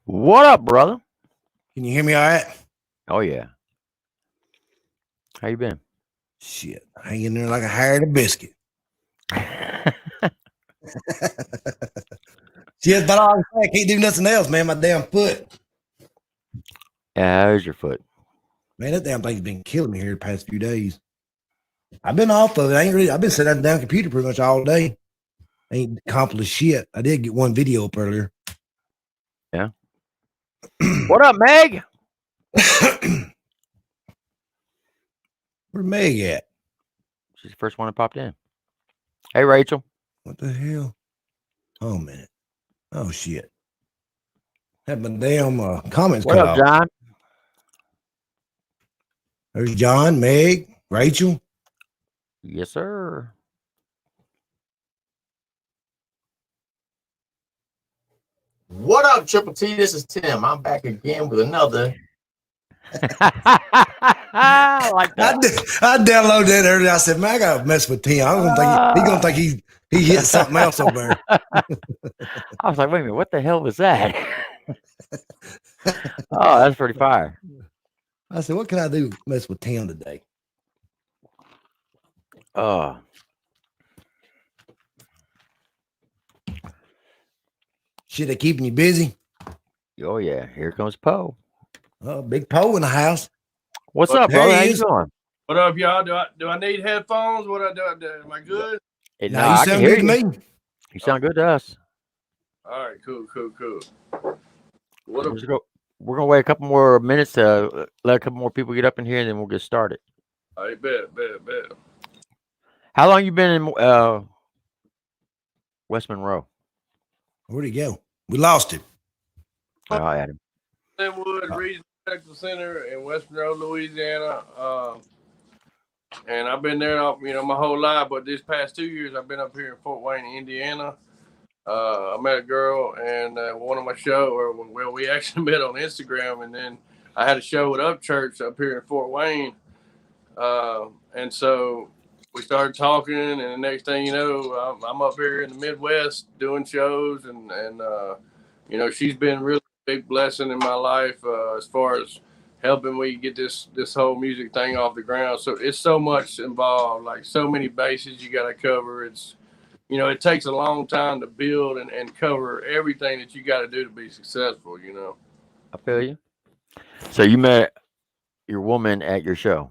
What up, brother? Can you hear me all right? Oh yeah. How you been? Shit, hanging there like a hired a biscuit. Shit, but I can't do nothing else, man. My damn foot. How's your foot? Man, that damn thing's been killing me here the past few days. I've been off of it. I've been sitting at the damn computer pretty much all day. Ain't accomplished shit. I did get one video up earlier. Yeah. What up, Meg? Where Meg at? She's the first one that popped in. Hey, Rachel. What the hell? Oh, man. Oh, shit. Had my damn comments What cut up, off. John? There's John, Meg, Rachel. Yes, sir. What up, Triple T? This is Tim. I'm back again with another. I like that. I downloaded that earlier. I said, man, I gotta mess with Tim. I'm gonna think he's gonna think he hit something else over there. I was like, wait a minute, what the hell was that? Oh, that's pretty fire. I said, what can I do? Mess with Tim today. Shit, they keeping you busy? Oh yeah, here comes Poe. Oh, big Poe in the house. What's up, there brother? he How you is. doing? What up, y'all? Do I need headphones? What I do? Am I good? No, Now, you I can sound hear good to you. me. You sound good to us. All right, cool. We're gonna wait a couple more minutes to let a couple more people get up in here, and then we'll get started. All right, bet. How long you been in West Monroe? Where'd he go? We lost him. Oh, I had him. Linwood Regional Medical Center in West Monroe, Louisiana. And I've been there, my whole life. But this past 2 years, I've been up here in Fort Wayne, Indiana. I met a girl, and one of my shows, we actually met on Instagram, and then I had a show with Upchurch up here in Fort Wayne. And so we started talking, and the next thing you know, I'm up here in the Midwest doing shows, and she's been really a big blessing in my life as far as helping me get this whole music thing off the ground. So it's so much involved, like so many bases you got to cover. It's it takes a long time to build and cover everything that you got to do to be successful. I feel you. So you met your woman at your show.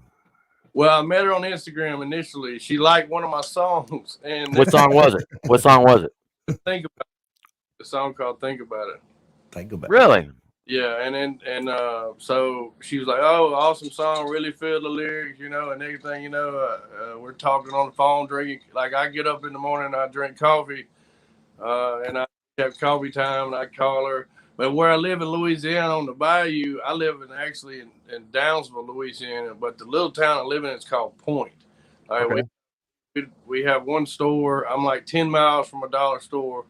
Well, I met her on Instagram initially. She liked one of my songs. And What song was it? Think About It. The song called Think About It. Think about Really? it. Yeah, so she was like, "Oh, awesome song! Really feel the lyrics, and everything. We're talking on the phone, drinking. Like I get up in the morning, I drink coffee, and I have coffee time, and I call her. But where I live in Louisiana on the bayou, I live in Downsville, Louisiana. But the little town I live in is called Point. All right, Okay. we have one store. I'm like 10 miles from a dollar store.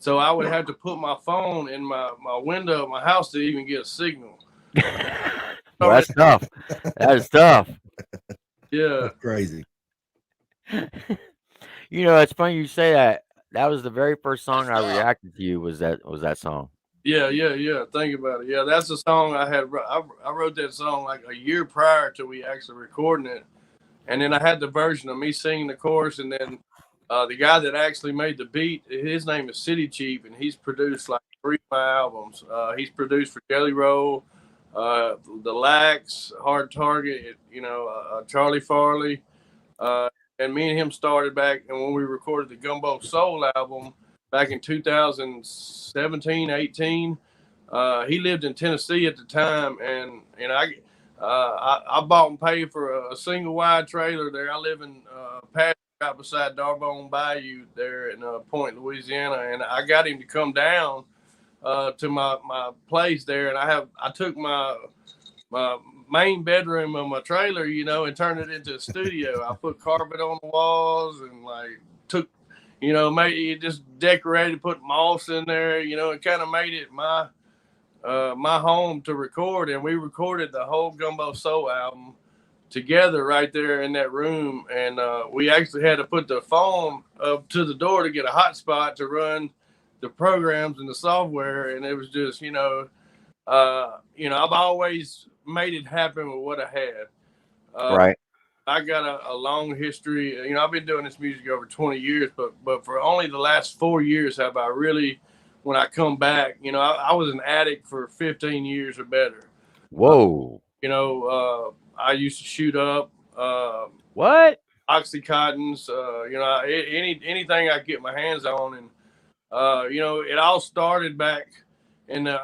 So I would have to put my phone in my window of my house to even get a signal. Well, that's tough. That is tough. Yeah. That's crazy. It's funny you say that. That was the very first song I reacted to you was that song. Yeah. Think about it. Yeah, that's the song I had. I wrote that song like a year prior to we actually recording it. And then I had the version of me singing the chorus, and then the guy that actually made the beat, his name is City Chief, and he's produced like 3 of my albums. He's produced for Jelly Roll, The Lax, Hard Target, Charlie Farley. And me and him started back, and when we recorded the Gumbo Soul album back in 2017, 18, he lived in Tennessee at the time, and I bought and paid for a single wide trailer there. I live in Pat. Right beside Darbone Bayou there in Point, Louisiana, and I got him to come down to my place there, and I took my main bedroom of my trailer, you know, and turned it into a studio. I put carpet on the walls and like took, you know, made just decorated, put moss in there, you know, and kind of made it my home to record. And we recorded the whole Gumbo Soul album together right there in that room. And we actually had to put the phone up to the door to get a hotspot to run the programs and the software. And it was just, I've always made it happen with what I had. Right. I got a long history. You know, I've been doing this music over 20 years, but for only the last 4 years have I really, when I come back, you know, I was an addict for 15 years or better. Whoa. I used to shoot up. What? Oxycontins, anything I could get my hands on. And, it all started back in the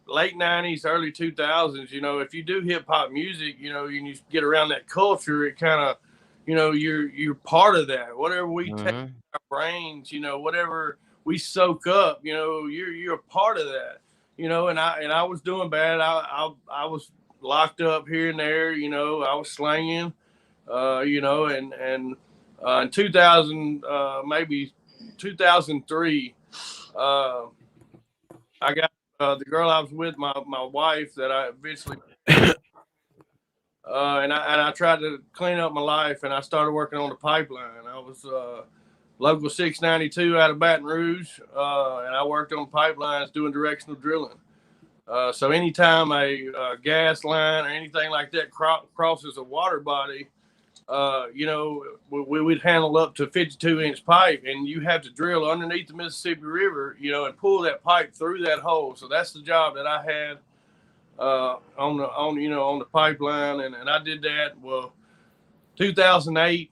late 90s, early 2000s. You know, if you do hip hop music, you know, you get around that culture, it kind of, you know, you're part of that. Whatever we take our brains, you know, whatever we soak up, you know, you're a part of that, you know. And I was doing bad. I was locked up here and there, you know. I was slanging, and in 2000, maybe 2003, I got the girl I was with, my wife, that I eventually, and I tried to clean up my life, and I started working on the pipeline. I was local 692 out of Baton Rouge, and I worked on pipelines doing directional drilling. So anytime a gas line or anything like that crosses a water body, we would handle up to 52-inch pipe, and you have to drill underneath the Mississippi River, you know, and pull that pipe through that hole. So that's the job that I had on the pipeline, and I did that. Well, 2008,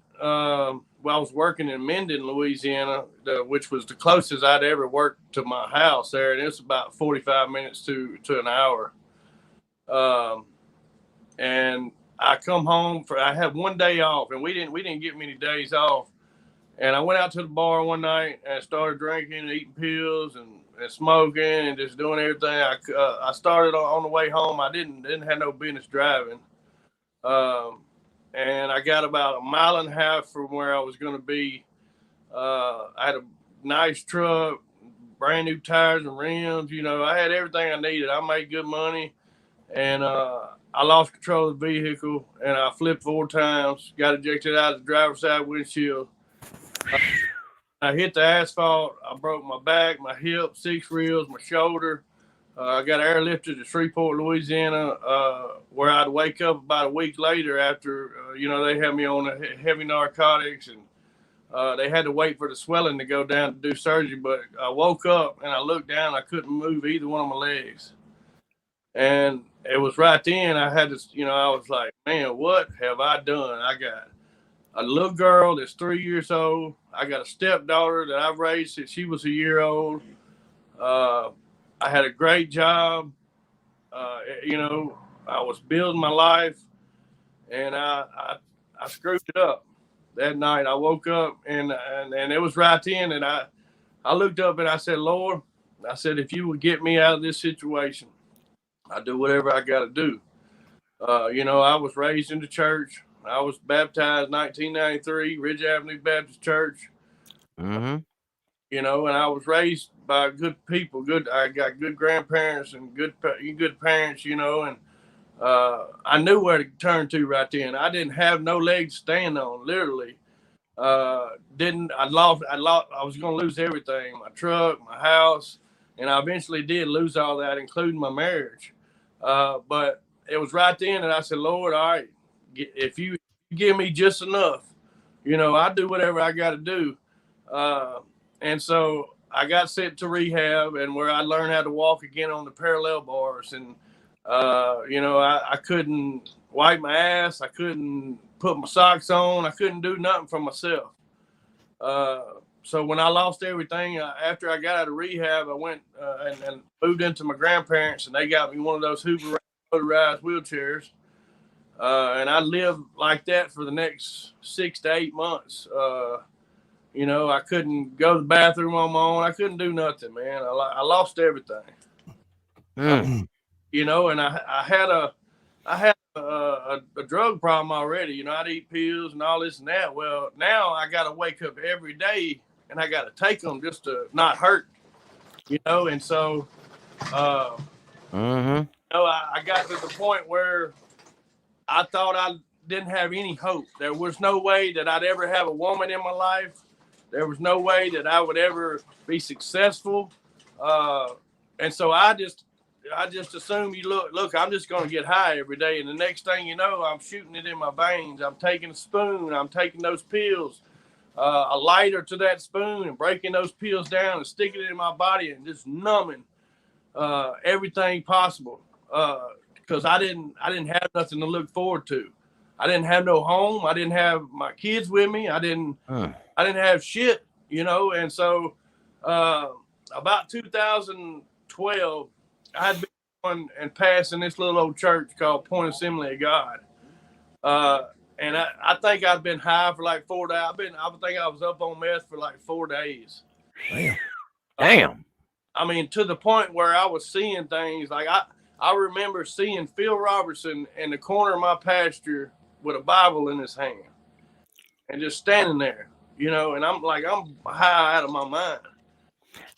I was working in Minden, Louisiana, which was the closest I'd ever worked to my house there, and it's about 45 minutes to an hour. And I come home I had 1 day off, and we didn't get many days off. And I went out to the bar one night and started drinking and eating pills and smoking and just doing everything. I started on the way home. I didn't have no business driving. And I got about 1.5 miles from where I was going to be. I had a nice truck, brand new tires and rims. You know, I had everything I needed. I made good money, and I lost control of the vehicle, and I flipped 4 times, got ejected out of the driver's side windshield. I hit the asphalt. I broke my back, my hip, 6 ribs, my shoulder. I got airlifted to Shreveport, Louisiana, where I'd wake up about a week later after, they had me on heavy narcotics, and they had to wait for the swelling to go down to do surgery. But I woke up and I looked down. I couldn't move either one of my legs. And it was right then I had to, I was like, man, what have I done? I got a little girl that's 3 years old. I got a stepdaughter that I've raised since she was a year old. I had a great job. I was building my life, and I screwed it up that night. I woke up and it was right then, and I looked up and I said, Lord, I said, if you would get me out of this situation, I'll do whatever I got to do. I was raised in the church. I was baptized 1993, Ridge Avenue Baptist Church. Mm-hmm. And I was raised by good people. I got good grandparents and good parents, and I knew where to turn to right then. I didn't have no legs to stand on, literally. I was going to lose everything, my truck, my house, and I eventually did lose all that, including my marriage. But it was right then that I said, Lord, all right, if you give me just enough, I'll do whatever I got to do. And so I got sent to rehab, and where I learned how to walk again on the parallel bars. And, I couldn't wipe my ass. I couldn't put my socks on. I couldn't do nothing for myself. So when I lost everything, after I got out of rehab, I went and moved into my grandparents, and they got me one of those Hoover motorized wheelchairs. And I lived like that for the next 6 to 8 months. I couldn't go to the bathroom on my own. I couldn't do nothing, man. I lost everything. Mm. And I had I had a drug problem already. You know, I'd eat pills and all this and that. Well, now I got to wake up every day and I got to take them just to not hurt, you know. And so, Mm-hmm. you know, I got to the point where I thought I didn't have any hope. There was no way that I'd ever have a woman in my life. There was no way that I would ever be successful. And so I just assume look, I'm just going to get high every day. And the next thing you know, I'm shooting it in my veins. I'm taking a spoon. I'm taking those pills, a lighter to that spoon and breaking those pills down and sticking it in my body and just numbing everything possible. Because I didn't have nothing to look forward to. I didn't have no home. I didn't have my kids with me. I didn't have shit, you know. And so about 2012, I had been going and passing this little old church called Point Assembly of God. And I think I'd been high for like 4 days. I think I was up on meth for like 4 days. Damn. I mean, to the point where I was seeing things like I remember seeing Phil Robertson in the corner of my pasture with a Bible in his hand and just standing there, you know, and I'm high out of my mind.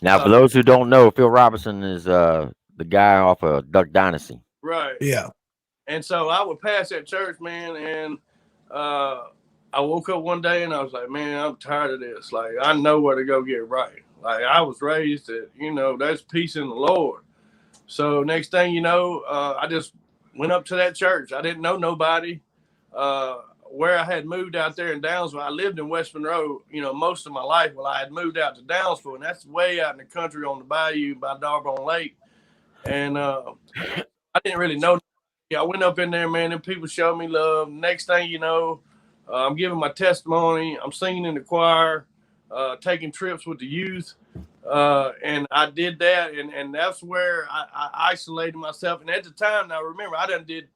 Now, for those who don't know, Phil Robertson is the guy off of Duck Dynasty. Right. Yeah. And so I would pass that church, man, and I woke up one day and I was like, man, I'm tired of this. Like, I know where to go get right. Like, I was raised that, you know, there's peace in the Lord. So next thing you know, I just went up to that church. I didn't know nobody. Where I had moved out there in Downsville, I lived in West Monroe, you know, most of my life. Well, I had moved out to Downsville, and that's way out in the country on the bayou by Darbone Lake. And I didn't really know. I went up in there, man, and people showed me love. Next thing you know, I'm giving my testimony. I'm singing in the choir, taking trips with the youth. And I did that, and that's where I isolated myself. And at the time, now remember, I done did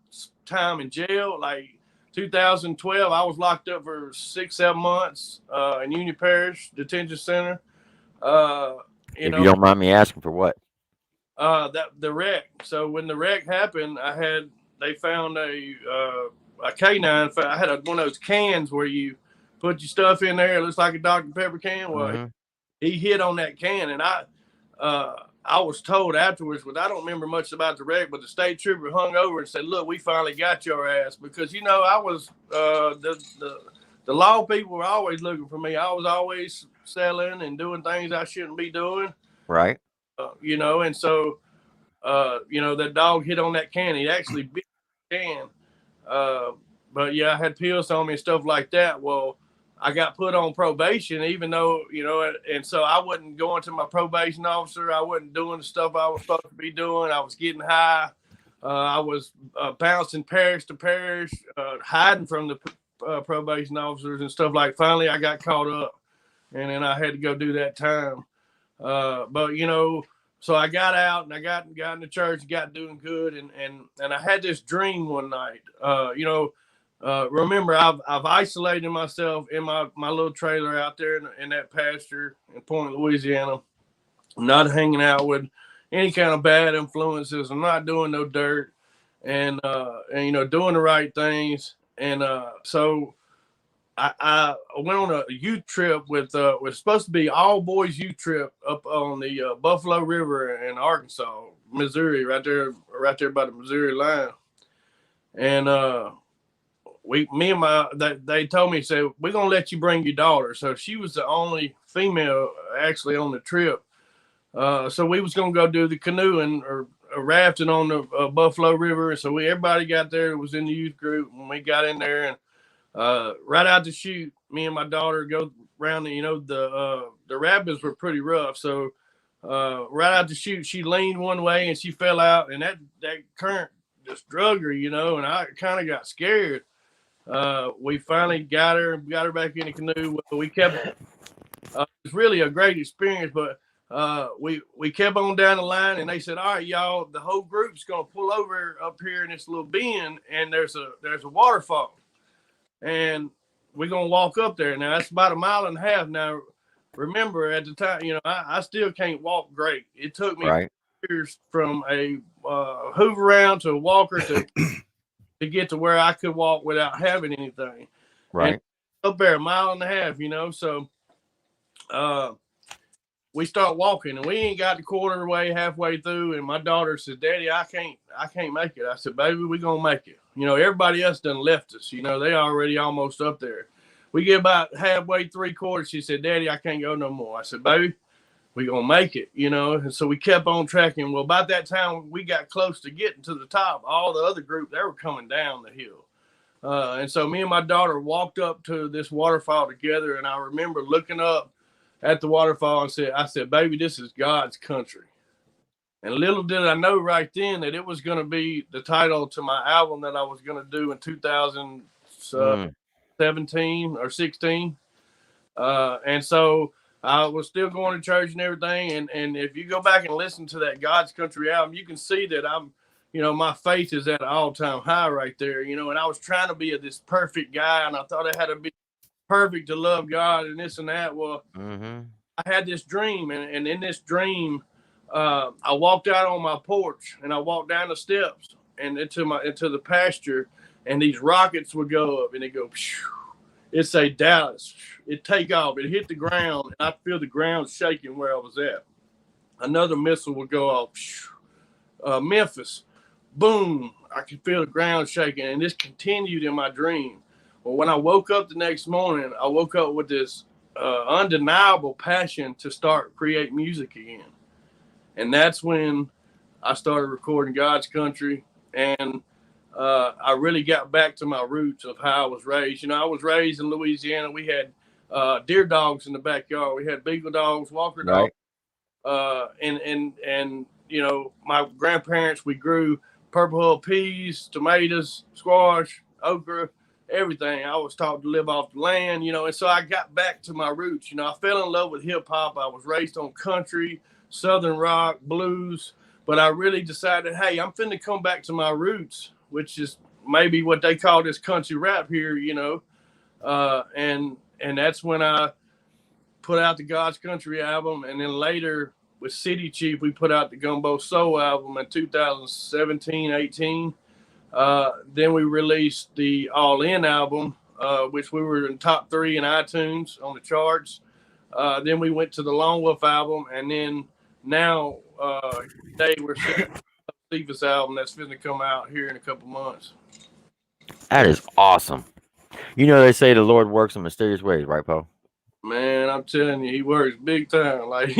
time in jail. Like 2012, I was locked up for 6-7 months in Union Parish Detention Center. If you don't mind me asking, for what? The wreck. So when the wreck happened, they found a canine. I had one of those cans where you put your stuff in there. It looks like a Dr. Pepper can. Well, he hit on that can, and I was told afterwards, but I don't remember much about the wreck, but the state trooper hung over and said, look, we finally got your ass. Because, you know, I was the law people were always looking for me. I was always selling and doing things I shouldn't be doing. Right. You know, and so, you know, that dog hit on that can. He actually bit the can. But, yeah, I had pills on me and stuff like that. Well, I got put on probation, even though, you know, and so I wasn't going to my probation officer. I wasn't doing the stuff I was supposed to be doing. I was getting high. I was bouncing parish to parish, hiding from the probation officers and stuff like. Finally, I got caught up, and then I had to go do that time. But, you know, so I got out and I got in the church, got doing good. And I had this dream one night, you know. Remember, I've isolated myself in my little trailer out there in that pasture in Point, Louisiana. I'm not hanging out with any kind of bad influences. I'm not doing no dirt, and you know, doing the right things. And so I went on a youth trip with was supposed to be all boys youth trip up on the Buffalo River in Arkansas, Missouri, right there by the Missouri line, and they told me, said, we're going to let you bring your daughter. So she was the only female actually on the trip. So we was going to go do the canoeing or rafting on the Buffalo River. And so everybody got there. It was in the youth group. When we got in there and right out the chute, me and my daughter go around, you know, the rapids were pretty rough. So right out the chute, she leaned one way and she fell out. And that current just drug her, you know, and I kind of got scared. We finally got her back in the canoe. We kept it was really a great experience, but we kept on down the line, and they said, all right, y'all, the whole group's gonna pull over up here in this little bend, and there's a waterfall, and we're gonna walk up there. Now that's about 1.5 miles. Now remember, at the time, you know, I still can't walk great. It took me years from a hoover round to a walker to to get to where I could walk without having anything. Right. And up there, 1.5 miles, you know. So we start walking, and we ain't got the quarter way, halfway through. And my daughter says, "Daddy, I can't make it." I said, "Baby, we gonna make it." You know, everybody else done left us. You know, they already almost up there. We get about halfway, 3/4. She said, "Daddy, I can't go no more." I said, "Baby, we gonna make it," you know. And so we kept on tracking. Well, about that time we got close to getting to the top, all the other group, they were coming down the hill. And so me and my daughter walked up to this waterfall together, and I remember looking up at the waterfall and I said, "Baby, this is God's country." And little did I know right then that it was going to be the title to my album that I was going to do in 2017 or 16. And so I was still going to church and everything. And if you go back and listen to that God's Country album, you can see that I'm, you know, my faith is at an all-time high right there, you know, and I was trying to be this perfect guy, and I thought I had to be perfect to love God and this and that. Well, I had this dream, and in this dream, I walked out on my porch, and I walked down the steps and into the pasture, and these rockets would go up, and they go, it'd say Dallas, it'd take off, it hit the ground, and I'd feel the ground shaking where I was at. Another missile would go off, Memphis, boom, I could feel the ground shaking, and this continued in my dream. Well, when I woke up the next morning, I woke up with this undeniable passion to start create music again. And that's when I started recording God's Country. And I really got back to my roots of how I was raised. You know, I was raised in Louisiana. We had deer dogs in the backyard. We had beagle dogs, walker dogs. And you know, my grandparents, we grew Purple Hull peas, tomatoes, squash, okra, everything. I was taught to live off the land, you know, and so I got back to my roots. You know, I fell in love with hip hop. I was raised on country, Southern rock, blues, but I really decided, hey, I'm finna come back to my roots, which is maybe what they call this country rap here, you know. And that's when I put out the God's Country album, and then later with City Chief, we put out the Gumbo Soul album in 2017, 18. Then we released the All In album, which we were in top 3 in iTunes on the charts. Then we went to the Lone Wolf album, and then now today we're seeing the Cephas album that's going to come out here in a couple months. That is awesome. You know, they say the Lord works in mysterious ways, right, Poe? Man, I'm telling you, he works big time. Like,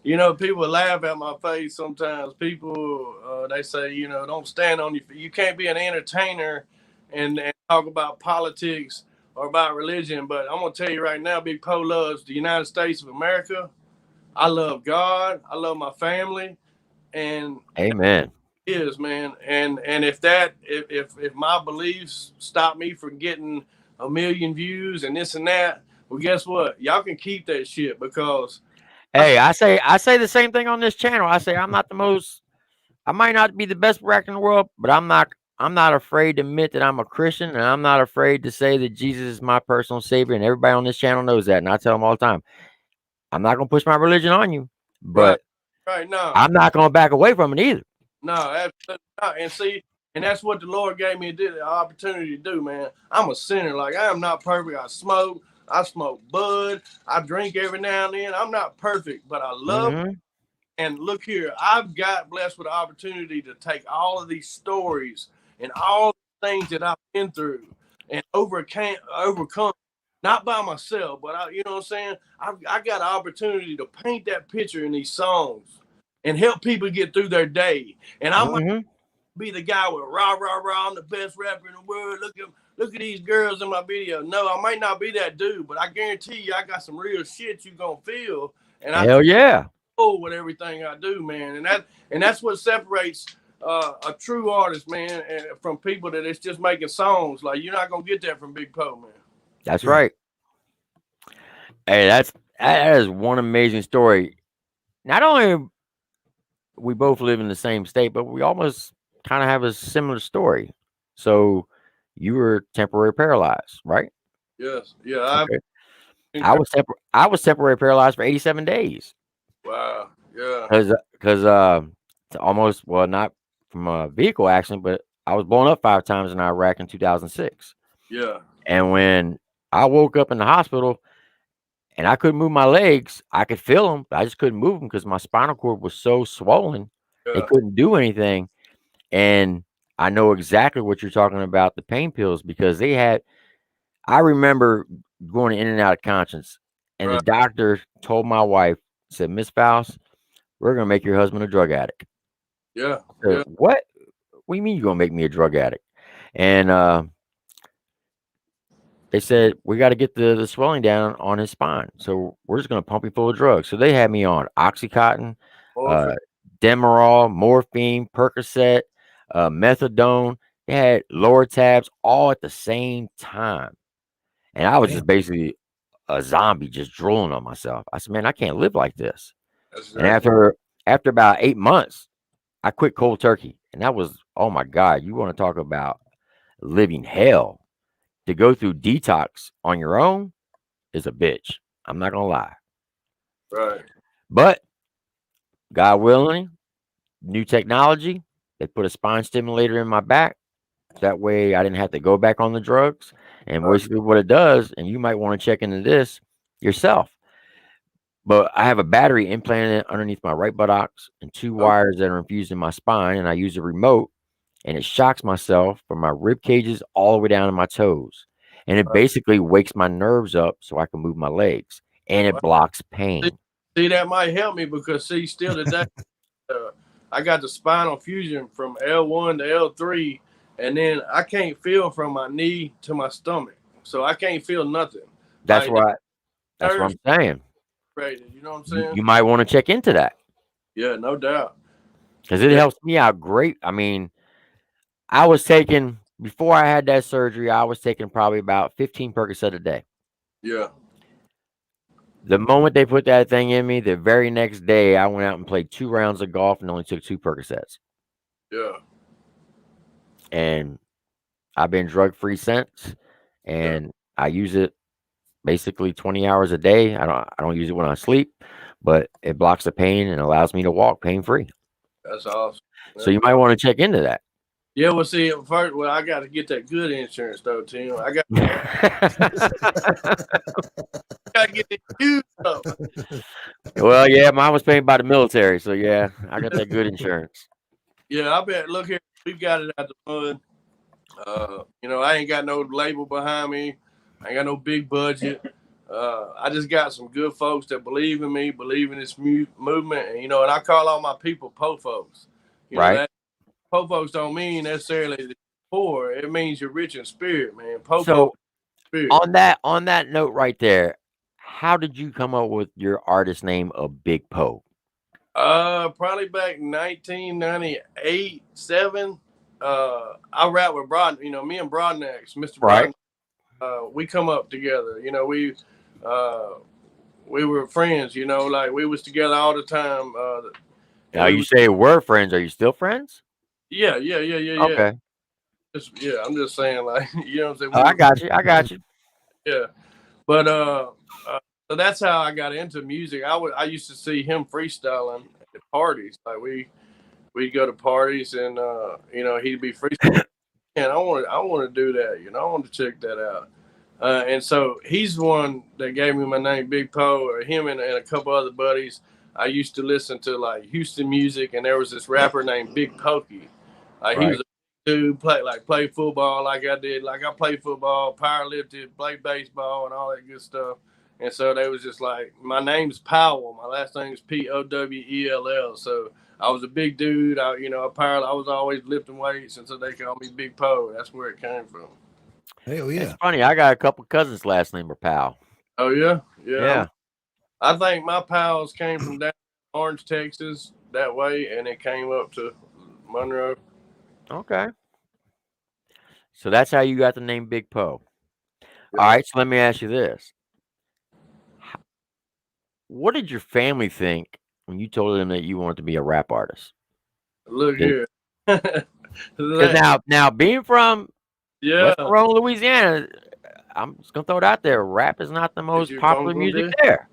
you know, people laugh at my face sometimes. People, they say, you know, don't stand on your feet. You can't be an entertainer and talk about politics or about religion. But I'm going to tell you right now, Big Poe loves the United States of America. I love God. I love my family. And amen. It is, man. And if my beliefs stop me from getting 1 million views and this and that, well, guess what? Y'all can keep that shit, because hey, I say the same thing on this channel. I say I might not be the best rapper in the world, but I'm not afraid to admit that I'm a Christian, and I'm not afraid to say that Jesus is my personal savior, and everybody on this channel knows that. And I tell them all the time, I'm not gonna push my religion on you, but right now I'm not gonna back away from it either. No, absolutely not. And see, and that's what the Lord gave me the opportunity to do, man. I'm a sinner. Like, I am not perfect. I smoke bud, I drink every now and then. I'm not perfect, but I love And look here, I've got blessed with the opportunity to take all of these stories and all the things that I've been through and overcome, not by myself, but you know what I'm saying? I got an opportunity to paint that picture in these songs and help people get through their day. And I might be the guy with rah, I'm the best rapper in the world. Look at these girls in my video. No, I might not be that dude, but I guarantee you I got some real shit you gonna feel. And hell yeah. With everything I do, man. And that's what separates a true artist, man, from people that is just making songs. Like, you're not gonna get that from Big Poe, man. That's right. Hey, that is one amazing story. Not only we both live in the same state, but we almost kind of have a similar story. So you were temporarily paralyzed, right? Yes. Yeah. Okay. I was temporarily paralyzed for 87 days. Wow. Yeah. Because almost, well, not from a vehicle accident, but I was blown up 5 times in Iraq in 2006. Yeah. And when I woke up in the hospital and I couldn't move my legs, I could feel them, but I just couldn't move them because my spinal cord was so swollen. They Yeah. couldn't do anything. And I know exactly what you're talking about, the pain pills, because I remember going in and out of conscience. And the Right. doctor told my wife, said, Miss Faust, we're going to make your husband a drug addict. Yeah. I said, Yeah. what? What do you mean you're going to make me a drug addict? And they said, we got to get the swelling down on his spine. So we're just going to pump him full of drugs. So they had me on Oxycontin, Morphine. Demerol, morphine, Percocet, methadone. They had lower tabs all at the same time. And I was just basically a zombie just drooling on myself. I said, man, I can't live like this. That's And exactly. after about 8 months, I quit cold turkey. And that was, oh my God, you want to talk about living hell. To go through detox on your own is a bitch. I'm not gonna lie. Right. But God willing, new technology, they put a spine stimulator in my back. That way I didn't have to go back on the drugs. And basically what it does, and you might want to check into this yourself. But I have a battery implanted underneath my right buttocks and 2 wires that are infused in my spine, and I use a remote, and it shocks myself from my rib cages all the way down to my toes. And it basically wakes my nerves up so I can move my legs, and it blocks pain. See, that might help me because still today, I got the spinal fusion from L1 to L3, and then I can't feel from my knee to my stomach, so I can't feel nothing. That's Like, that's what I'm saying. you know what I'm saying? You might want to check into that Yeah, no doubt. because it Yeah. helps me out great. I mean, I was taking before I had that surgery, I was taking probably about 15 Percocet a day. Yeah. The moment they put that thing in me, the very next day, I went out and played 2 rounds of golf and only took 2 Percocets. Yeah. And I've been drug free since, and I use it basically 20 hours a day. I don't use it when I sleep, but it blocks the pain and allows me to walk pain free. That's awesome. So you might want to check into that. Yeah, well, see, first, I got to get that good insurance though, Tim. I got to get it used though. Well, yeah, mine was paid by the military, so yeah, I got that good insurance. Yeah, I bet. Look here, we've got it out the mud. I ain't got no label behind me. I ain't got no big budget. I just got some good folks that believe in me, believe in this movement, and I call all my people po folks. Right. Po folks don't mean necessarily poor. It means you're rich in spirit, man. Po So folks spirit. on that note right there, how did you come up with your artist name of Big Poe? Probably back 1998, 7. I rap with Broad. Me and Broadnax, Mr. Right. We come up together. We were friends. Like we was together all the time. Now you say we're friends. Are you still friends? Yeah. Okay. I'm just saying, like, you know what I'm saying. Oh, I got you. Yeah, but so that's how I got into music. I used to see him freestyling at parties. Like we'd go to parties and he'd be freestyling. And I want to do that. I want to check that out. And so he's the one that gave me my name, Big Poe, or him and a couple other buddies. I used to listen to like Houston music, and there was this rapper named Big Pokey. Like he was a dude play football like I did. Like I played football, powerlifted, played baseball, and all that good stuff. And so they was just like, my name's Powell. My last name is Powell. So I was a big dude. I was always lifting weights, and so they called me Big Poe. That's where it came from. Hell yeah. It's funny. I got a couple cousins last name are Powell. Oh yeah, Yeah. I think my pals came from down Orange, Texas, that way, and it came up to Monroe. Okay. So that's how you got the name Big Poe. All right. So let me ask you this. What did your family think when you told them that you wanted to be a rap artist? Look here. Because now being from West Yeah. Monroe, Louisiana, I'm just gonna throw it out there. Rap is not the most you popular from music there? there,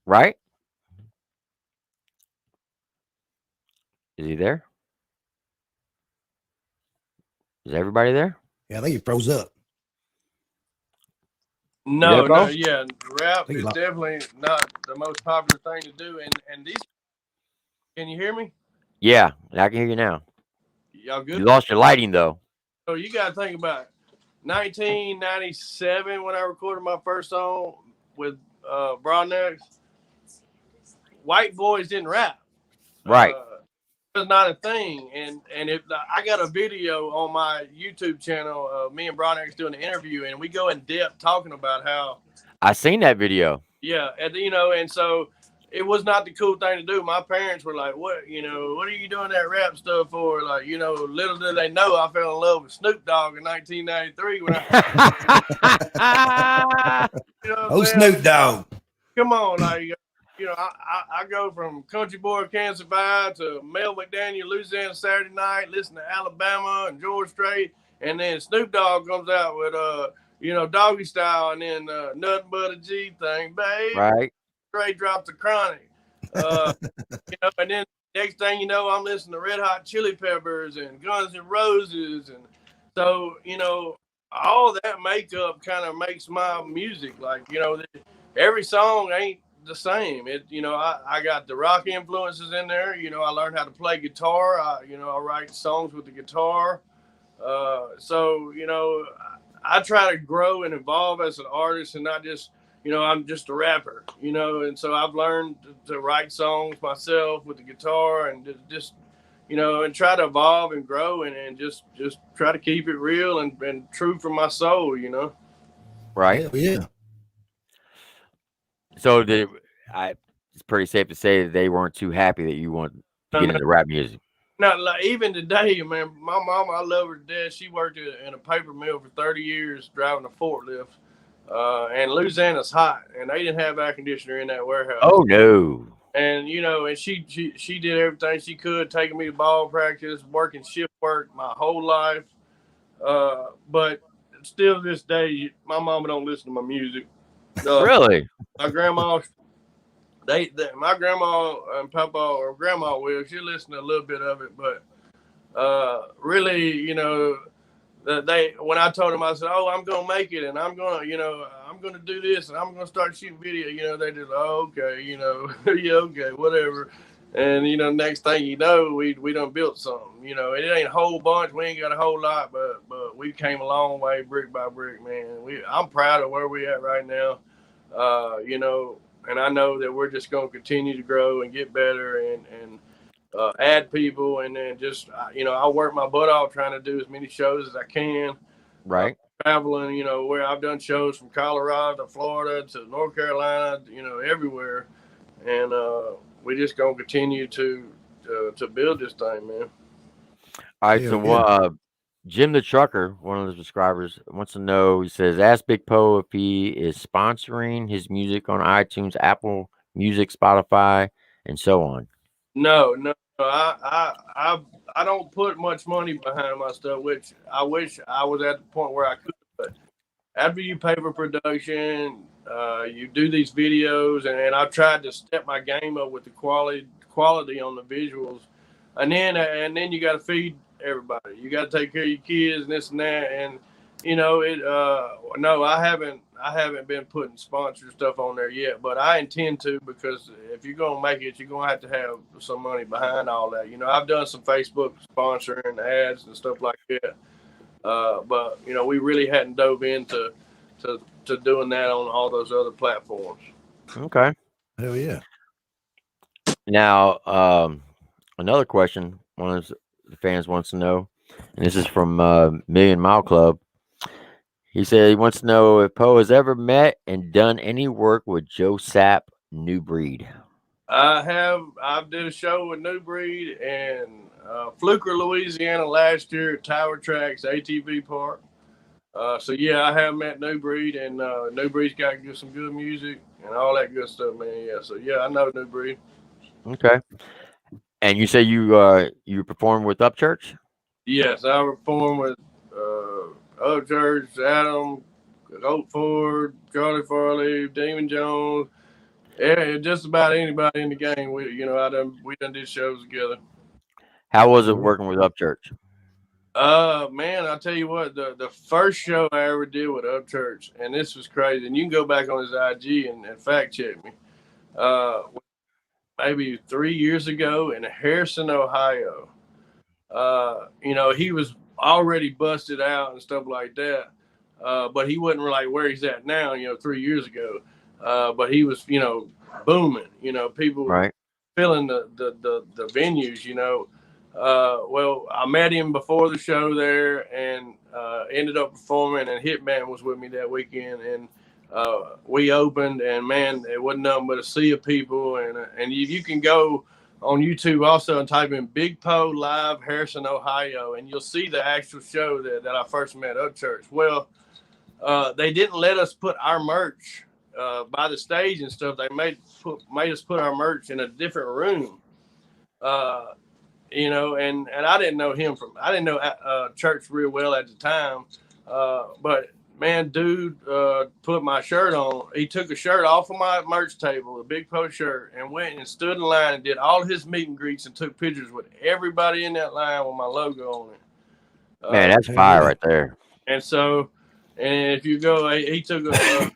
right? Is he there? Is everybody there? Yeah, I think it froze up. No, bro? yeah, rap Think is like- definitely not the most popular thing to do. And these, can you hear me? Yeah, I can hear you now. Y'all good? You lost your lighting though. So you got to think about 1997 when I recorded my first song with Broadnecks. White boys didn't rap. Right. It was not a thing. And if I got a video on my YouTube channel of me and Broadnecks doing an interview, and we go in depth talking about how, I seen that video. yeah, and you know, and so it was not the cool thing to do. My parents were like, "What, you know, what are you doing that rap stuff for?" Like, you know, little did they know I fell in love with Snoop Dogg in 1993 when I, you know, what I'm saying? Snoop Dogg. Come on, like, you know, I go from Country Boy, Kansas Five to Mel McDaniel, Louisiana Saturday Night, listen to Alabama and George Strait, and then Snoop Dogg comes out with you know, Doggy Style, and then Nothing But a G Thing, baby. Right. Straight drops the Chronic. You know, and then next thing you know, I'm listening to Red Hot Chili Peppers and Guns N' Roses, and so, you know, all that makeup kind of makes my music. Like, you know, every song ain't the same. It, you know, I got the rock influences in there. You know, I learned how to play guitar. You know, I write songs with the guitar. So, you know, I try to grow and evolve as an artist and not just, you know, I'm just a rapper, you know, and so I've learned to write songs myself with the guitar and just, you know, and try to evolve and grow and just try to keep it real and true from my soul, you know. Right. Hell yeah. So it's pretty safe to say that they weren't too happy that you wanted to get into rap music. Now, like, even today, man, my mama, I love her to death. She worked in a paper mill for 30 years driving a forklift. And Louisiana's hot, and they didn't have air conditioner in that warehouse. Oh no! And you know, and she did everything she could, taking me to ball practice, working shift work my whole life. But still, this day, my mama don't listen to my music. Really? My grandma, my grandma and papa or grandma will. She listen to a little bit of it, but really, you know. When I told them, I said, "Oh, I'm gonna make it, and I'm gonna, you know, I'm gonna do this, and I'm gonna start shooting video." You know, they just, "Oh, okay, you know, yeah, okay, whatever." And you know, next thing you know, we done built something. You know, it ain't a whole bunch. We ain't got a whole lot, but we came a long way, brick by brick, man. I'm proud of where we at right now. You know, and I know that we're just gonna continue to grow and get better and add people, and then just, you know, I work my butt off trying to do as many shows as I can. Right. Traveling, you know, where I've done shows from Colorado to Florida to North Carolina, you know, everywhere. And we just gonna continue to build this thing, man. All right. Yeah, So, yeah. Jim the Trucker, one of the subscribers, wants to know. He says, "Ask Big Poe if he is sponsoring his music on iTunes, Apple Music, Spotify, and so on." No, I don't put much money behind my stuff, which I wish I was at the point where I could. But after you pay for production, you do these videos, and I've tried to step my game up with the quality on the visuals, and then you got to feed everybody. You got to take care of your kids and this and that, and you know it. No, I haven't been putting sponsor stuff on there yet, but I intend to, because if you're gonna make it, you're gonna have to have some money behind all that. You know, I've done some Facebook sponsoring ads and stuff like that, but you know, we really hadn't dove into doing that on all those other platforms. Okay. Hell yeah. Now, another question one of the fans wants to know, and this is from Million Mile Club. He said he wants to know if Poe has ever met and done any work with Joe Sapp, New Breed. I did a show with New Breed and Fluker, Louisiana last year at Tower Tracks ATV Park. So yeah, I have met New Breed, and New Breed's got some good music and all that good stuff, man. Yeah, so yeah, I know New Breed. Okay. And you say you perform with Upchurch? Yes, I perform with Upchurch, Adam, Oak Ford, Charlie Farley, Demon Jones. Yeah, just about anybody in the game. We done did shows together. How was it working with Upchurch? Man, I'll tell you what, the first show I ever did with Upchurch, and this was crazy, and you can go back on his IG and fact check me. Maybe 3 years ago in Harrison, Ohio. He was already busted out and stuff like that. But he wasn't like where he's at now, 3 years ago. But he was, booming, people Right. filling the venues, well, I met him before the show there and ended up performing, and Hitman was with me that weekend, and we opened, and man, it wasn't nothing but a sea of people, and you can go on YouTube also and type in Big Po Live Harrison, Ohio, and you'll see the actual show that I first met Upchurch. Well, they didn't let us put our merch by the stage and stuff. They made us put our merch in a different room. And I didn't know I didn't know Church real well at the time. But man, dude, put my shirt on. He took a shirt off of my merch table, a Big Po shirt, and went and stood in line and did all his meet and greets and took pictures with everybody in that line with my logo on it. Man, that's fire right there. And so, and if you go, he took a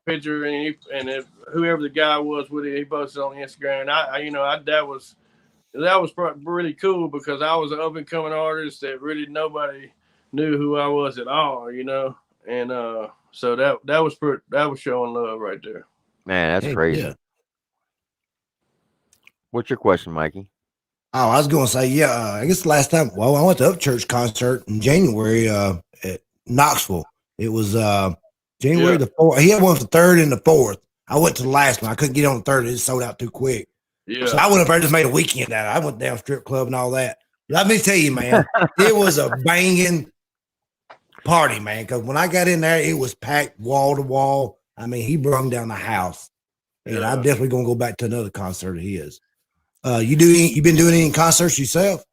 picture, and if whoever the guy was with it, he posted on Instagram. And that was really cool because I was an up and coming artist that really nobody knew who I was at all, and so that was showing love right there. Man, that's crazy. Yeah. What's your question, Mikey? Oh, I was going to say, I guess the last time, I went to Upchurch concert in January at Knoxville. It was January the 4th. He had one for the 3rd and the 4th. I went to the last one. I couldn't get on the 3rd. It just sold out too quick. Yeah. So I went up there and just made a weekend out of it. I went down strip club and all that. Let me tell you, man, it was a banging party, man, because when I got in there, it was packed wall to wall. I mean, he brung down the house. And I'm definitely going to go back to another concert of his. You been doing any concerts yourself?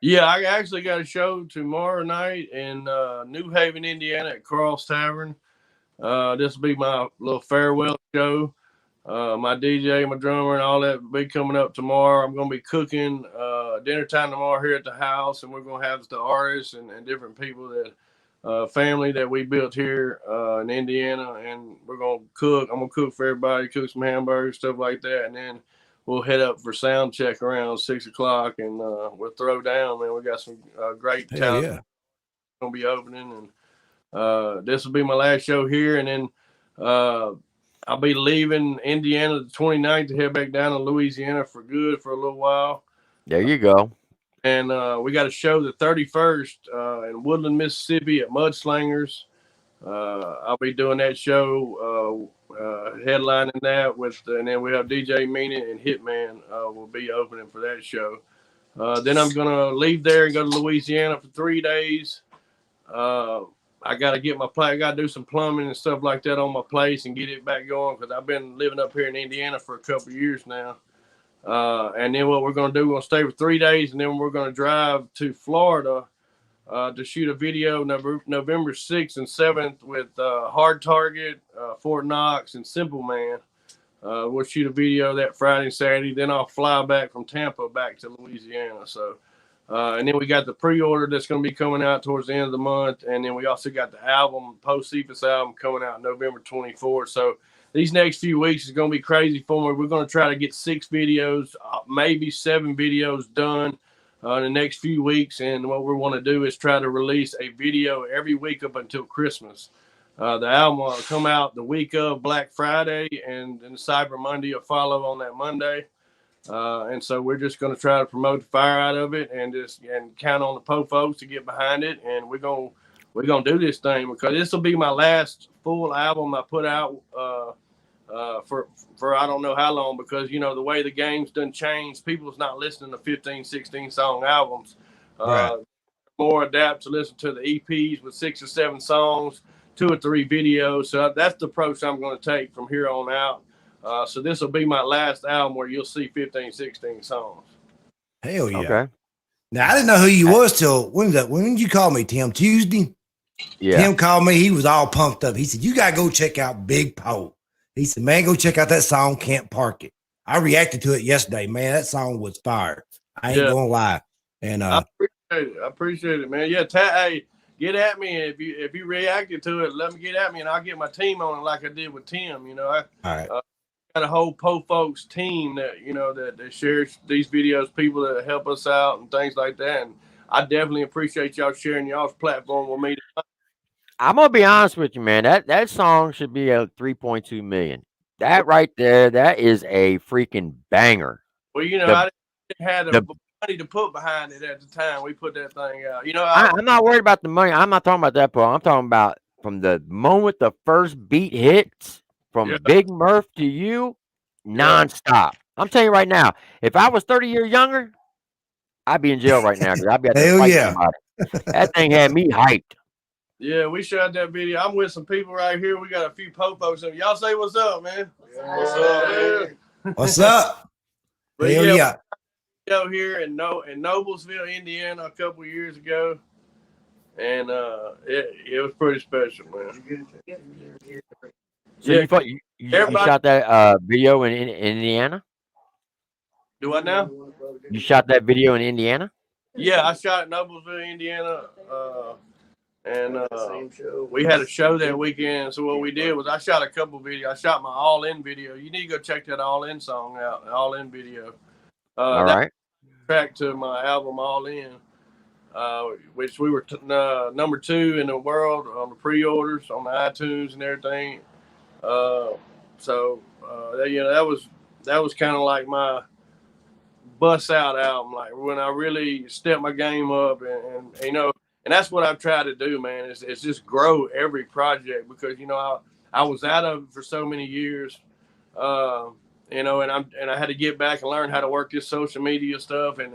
Yeah, I actually got a show tomorrow night in New Haven, Indiana at Carl's Tavern. This will be my little farewell show. My DJ, my drummer, and all that will be coming up tomorrow. I'm going to be cooking dinner time tomorrow here at the house, and we're going to have the artists and different people that family that we built here in Indiana, and we're going to cook. I'm going to cook for everybody, cook some hamburgers, stuff like that, and then we'll head up for sound check around 6 o'clock, and we'll throw down, man. We got some great talent going to be opening, and this will be my last show here, and then I'll be leaving Indiana the 29th to head back down to Louisiana for good for a little while. There you go. And we got a show the 31st in Woodland, Mississippi at Mudslingers. I'll be doing that show, headlining that and then we have DJ Meaning and Hitman will be opening for that show. Then I'm going to leave there and go to Louisiana for 3 days. I got to get I got to do some plumbing and stuff like that on my place and get it back going because I've been living up here in Indiana for a couple of years now. And then what we're going to do, we're going to stay for 3 days, and then we're going to drive to Florida to shoot a video November 6th and 7th with Hard Target, Fort Knox, and Simple Man. We'll shoot a video that Friday and Saturday. Then I'll fly back from Tampa back to Louisiana. So, and then we got the pre-order that's going to be coming out towards the end of the month. And then we also got the album, Post-Cephas album, coming out November 24th. So these next few weeks is going to be crazy for me. We're going to try to get 6 videos, maybe 7 videos done in the next few weeks. And what we want to do is try to release a video every week up until Christmas. The album will come out the week of Black Friday, and Cyber Monday will follow on that Monday. And so we're just going to try to promote the fire out of it and count on the Po folks to get behind it. And we're going to do this thing because this will be my last full album I put out for I don't know how long, because, the way the game's done changed, people's not listening to 15, 16 song albums. Right. More adapt to listen to the EPs with 6 or 7 songs, 2 or 3 videos. So that's the approach I'm going to take from here on out. So this will be my last album where you'll see 15, 16 songs. Hell yeah. Okay. Now, I didn't know who you was till, when did you call me, Tim? Tuesday? Yeah. Tim called me. He was all pumped up. He said, you got to go check out Big Po. He said, man, go check out that song, Can't Park It. I reacted to it yesterday, man. That song was fire. I ain't going to lie. And I I appreciate it, man. Yeah, hey, get at me if you reacted to it. Let me get at me, and I'll get my team on it like I did with Tim. You know, All right. Got a whole Po Folks team that that shares these videos, people that help us out and things like that. And I definitely appreciate y'all sharing y'all's platform with me. I'm gonna be honest with you, man. That song should be a 3.2 million. That right there, that is a freaking banger. Well, I didn't have the money to put behind it at the time we put that thing out. I'm not worried about the money. I'm not talking about that part. I'm talking about from the moment the first beat hits, from Big Murph to you, nonstop. I'm telling you right now, if I was 30 years younger, I'd be in jail right now because I'd be out there fighting somebody. That thing had me hyped. Yeah, we shot that video. I'm with some people right here. We got a few po-pos. Y'all say what's up, man. What's up, man? What's up? But yeah. Here in Noblesville, Indiana, a couple of years ago, and it was pretty special, man. So you shot that video in Indiana? Do what now? You shot that video in Indiana? Yeah, I shot in Noblesville, Indiana, and we had a show that weekend. So what we did was I shot a couple videos. I shot my All In video. You need to go check that All In song out, All In video. All right. Track to my album All In, which we were number 2 in the world on the pre-orders on the iTunes and everything. That was kind of like my bust out album, like when I really stepped my game up, and that's what I've tried to do, man. Is just grow every project because I was out of it for so many years. And I had to get back and learn how to work this social media stuff, and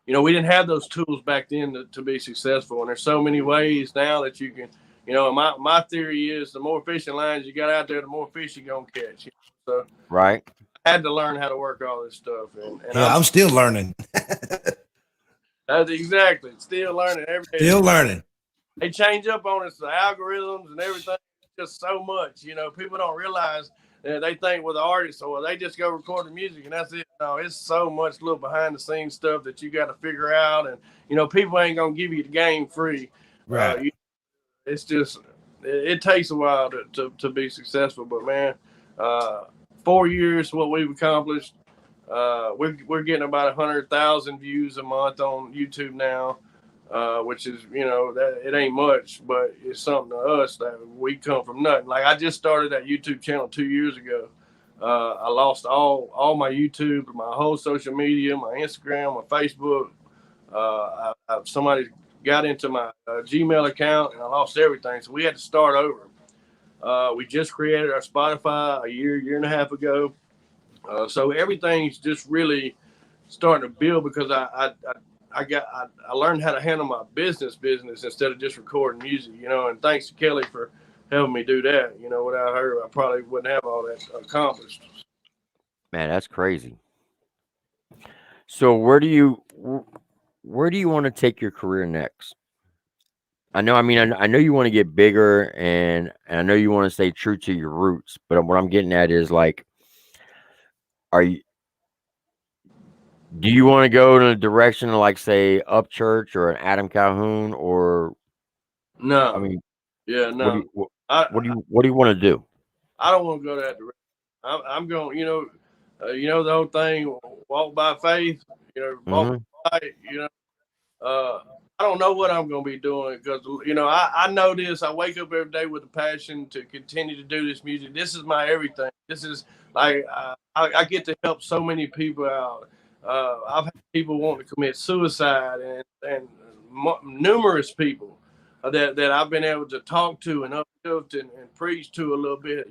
we didn't have those tools back then to be successful. And there's so many ways now that you can, my theory is the more fishing lines you got out there, the more fish you're gonna catch. So right, I had to learn how to work all this stuff, and I'm still learning. That's exactly, still learning every day. Still learning. They change up on us, the algorithms and everything. Just so much, people don't realize. They think with the artists, or they just go record the music and that's it. No, it's so much little behind the scenes stuff that you got to figure out, and people ain't gonna give you the game free. Right. It's just it takes a while to be successful, but man, 4 years what we've accomplished. We're getting about 100,000 views a month on YouTube now, which is that it ain't much, but it's something to us that we come from nothing. Like I just started that YouTube channel 2 years ago. I lost all my YouTube, my whole social media, my Instagram, my Facebook. Somebody got into my Gmail account and I lost everything, so we had to start over. We just created our Spotify a year and a half ago. So everything's just really starting to build because I learned how to handle my business instead of just recording music, and thanks to Kelly for helping me do that. Without her, I probably wouldn't have all that accomplished. Man, that's crazy. So where do you want to take your career next? I know you want to get bigger and I know you want to stay true to your roots, but what I'm getting at is like, do you want to go in a direction of like say Upchurch or an Adam Calhoun or no? I mean, yeah, no. What do you want to do? I don't want to go that direction. I'm going. The whole thing, walk by faith. Walk by sight. I don't know what I'm going to be doing because I know this. I wake up every day with a passion to continue to do this music. This is my everything. This is like I get to help so many people out. I've had people want to commit suicide and numerous people that I've been able to talk to and uplift and preach to a little bit,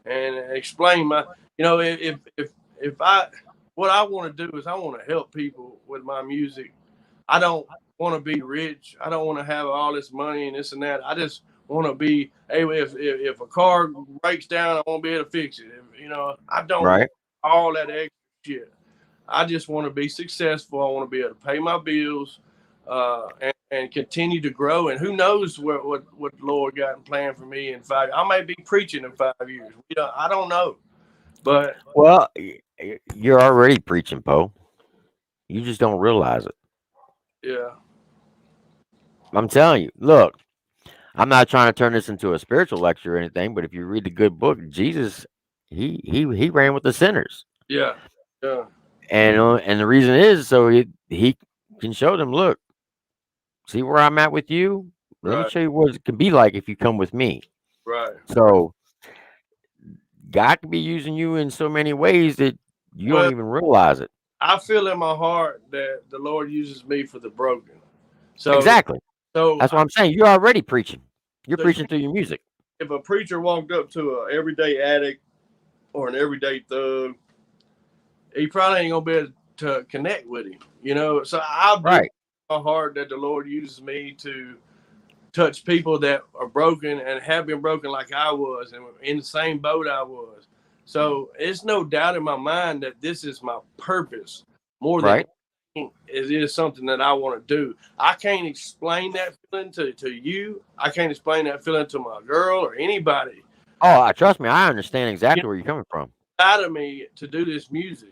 and explain my, what I want to do is I want to help people with my music. I don't want to be rich. I don't want to have all this money and this and that. I just want to be able, if a car breaks down, I want to be able to fix it. I don't want all that extra shit. I just want to be successful. I want to be able to pay my bills and continue to grow. And who knows what the Lord got in plan for me in 5 years. I may be preaching in 5 years. I don't know. But well, you're already preaching, Poe. You just don't realize it. Yeah. I'm telling you, look, I'm not trying to turn this into a spiritual lecture or anything, but if you read the good book, Jesus, he ran with the sinners. Yeah. Yeah. And the reason is so he can show them, look, see where I'm at with you? Let me Right. show you what it can be like if you come with me. Right. So God can be using you in so many ways that you Well, don't even realize it. I feel in my heart that the Lord uses me for the broken. So Exactly. so That's what I'm saying. You're already preaching. You're So preaching through your music. if a preacher walked up to an everyday addict or an everyday thug, he probably ain't gonna be able to connect with him. You know, so I believe Right. in my heart that the Lord uses me to touch people that are broken and have been broken like I was and in the same boat I was. So it's no doubt in my mind that this is my purpose more than Right. it is something that I want to do. I can't explain that feeling to you. I can't explain that feeling to my girl or anybody. Oh, trust me, I understand You exactly know, where you're coming from. out of me to do this music.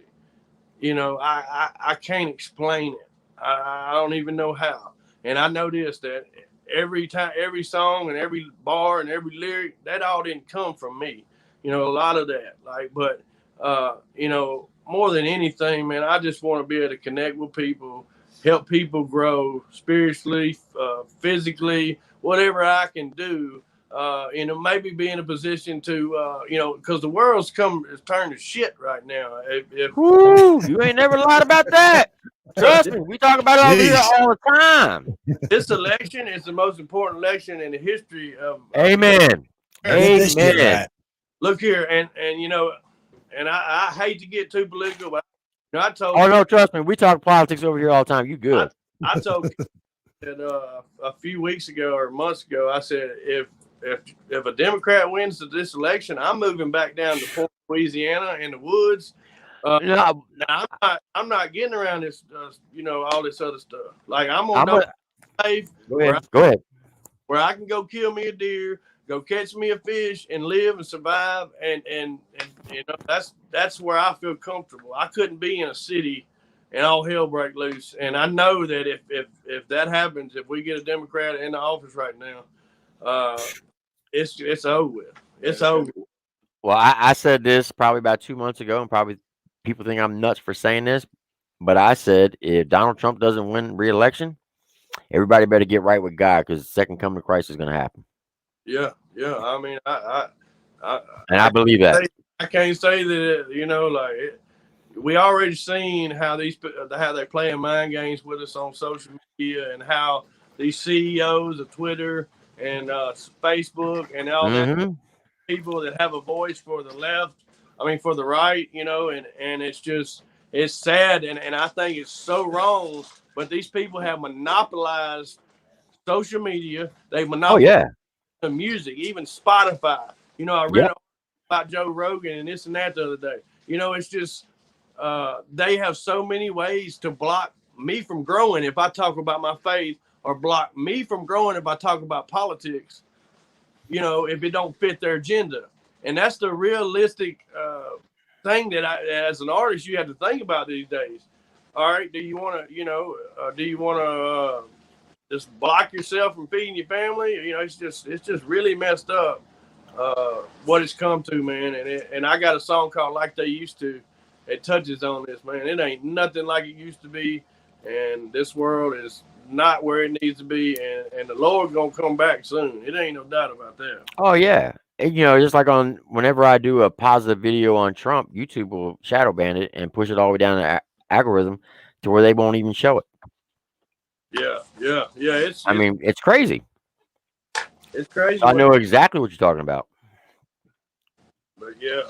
You know, I can't explain it. I don't even know how. And I know this that every time, every song and every bar and every lyric, that all didn't come from me. You know, a lot of that. Like, but you know, more than anything, man, I just want to be able to connect with people, help people grow spiritually, physically, whatever I can do. You know, maybe be in a position to, you know, because the world's turned to shit right now. If Woo, you ain't never lied about that. Trust me, we talk about it over here Jeez. all the time. this election is the most important election in the history of Amen. Get this shit Amen. right. look here, and you know, and I hate to get too political, but you know, I told Oh no, trust me, we talk politics over here all the time. You good? I told that a few weeks ago or months ago, I said if a Democrat wins this election, I'm moving back down to Port Louisiana in the woods. No, I'm not getting around this, you know, all this other stuff. Like I'm I'm gonna a, life go ahead. Go ahead. where I can go kill me a deer, go catch me a fish, and live and survive. And you know that's where I feel comfortable. I couldn't be in a city and all hell break loose. And I know that if that happens, if we get a Democrat in the office right now, it's over with. It's over. Well, I said this probably about 2 months ago, and probably people think I'm nuts for saying this, but I said if Donald Trump doesn't win re-election, everybody better get right with God because the second coming of Christ is going to happen. Yeah, yeah. I mean, I believe that. I can't say that you know like. We already seen how they playing mind games with us on social media and how these CEOs of Twitter and Facebook and all that people that have a voice for the left, I mean for the right, you know, and it's sad and I think it's so wrong. But these people have monopolized social media. They Oh monopolized yeah. the music, even Spotify. You know, I read Yep. about Joe Rogan and this and that the other day. You know, it's just they have so many ways to block me from growing if I talk about my faith, or block me from growing if I talk about politics. You know, if it don't fit their agenda, and that's the realistic thing that as an artist, you have to think about these days. All right, do you want to, you know, do you want to just block yourself from feeding your family? You know, it's just really messed up what it's come to, man. And I got a song called "Like They Used to." It touches on this, man. It ain't nothing like it used to be, and this world is not where it needs to be, and the Lord's gonna come back soon. It ain't no doubt about that. Oh yeah. And, you know, just like on whenever I do a positive video on Trump, YouTube will shadow ban it and push it all the way down the algorithm to where they won't even show it. Yeah. I mean, it's crazy. It's crazy. I know exactly what you're talking about. But yeah.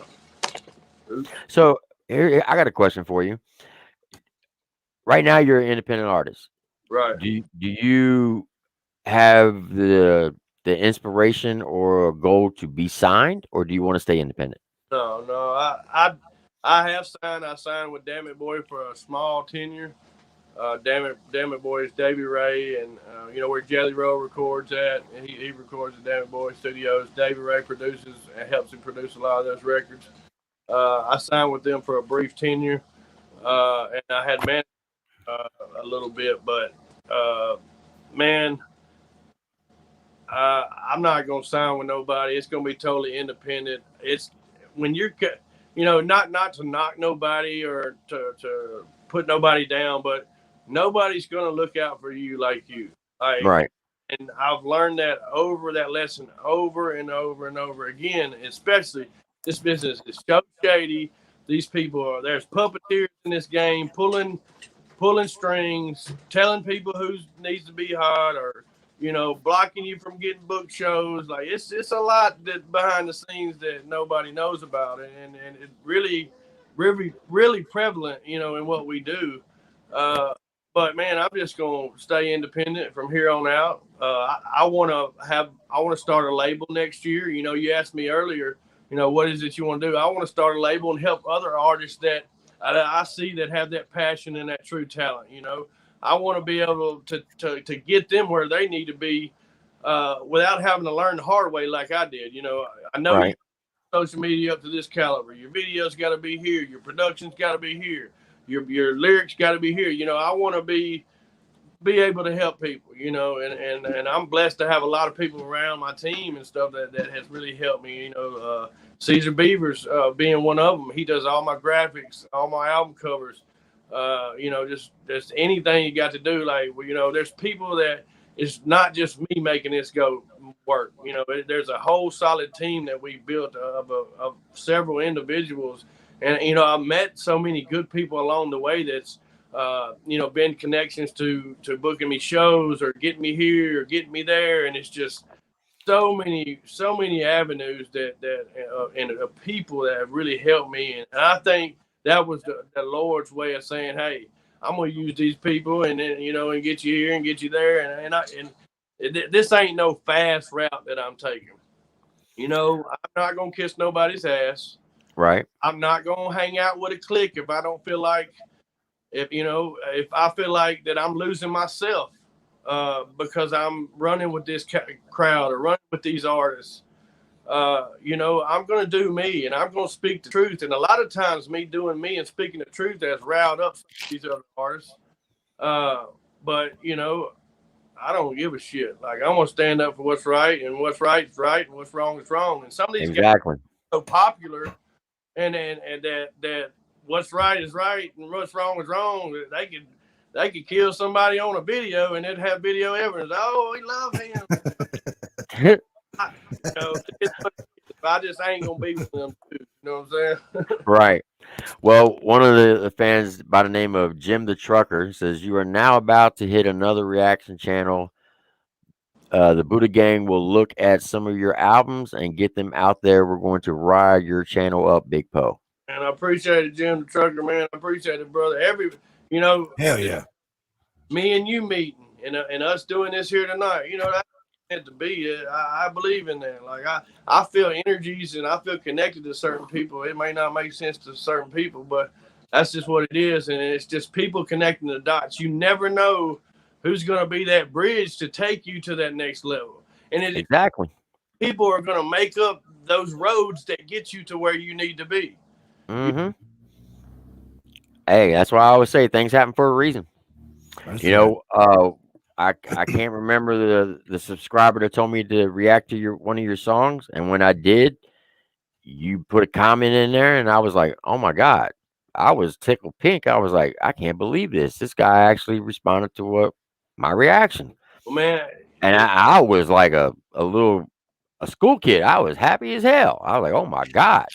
So here, I got a question for you. Right now, you're an independent artist. Right. Do you have the inspiration or a goal to be signed, or do you want to stay independent? No. I have signed. I signed with Damn It Boy for a small tenure. Damn It Boy is Davey Ray, and you know where Jelly Roll records at. And he records at Damn It Boy Studios. Davey Ray produces and helps him produce a lot of those records. I signed with them for a brief tenure, and I had managed a little bit, but Man, I'm not gonna sign with nobody. It's gonna be totally independent. It's when you're, not to knock nobody or to put nobody down, but nobody's gonna look out for you like you. Like, Right. and I've learned that lesson over and over and over again. Especially this business is so shady. These people there's puppeteers in this game, pulling strings, telling people who needs to be hot, or blocking you from getting book shows. Like it's a lot that behind the scenes that nobody knows about, and it really prevalent, in what we do. But man, I'm just gonna stay independent from here on out. I want to start a label next year. You asked me earlier, what is it you want to do? I want to start a label and help other artists that I see that have that passion and that true talent. I want to be able to get them where they need to be without having to learn the hard way like I did. I know Right. social media up to this caliber. Your videos got to be here. Your production's got to be here. Your lyrics got to be here. I want to be able to help people, and I'm blessed to have a lot of people around my team and stuff that has really helped me. Caesar Beavers being one of them. He does all my graphics, all my album covers. Just anything you got to do. Like, there's people that it's not just me making this go work. There's a whole solid team that we built of several individuals. And, I met so many good people along the way that's, been connections to booking me shows or getting me here or getting me there. And it's just so many avenues and people that have really helped me. And I think that was the Lord's way of saying, hey, I'm going to use these people and then, and get you here and get you there. And this ain't no fast route that I'm taking. I'm not going to kiss nobody's ass. Right. I'm not going to hang out with a clique if I don't feel like, if I feel like that I'm losing myself because I'm running with this crowd or running with these artists. I'm going to do me and I'm going to speak the truth. And a lot of times me doing me and speaking the truth has riled up these other artists. But, I don't give a shit. Like, I'm going to stand up for what's right, and what's right is right, and what's wrong is wrong. And some of these guys are so popular and that what's right is right and what's wrong is wrong. They could kill somebody on a video and they'd have video evidence. Oh, we love him. I just ain't gonna be with them too. You know what I'm saying? Right. Well, one of the fans by the name of Jim the Trucker says you are now about to hit another reaction channel. The Buddha Gang will look at some of your albums and get them out there. We're going to ride your channel up, Big Poe. And I appreciate it, Jim the Trucker, man. I appreciate it, brother. Hell yeah. Me and you meeting and us doing this here tonight. That's meant to be. I believe in that. Like I feel energies and I feel connected to certain people. It may not make sense to certain people, but that's just what it is. And it's just people connecting the dots. You never know who's going to be that bridge to take you to that next level. And Exactly. People are going to make up those roads that get you to where you need to be. Mm-hmm. Hey, that's why I always say things happen for a reason. That's I can't remember the subscriber that told me to react to one of your songs, and when I did, you put a comment in there, and I was like, oh my God. I was tickled pink. I was like, I can't believe this. This guy actually responded to my reaction. Well, man. And I was like a school kid. I was happy as hell. I was like, oh my God.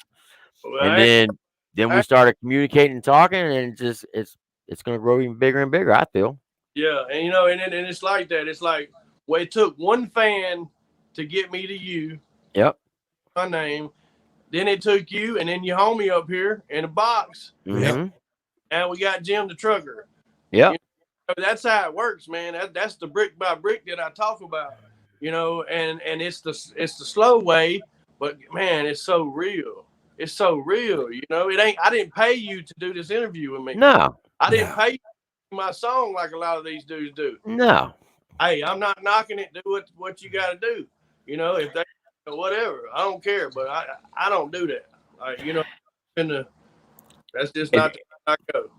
Well, And then we started communicating and talking, and it's gonna grow even bigger and bigger, I feel. Yeah, and and it's like that. It's like, well, it took one fan to get me to you. Yep. My name. Then it took you, and then your homie up here in a box. Mm-hmm. And we got Jim the Trucker. Yep. That's how it works, man. That's the brick by brick that I talk about. And it's the slow way, but man, it's so real. It's so real. It ain't. I didn't pay you to do this interview with me. No. I didn't pay you my song like a lot of these dudes do. No. Hey, I'm not knocking it. Do what you got to do. If they whatever, I don't care. But I don't do that. That's just not the way I go.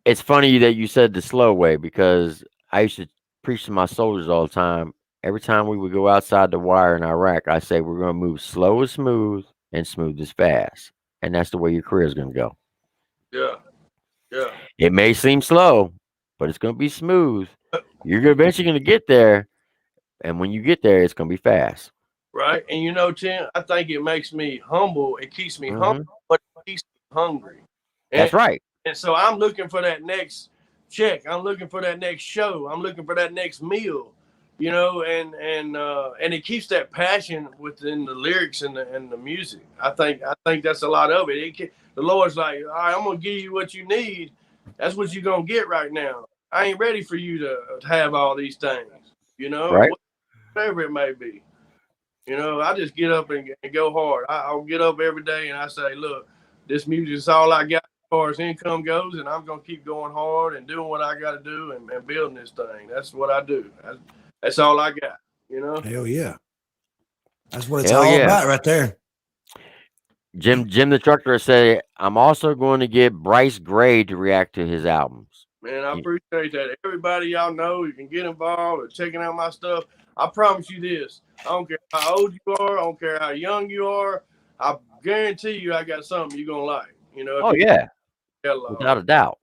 It's funny that you said the slow way, because I used to preach to my soldiers all the time. Every time we would go outside the wire in Iraq, I say we're going to move slow as smooth and smooth as fast. And that's the way your career is going to go. Yeah. Yeah. It may seem slow, but it's going to be smooth. You're eventually going to get there. And when you get there, it's going to be fast. Right. And you know, Tim, I think it makes me humble. It keeps me Mhm. humble, but it keeps me hungry. And, That's right. And so I'm looking for that next check. I'm looking for that next show. I'm looking for that next meal, you know, and it keeps that passion within the lyrics and the music. I think that's a lot of it. The Lord's like, all right, I'm going to give you what you need. That's what you're going to get right now. I ain't ready for you to have all these things, you know, Right. Whatever it may be. You know, I just get up and go hard. I'll get up every day and I say, look, this music is all I got as far as income goes, and I'm going to keep going hard and doing what I got to do and building this thing. That's what I do. That's all I got, you know? Hell yeah. That's what it's Hell all yeah. about right there. Jim the trucker said, I'm also going to get Bryce Gray to react to his albums. Man, I appreciate that. Everybody y'all know, you can get involved or checking out my stuff. I promise you this. I don't care how old you are. I don't care how young you are. I guarantee you I got something you're going to like. You know? Oh, yeah. Hello. Without a doubt.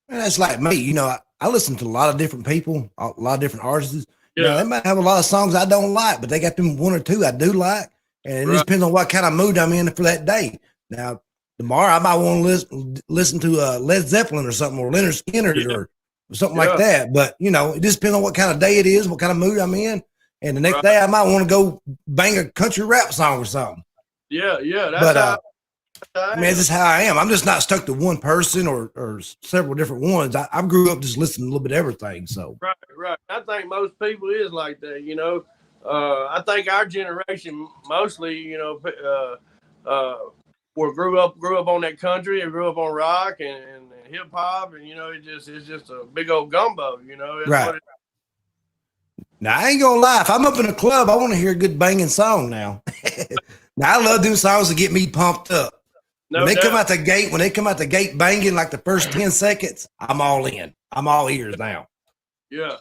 And that's like me. You know, I listen to a lot of different people, a lot of different artists. Yeah. You know, they might have a lot of songs I don't like, but they got them one or two I do like. And it just depends on what kind of mood I'm in for that day. Now, tomorrow I might want to listen to Led Zeppelin or something, or Leonard Skinner or something like that. But, you know, it just depends on what kind of day it is, what kind of mood I'm in. And the next day I might want to go bang a country rap song or something. Yeah, yeah. That's I mean, this is how I am. I'm just not stuck to one person or several different ones. I grew up just listening to a little bit of everything. So right. I think most people is like that, you know. I think our generation mostly, you know, grew up on that country and grew up on rock and hip hop, and you know, it's just a big old gumbo, you know. That's right. Now I ain't gonna lie. If I'm up in a club, I want to hear a good banging song. Now, now I love them songs that get me pumped up. No when they doubt. come out the gate banging like the first 10 seconds, I'm all in. I'm all ears now. Yeah,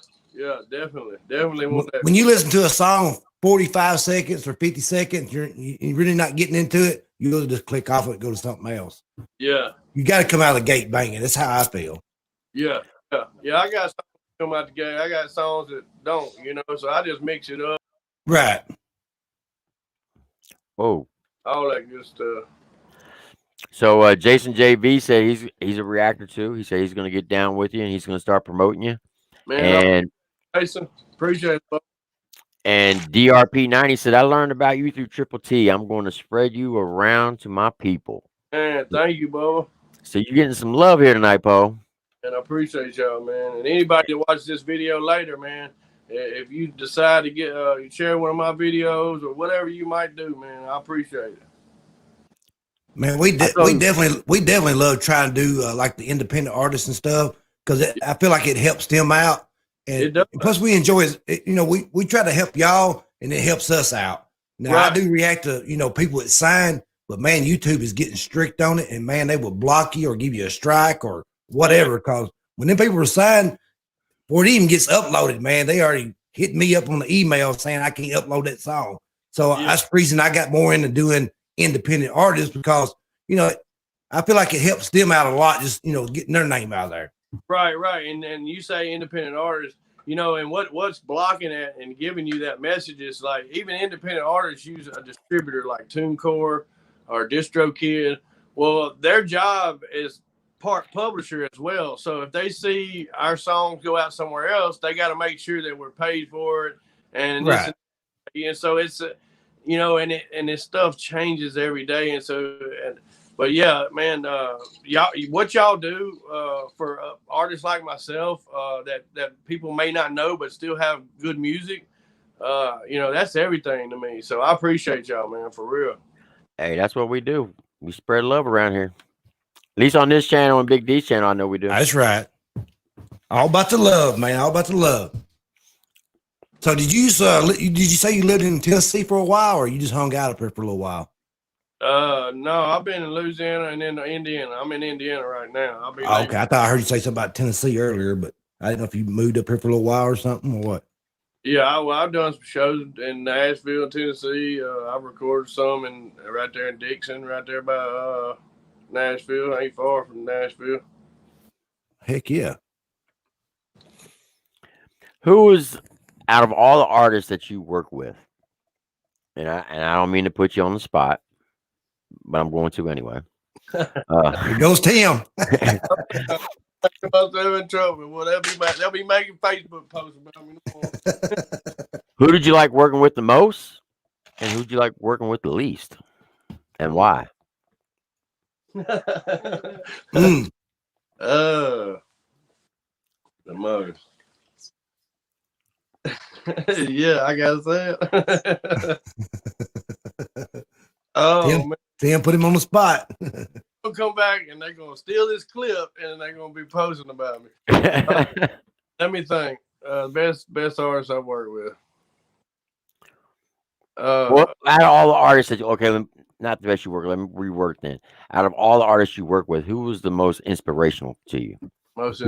definitely want that. When you listen to a song 45 seconds or 50 seconds, you're really not getting into it. You'll just click off it, go to something else. Yeah, you got to come out of the gate banging. That's how I feel. Yeah. I got songs that come out the gate. I got songs that don't, you know. So I just mix it up. Right. Oh. All that good stuff. So Jason JV said he's a reactor too. He said he's going to get down with you and he's going to start promoting you. Man, and Jason, appreciate it. And DRP90 said, I learned about you through Triple T. I'm going to spread you around to my people. Man, thank you, Bubba. So you're getting some love here tonight, Paul. And I appreciate y'all, man. And anybody that watches this video later, man, if you decide to get share one of my videos or whatever you might do, man, I appreciate it. Man, we definitely love trying to do like the independent artists and stuff, because I feel like it helps them out. And plus we enjoy it. You know, we try to help y'all and it helps us out. Now I do react to, you know, people that sign, but man, YouTube is getting strict on it, and man, they will block you or give you a strike or whatever. Because when them people were signed, before it even gets uploaded, man, they already hit me up on the email saying I can't upload that song. So that's the reason I got more into doing independent artists, because, you know, I feel like it helps them out a lot, just, you know, getting their name out there. Right. And you say independent artists, you know, and what's blocking it and giving you that message is like, even independent artists use a distributor like TuneCore or DistroKid. Well, their job is part publisher as well. So if they see our songs go out somewhere else, they got to make sure that we're paid for it. And so it's, you know, and this stuff changes every day. And so, but yeah, man, y'all, what y'all do for artists like myself that people may not know but still have good music, you know, that's everything to me. So I appreciate y'all, man, for real. Hey, that's what we do. We spread love around here. At least on this channel and Big D's channel, I know we do. That's right. All about the love, man. All about the love. So did you say you lived in Tennessee for a while, or you just hung out up here for a little while? No, I've been in Louisiana and in Indiana. I'm in Indiana right now. Okay, I thought I heard you say something about Tennessee earlier, but I didn't know if you moved up here for a little while or something or what. Yeah, I've done some shows in Nashville, Tennessee. I've recorded some right there in Dixon, right there by Nashville. Ain't far from Nashville. Heck yeah. Who is out of all the artists that you work with? And I don't mean to put you on the spot, but I'm going to anyway. Here goes Tim. About them in trouble. Well, they'll be making Facebook posts about me. Who did you like working with the most, and who did you like working with the least, and why? Mm. The most. Yeah, I gotta say it. Oh Tim, man, Tim put him on the spot. they'll come back and they're gonna steal this clip and they're gonna be posting about me. Let me think. Best artist I've worked with. Well, out of all the artists that not the best you work with, let me rework then. Out of all the artists you work with, who was the most inspirational to you? Most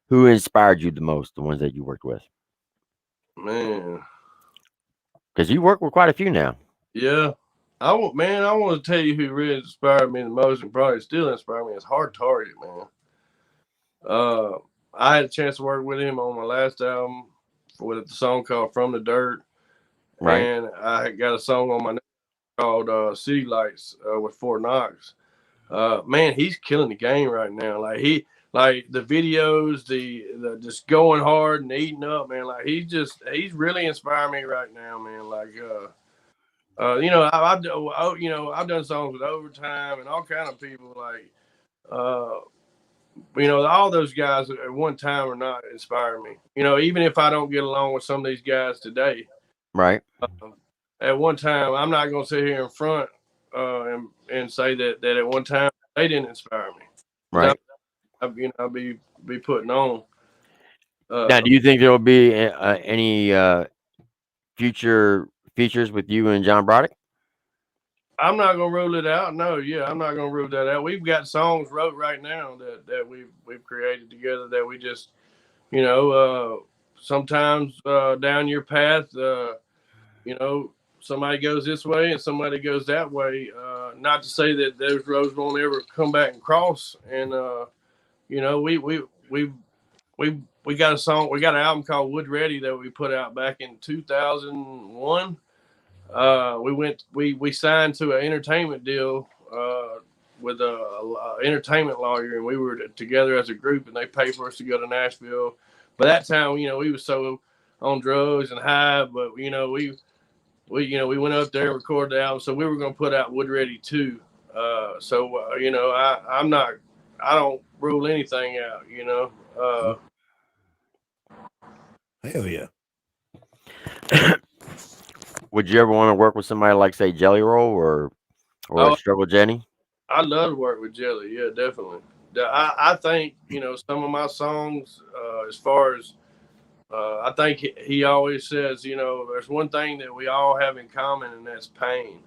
Who inspired you the most? The ones that you worked with, man. because you work with quite a few now. Yeah. I want to tell you who really inspired me the most and probably still inspired me is Hard Target, man. I had a chance to work with him on my last album with a song called From the Dirt. Right. And I got a song on my called City Lights with Fort Knox. Man, he's killing the game right now. Like the videos, the just going hard and eating up, man. Like he's really inspiring me right now, man. Like I've done songs with Overtime and all kind of people. Like all those guys at one time are not inspiring me. Even if I don't get along with some of these guys today, Right. At one time, I'm not going to sit here in front and say that at one time they didn't inspire me. Right. I'll be putting on. Now, do you think there will be any future features with you and John Broderick? I'm not gonna rule it out. No, yeah, I'm not gonna rule that out. We've got songs wrote right now that we've created together that we just, sometimes down your path, somebody goes this way and somebody goes that way. Not to say that those roads won't ever come back and cross. And we got a song, we got an album called Wood Ready that we put out back in 2001. We signed to an entertainment deal with a entertainment lawyer, and we were together as a group, and they paid for us to go to Nashville. By that time, we were so on drugs and high, but we went up there and recorded the album, so we were going to put out Wood Ready 2. I don't rule anything out, Hell yeah. Would you ever want to work with somebody like, say, Jelly Roll or Struggle Jenny? I'd love to work with Jelly. Yeah, definitely. I think, some of my songs, as far as, I think he always says, there's one thing that we all have in common, and that's pain.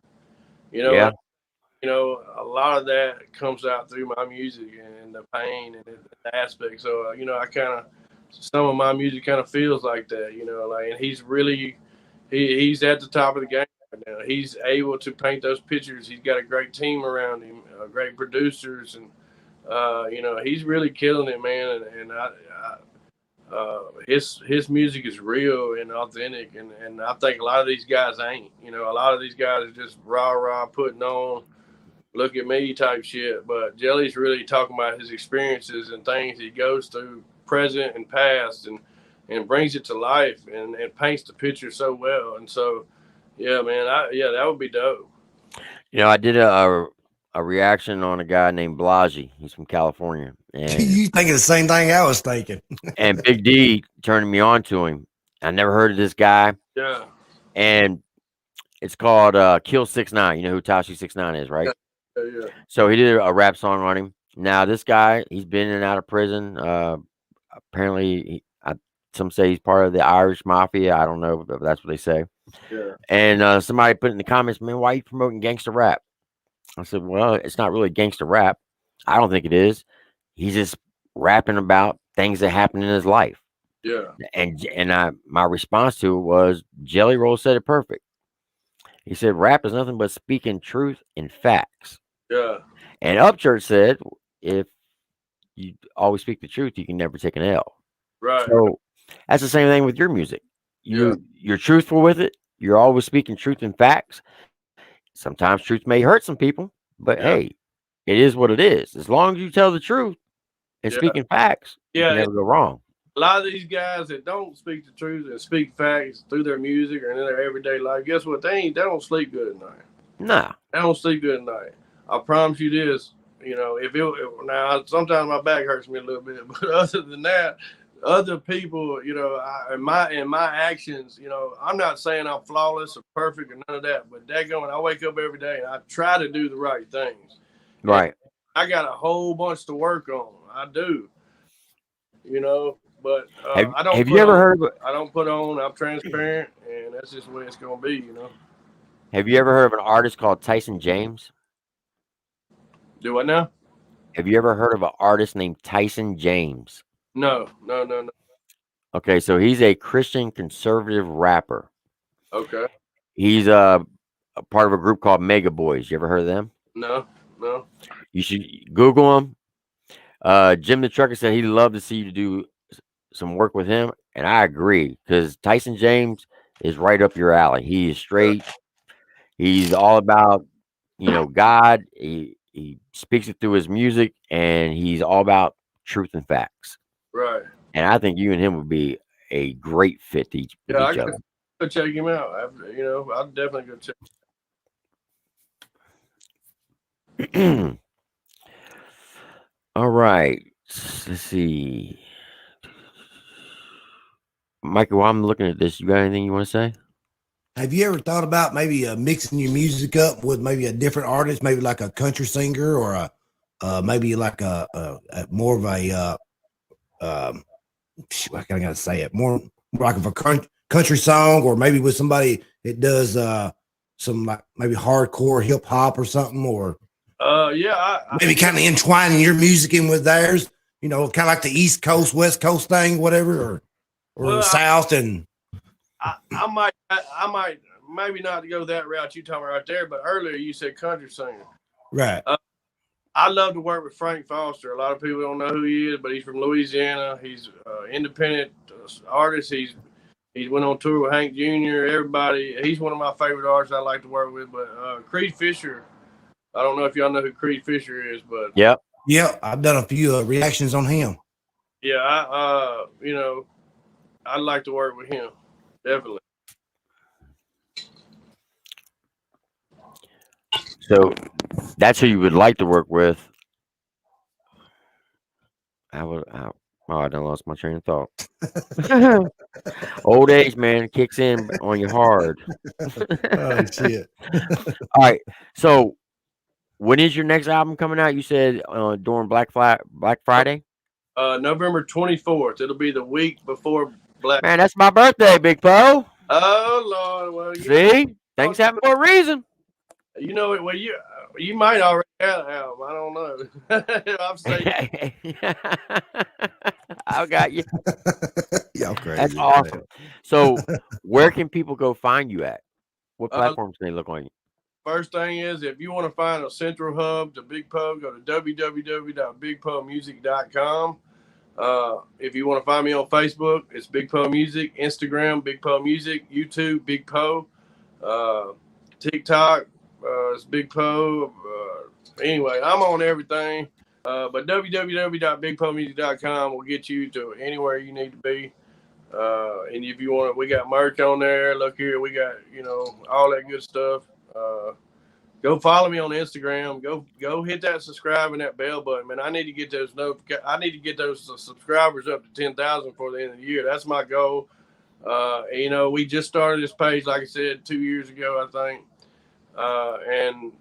Yeah. A lot of that comes out through my music and the pain and the aspect. So, some of my music kind of feels like that, and he's really, he's at the top of the game right now. He's able to paint those pictures. He's got a great team around him, great producers, and he's really killing it, man. And his music is real and authentic, and I think a lot of these guys ain't. A lot of these guys are just rah putting on, look at me type shit. But Jelly's really talking about his experiences and things he goes through, present and past, and brings it to life and paints the picture so well. And so, yeah, man, that would be dope. I did a reaction on a guy named Blasi. He's from California. And you thinking the same thing I was thinking. And Big D turned me on to him. I never heard of this guy. Yeah. And it's called Kill 6ix9ine. You know who Tekashi 6ix9ine is, right? Yeah. So he did a rap song on him. Now, this guy, he's been in and out of prison. Apparently, some say he's part of the Irish Mafia. I don't know if that's what they say. Yeah. And somebody put in the comments, man, why are you promoting gangster rap? I said, well, it's not really gangster rap. I don't think it is. He's just rapping about things that happened in his life. Yeah. And my response to it was Jelly Roll said it perfect. He said rap is nothing but speaking truth and facts. Yeah. And Upchurch said if you always speak the truth, you can never take an L. Right. So that's the same thing with your music. You're truthful with it. You're always speaking truth and facts. Sometimes truth may hurt some people, but hey, it is what it is. As long as you tell the truth and speaking facts, you can never go wrong. A lot of these guys that don't speak the truth and speak facts through their music or in their everyday life, guess what? They don't sleep good at night. Nah. They don't sleep good at night. I promise you this. You know, now sometimes my back hurts me a little bit, but other than that, other people, you know, in my actions, you know, I'm not saying I'm flawless or perfect or none of that, but daggone, I wake up every day and I try to do the right things. Right. And I got a whole bunch to work on. I do. You know, but I don't. Have you ever heard of? I don't put on. I'm transparent, and that's just the way it's gonna be. You know. Have you ever heard of an artist called Tyson James? Do what now? Have you ever heard of an artist named Tyson James? No. Okay, so he's a Christian conservative rapper. Okay. He's a part of a group called Mega Boys. You ever heard of them? No. You should Google him. Jim the Trucker said he'd love to see you do some work with him, and I agree because Tyson James is right up your alley. He is straight. He's all about, you know, God. He speaks it through his music, and he's all about truth and facts. Right. And I think you and him would be a great fit to each other. Go check him out. I'll definitely go check. All right. Let's see. Michael, while I'm looking at this, you got anything you want to say? Have you ever thought about maybe mixing your music up with maybe a different artist, maybe like a country singer or maybe like a more of a I gotta say it more like of a country song, or maybe with somebody that does some like maybe hardcore hip hop or something, or maybe kind of entwining your music in with theirs, you know, kind of like the East Coast, West Coast thing, whatever, or the South. And I might maybe not go that route you talking about right there, but earlier you said country singer. Right. I love to work with Frank Foster. A lot of people don't know who he is, but he's from Louisiana. He's independent artist. He went on tour with Hank Jr. Everybody. He's one of my favorite artists I like to work with. But Creed Fisher, I don't know if y'all know who Creed Fisher is, but yeah, I've done a few reactions on him. Yeah, I'd like to work with him, definitely. So that's who you would like to work with. I done lost my train of thought. Old age, man, kicks in on you hard. Oh shit! All right, so when is your next album coming out? You said during Black Friday. November 24th. It'll be the week before Black. Man, that's my birthday, Big Po. Oh Lord! Well, see, things happen for a reason. You know it. Well, you might already have an album. I don't know. I'm saying. I got you. Y'all crazy. That's awesome. So, where can people go find you at? What platforms can they look on you? First thing is, if you want to find a central hub to Big Po, go to www.bigpomusic.com. If you want to find me on Facebook, it's Big Po Music. Instagram, Big Po Music. YouTube, Big Po. TikTok, it's Big Po. Anyway, I'm on everything. But www.bigpomusic.com will get you to anywhere you need to be. And if you want, we got merch on there. Look here, we got, all that good stuff. Go follow me on Instagram. Go hit that subscribe and that bell button, man. I need to get those subscribers up to 10,000 for the end of the year. That's my goal. We just started this page, like I said, 2 years ago, I think. And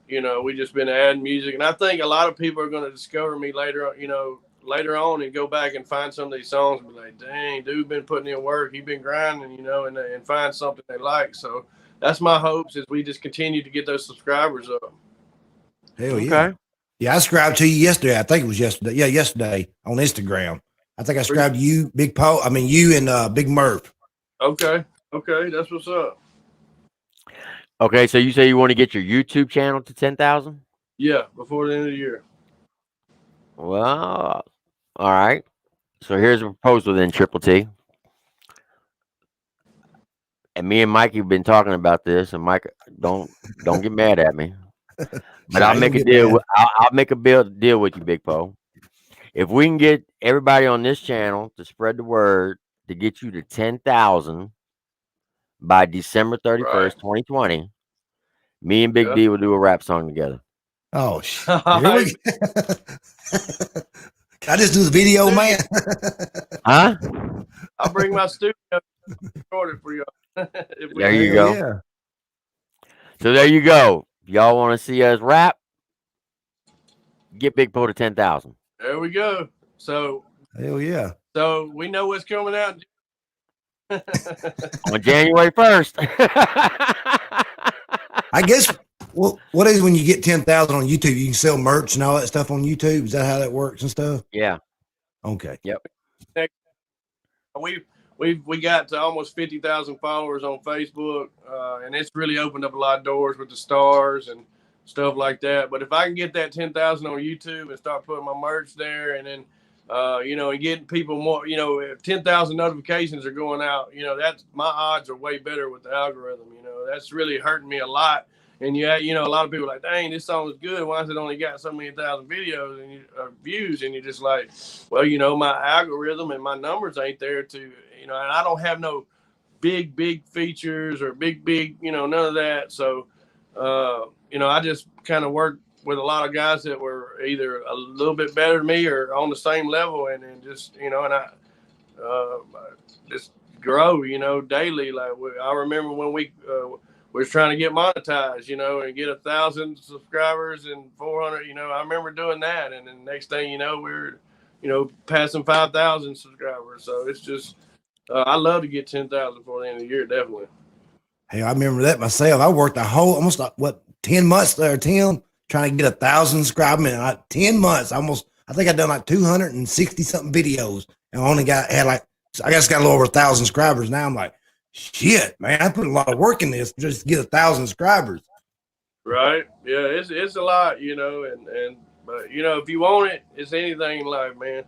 we just been adding music, and I think a lot of people are going to discover me later on and go back and find some of these songs and be like, dang, dude been putting in work. He been grinding, and find something they like. So that's my hopes, is we just continue to get those subscribers up. Hell yeah. Okay. Yeah, I subscribed to you yesterday. I think it was yesterday. Yeah, yesterday on Instagram. I think I subscribed to you, Big Paul. I mean, you and Big Murph. Okay, that's what's up. Okay, so you say you want to get your YouTube channel to 10,000? Yeah, before the end of the year. Well, all right. So here's a proposal then, Triple T. And me and Mikey have been talking about this, and Mike, don't get mad at me. But I'll make a deal. I'll make a deal with you, Big Po. If we can get everybody on this channel to spread the word to get you to 10,000 by December 31st, 2020, me and Big D will do a rap song together. Oh, shit. Here we go. Can I just do the video, man? Huh? I'll bring my studio recorded for you. There you go. Yeah. So there you go. If y'all want to see us rap, get Big Po to 10,000. There we go. So Hell yeah. So we know what's coming out on January 1st. I guess what is when you get 10,000 on YouTube, you can sell merch and all that stuff on YouTube? Is that how that works and stuff? Yeah. Okay. Yep. We got to almost 50,000 followers on Facebook, and it's really opened up a lot of doors with the stars and stuff like that. But if I can get that 10,000 on YouTube and start putting my merch there, and then and getting people more, if 10,000 notifications are going out, that's my odds are way better with the algorithm. That's really hurting me a lot. And a lot of people are like, dang, this song is good. Why has it only got so many thousand videos and views? And you're just like, well, my algorithm and my numbers ain't there to, and I don't have no big features or big, none of that. So, I just kind of work with a lot of guys that were either a little bit better than me or on the same level, and then just, and I just grow, daily. Like I remember when we was trying to get monetized, and get 1,000 subscribers and 400, I remember doing that. And then next thing we're, passing 5,000 subscribers. So it's just, I love to get 10,000 before the end of the year, definitely. Hey, I remember that myself. I worked almost 10 months there, Tim, trying to get 1,000 subscribers in 10 months. I think I done like 260 something videos and I only got a little over 1,000 subscribers. Now I'm like, shit, man, I put a lot of work in this just to get 1,000 subscribers. Right. Yeah, it's a lot, but if you want it, it's anything in life, man.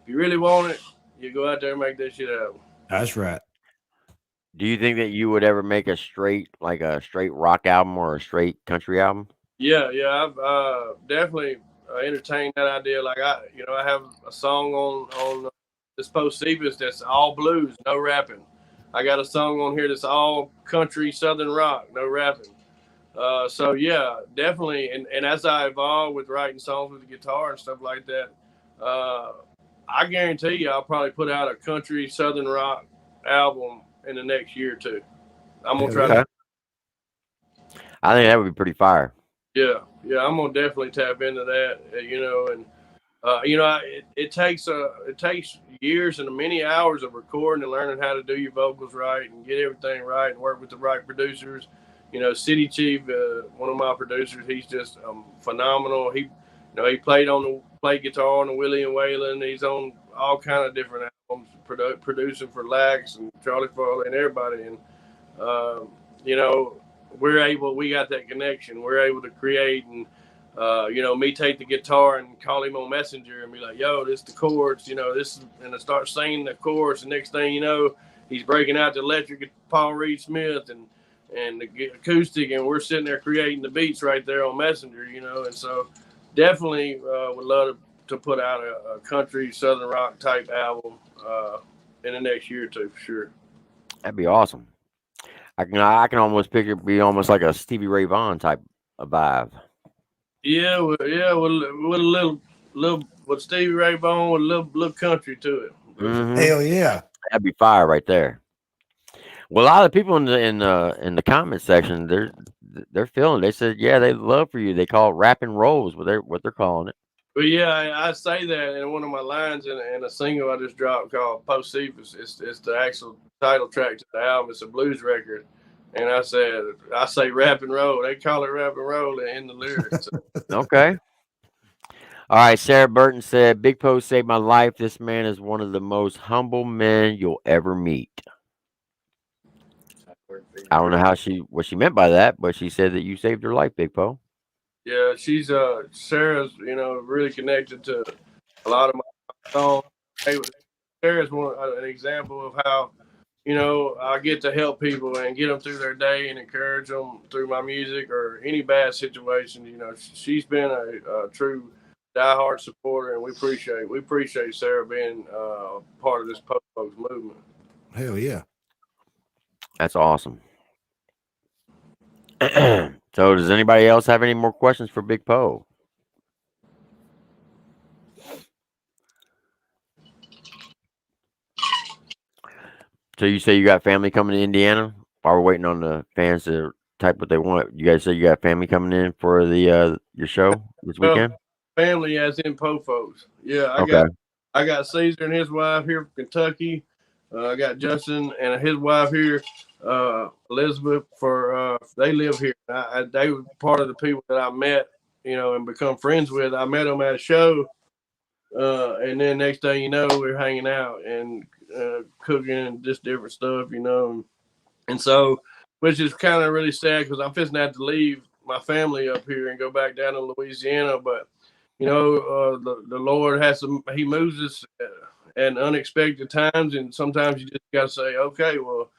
If you really want it, you go out there and make that shit happen. That's right. Do you think that you would ever make a straight rock album or a straight country album? Yeah, I've definitely entertained that idea. Like I have a song on this Post Cephas that's all blues, no rapping. I got a song on here that's all country, southern rock, no rapping. So yeah, definitely. And as I evolve with writing songs with the guitar and stuff like that, I guarantee you I'll probably put out a country, southern rock album in the next year or two. I'm gonna try to. I think that would be pretty fire. Yeah, I'm gonna definitely tap into that. It takes years and many hours of recording and learning how to do your vocals right and get everything right and work with the right producers. City Chief, one of my producers, he's just phenomenal. He played guitar on the Willie and Waylon. He's on all kind of different albums, producing for Lax and Charlie Farley and everybody. And we got that connection. We're able to create and, me take the guitar and call him on Messenger and be like, yo, this is the chords, and I start singing the chorus. The next thing you know, he's breaking out the electric Paul Reed Smith and the acoustic, and we're sitting there creating the beats right there on Messenger, and so definitely would love to put out a country, southern rock type album in the next year or two for sure. That'd be awesome. I can almost picture it be almost like a Stevie Ray Vaughan type of vibe. Yeah, with a little with Stevie Ray Vaughan with a little country to it. Mm-hmm. Hell yeah, that'd be fire right there. Well, a lot of people in the comment section, they're feeling. They said, yeah, they love for you. They call it rap and rolls, what they're calling it. But yeah, I say that in one of my lines in a single I just dropped called Post Cephas. It's the actual title track to the album. It's a blues record. And I say rap and roll. They call it rap and roll in the lyrics. Okay. All right, Sarah Burton said, "Big Poe saved my life. This man is one of the most humble men you'll ever meet." I don't know what she meant by that, but she said that you saved her life, Big Poe. Yeah, she's Sarah's, you know, really connected to a lot of my songs. Sarah's an example of how, you know, I get to help people and get them through their day and encourage them through my music or any bad situation. You know, she's been a true diehard supporter, and we appreciate Sarah being part of this Post Folks movement. Hell yeah. That's awesome. So, does anybody else have any more questions for Big Poe? So, you say you got family coming to Indiana? While we're waiting on the fans to type what they want, you guys say you got family coming in for the your show this weekend? Family, as in Po Folks. Yeah, I got Caesar and his wife here from Kentucky. I got Justin and his wife here, Elizabeth. They live here. They were part of the people that I met, you know, and become friends with. I met them at a show, and then next thing you know, we're hanging out and cooking and just different stuff, you know. And so, which is kind of really sad because I'm fixing to have to leave my family up here and go back down to Louisiana, but you know, the Lord He moves us at unexpected times, and sometimes you just got to say, okay, well,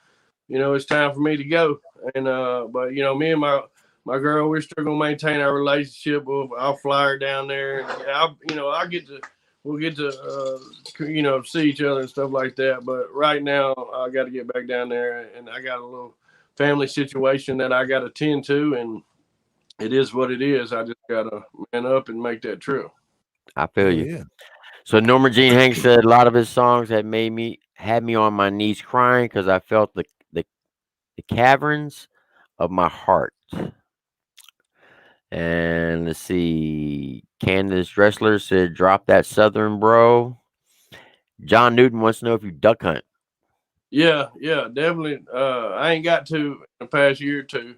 you know, it's time for me to go. And but you know, me and my girl, we're still gonna maintain our relationship. I'll fly her down there, and we'll get to you know, see each other and stuff like that. But right now, I got to get back down there, and I got a little family situation that I got to tend to, and it is what it is. I just gotta man up and make that trip. I feel you. Yeah. So Norma Jean Hanks said a lot of his songs had me on my knees crying because I felt the caverns of my heart. And let's see, Candace Dressler said, "Drop that Southern bro." John Newton wants to know if you duck hunt. Yeah, definitely. I ain't got to in the past year or two.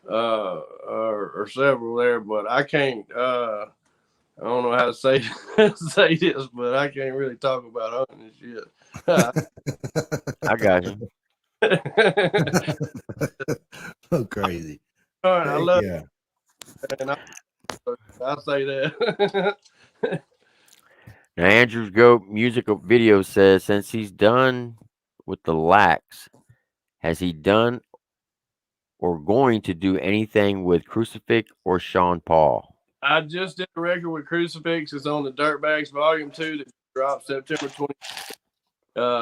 Or several there, but I can't. I don't know how to say this, but I can't really talk about hunting and shit. I got you. So crazy. All right, I love Yeah. it, and I'll say that. Now, Andrew's Goat music video says, since he's done with the Lax, has he done or going to do anything with Crucifix or Sean Paul? I just did a record with Crucifix. It's on the Dirtbags Volume 2 that dropped September 20th.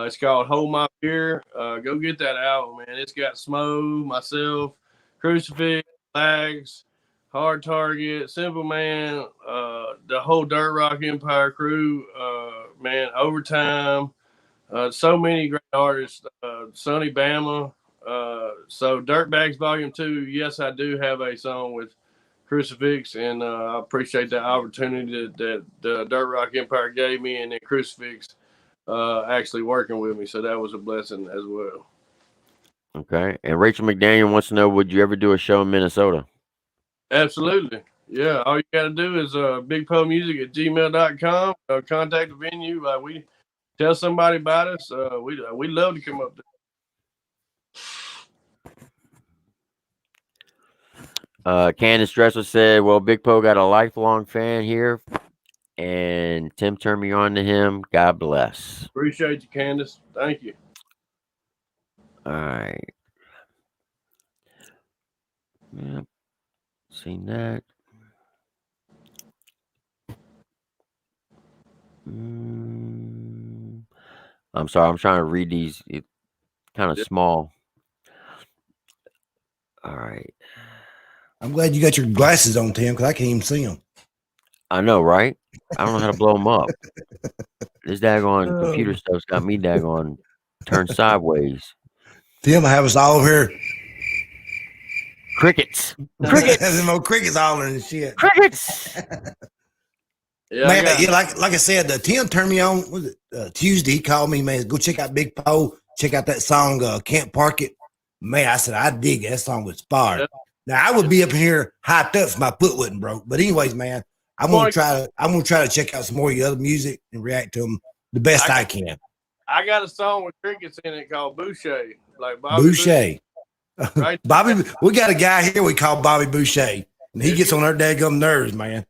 It's called Hold My Beer. Go get that album, man. It's got Smo, myself, Crucifix, Lags, Hard Target, Simple Man, the whole Dirt Rock Empire crew, man, Overtime, so many great artists, Sonny Bama. So Dirtbags Volume 2, yes, I do have a song with Crucifix, and I appreciate that opportunity that the Dirt Rock Empire gave me, and then Crucifix actually working with me. So that was a blessing as well. Okay. And Rachel McDaniel wants to know, would you ever do a show in Minnesota? Absolutely. Yeah. All you got to do is bigpoemusic@gmail.com. Contact the venue. We tell somebody about us. We love to come up there. Candace Dressler said, well, Big Poe got a lifelong fan here, and Tim turned me on to him. God bless. Appreciate you, Candace. Thank you. All right. Yep. Seen that. I'm sorry. I'm trying to read these. It's kind of small. All right. I'm glad you got your glasses on, Tim, because I can't even see them. I know, right? I don't know how to blow them up. This daggone computer stuff's got me daggone turned sideways. Tim, I have us all over here. Crickets. Them old crickets hollering and shit. Crickets. Yeah, Man, like I said, Tim turned me on. Was it Tuesday? He called me, man. Go check out Big Poe. Check out that song, Can't Park It. Man, I said, I dig it. That song was fire. Yeah. Now, I would be up here hyped up if my foot wasn't broke. But anyways, man, I'm gonna try to check out some more of your other music and react to them the best I can. I got a song with crickets in it called Boucher, like Bobby Boucher. Right? Bobby, we got a guy here we call Bobby Boucher, and he gets on our daggum nerves, man.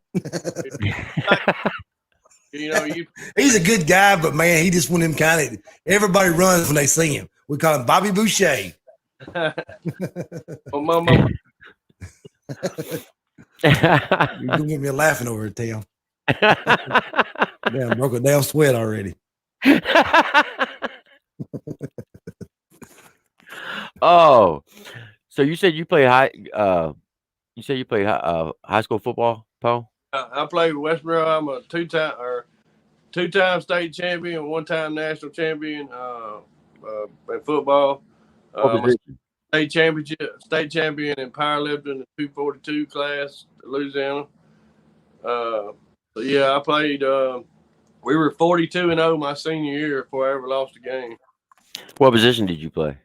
He's a good guy, but man, he just one of them kind of everybody runs when they see him. We call him Bobby Boucher. Well, Mama. You're gonna get me laughing over it, Tim. Damn, broke a damn sweat already. Oh, so you said you played high school football, Poe? I played with West Monroe. I'm a two-time state champion, one-time national champion in football. State champion in powerlifting, the 242 class, Louisiana. So yeah, I played. We were 42-0 my senior year before I ever lost a game. What position did you play?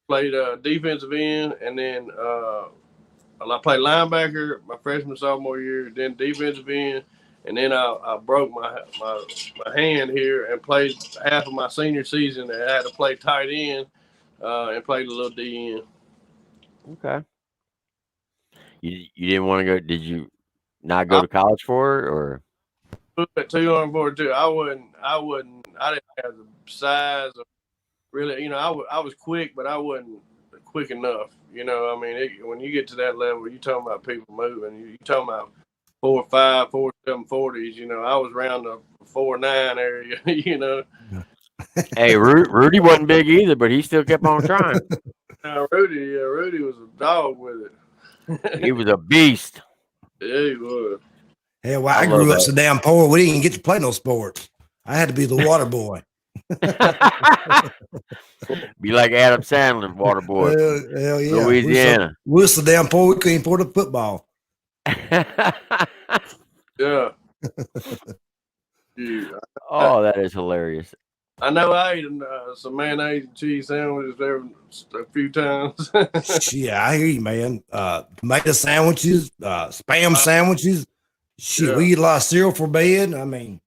Played defensive end, and then I played linebacker my freshman sophomore year. Then defensive end, and then I broke my hand here and played half of my senior season. I had to play tight end and played a little D end. Okay. You didn't want to go? Did you not go to college for it, or? At 242, I didn't have the size of really, I was quick, but I wasn't quick enough. I mean, when you get to that level, you're talking about people moving. You're talking about 4.5, 4.7 40s. I was around the 4.9 area. Hey, Rudy wasn't big either, but he still kept on trying. Rudy was a dog with it. He was a beast. Yeah, he was. Hell, well, I grew up so damn poor. We didn't even get to play no sports. I had to be the water boy. Be like Adam Sandler, water boy. Hell yeah. Louisiana. We were so damn poor we couldn't afford a football. Yeah. Oh, that is hilarious. I know I ate some mayonnaise and cheese sandwiches there a few times. Yeah, I hear you, man. Tomato sandwiches, spam sandwiches. Shit, Yeah. we eat a lot of cereal for bed. I mean,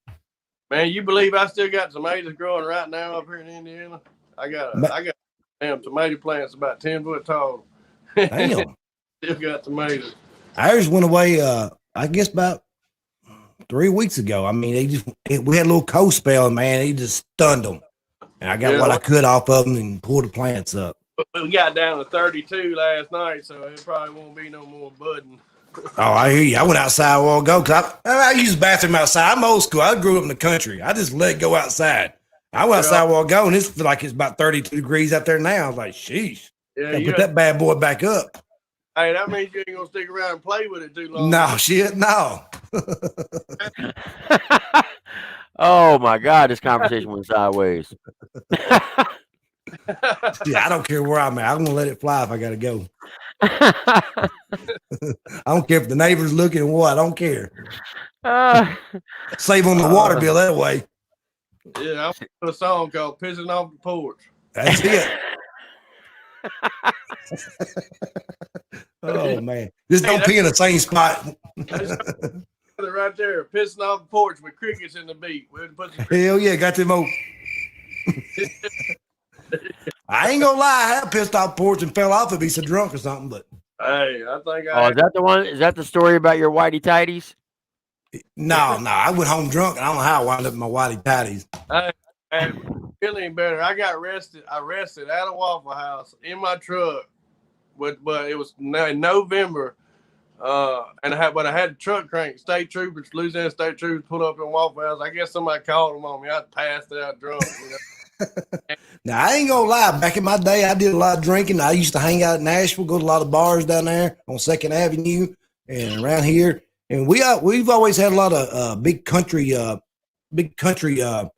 man, you believe I still got tomatoes growing right now up here in Indiana? I got damn tomato plants about 10 foot tall. damn. Still got tomatoes. Ours went away, I guess about 3 weeks ago. I mean, we had a little cold spell, and man, he just stunned them. And I got what I could off of them and pulled the plants up. We got down to 32 last night, so it probably won't be no more budding. Oh, I hear you. I went outside a while ago because I use the bathroom outside. I'm old school. I grew up in the country. I just let it go outside. I went outside a while ago, and it's like it's about 32 degrees out there now. I was like, sheesh. Yeah, Put that bad boy back up. Hey, that means you ain't gonna stick around and play with it too long. No, shit, no. Oh my God, this conversation went sideways. Yeah, I don't care where I'm at. I'm gonna let it fly if I gotta go. I don't care if the neighbor's looking or what. I don't care. Save on the water bill that way. Yeah, I'm gonna put a song called "Pissing Off the Porch." That's it. Oh man, just don't pee in the same spot. Right there, pissing off the porch with crickets in the beat. Hell yeah, got them old. I ain't gonna lie, I have pissed off porch and fell off if he's so drunk or something. But hey, I think is that the one? Is that the story about your whitey tighties? No, I went home drunk. I don't know how I wound up in my whitey tighties. Hey, feeling better. I got arrested. I arrested at a Waffle House in my truck, but it was in November. And I had a truck crank. State troopers, Louisiana State troopers, pulled up in Waffle House. I guess somebody called them on me. I passed out drunk. Now I ain't gonna lie. Back in my day, I did a lot of drinking. I used to hang out in Nashville, go to a lot of bars down there on 2nd Avenue and around here. And we've always had a lot of big country type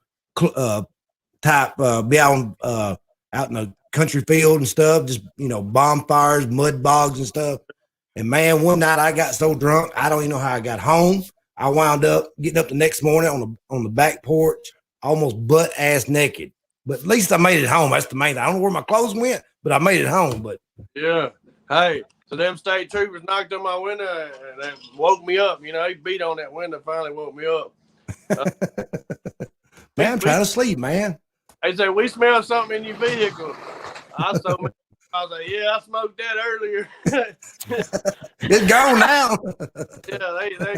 be out in the country field and stuff. Just bonfires, mud bogs and stuff. And man, one night I got so drunk, I don't even know how I got home. I wound up getting up the next morning on the back porch, almost butt ass naked. But at least I made it home. That's the main thing. I don't know where my clothes went, but I made it home. But yeah, hey, So them state troopers knocked on my window and they woke me up. You know, he beat on that window, finally woke me up. Man, I'm trying to sleep, man. They said, we smell something in your vehicle. I was like, yeah, I smoked that earlier. It's gone now. Yeah, they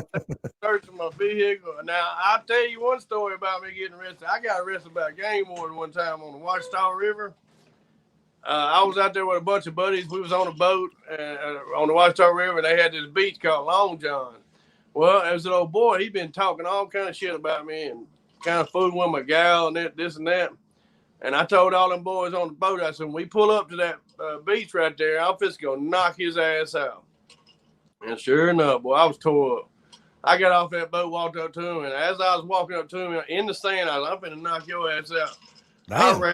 searched my vehicle. Now, I'll tell you one story about me getting arrested. I got arrested by a game warden one time on the Ouachita River. I was out there with a bunch of buddies. We was on a boat on the Ouachita River, and they had this beach called Long John. Well, there was an old boy. He'd been talking all kind of shit about me and kind of fooling with my gal and this and that. And I told all them boys on the boat, I said, when we pull up to that beach right there, I'm just going to knock his ass out. And sure enough, boy, I was tore up. I got off that boat, walked up to him, and as I was walking up to him in the sand, I was like, I'm going to knock your ass out. Damn. I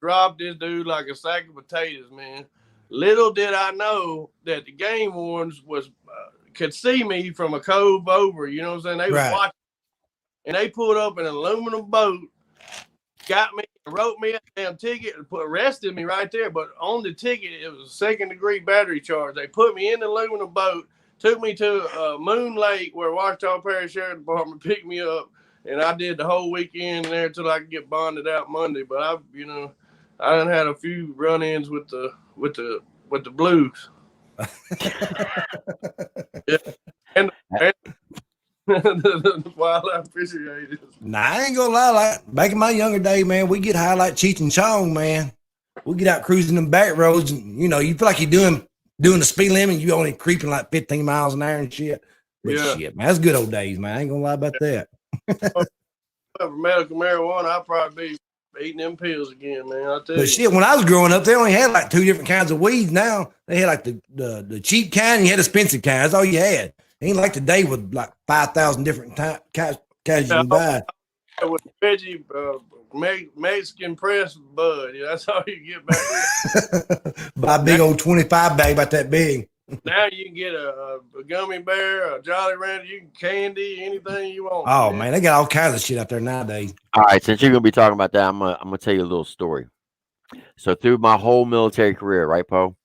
dropped this dude like a sack of potatoes, man. Little did I know that the game wardens could see me from a cove over, you know what I'm saying? They was watching, and they pulled up an aluminum boat, got me, wrote me a damn ticket, and arrested me right there. But on the ticket, it was a 2nd-degree battery charge. They put me in the aluminum boat, took me to Moon Lake, where Ouachita Parish Sheriff Department picked me up, and I did the whole weekend there till I could get bonded out Monday. But I done had a few run-ins with the blues. Yeah. And the wildlife appreciators. Nah, I ain't gonna lie. Like back in my younger day, man, we get high like Cheech and Chong, man. We get out cruising them back roads, and you feel like you're doing the speed limit. You only creeping like 15 miles an hour and shit. But shit, man, that's good old days, man. I ain't gonna lie about that. For medical marijuana, I'll probably be eating them pills again, man. I tell you. But shit, when I was growing up, they only had like 2 different kinds of weeds. Now they had like the cheap kind, and you had the expensive kind. That's all you had. It ain't like today with like 5,000 different kinds you can buy. With veggie, Mexican press bud. Yeah, that's all you get back. Buy a big old 25 bag about that big. Now you can get a gummy bear, a Jolly Rancher, you can candy, anything you want. Oh man, they got all kinds of shit out there nowadays. All right, since you're gonna be talking about that, I'm gonna tell you a little story. So through my whole military career, right, Poe,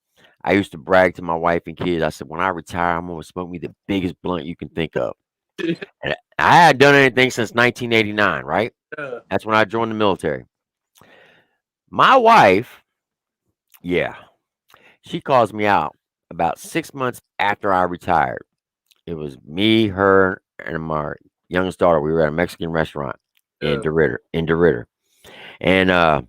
I used to brag to my wife and kids. I said, when I retire, I'm gonna smoke me the biggest blunt you can think of. And I hadn't done anything since 1989, right? Yeah. That's when I joined the military. My wife, she calls me out about 6 months after I retired. It was me, her, and my youngest daughter. We were at a Mexican restaurant in DeRidder. And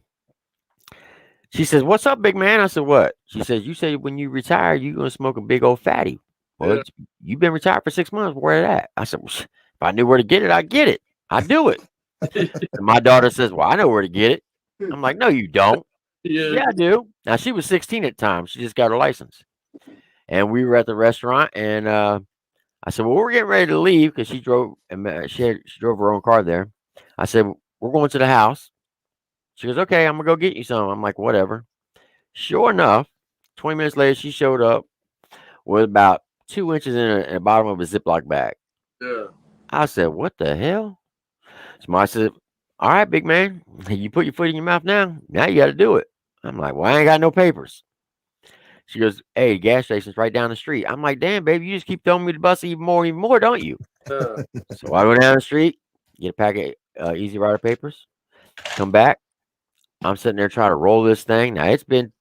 she says, "What's up, big man?" I said, "What?" She says, "You say when you retire, you're going to smoke a big old fatty." Well, you've been retired for 6 months. Where at? I said, well, if I knew where to get it, I'd get it. I do it. And my daughter says, "Well, I know where to get it." I'm like, "No, you don't." Yeah, I do. Now, she was 16 at the time. She just got her license. And we were at the restaurant, and I said, "Well, we're getting ready to leave," because she drove her own car there. I said, "We're going to the house." She goes, "Okay, I'm gonna go get you some." I'm like, "Whatever." Sure enough, 20 minutes later, she showed up with about 2 inches in the bottom of a Ziploc bag. Yeah. I said, "What the hell?" So I said, "All right, big man, you put your foot in your mouth now. Now you got to do it." I'm like, "Well, I ain't got no papers." She goes, "Hey, gas station's right down the street." I'm like, "Damn, baby, you just keep throwing me the bus even more, don't you?" Yeah. So I go down the street, get a packet of Easy Rider papers, come back. I'm sitting there trying to roll this thing. Now it's been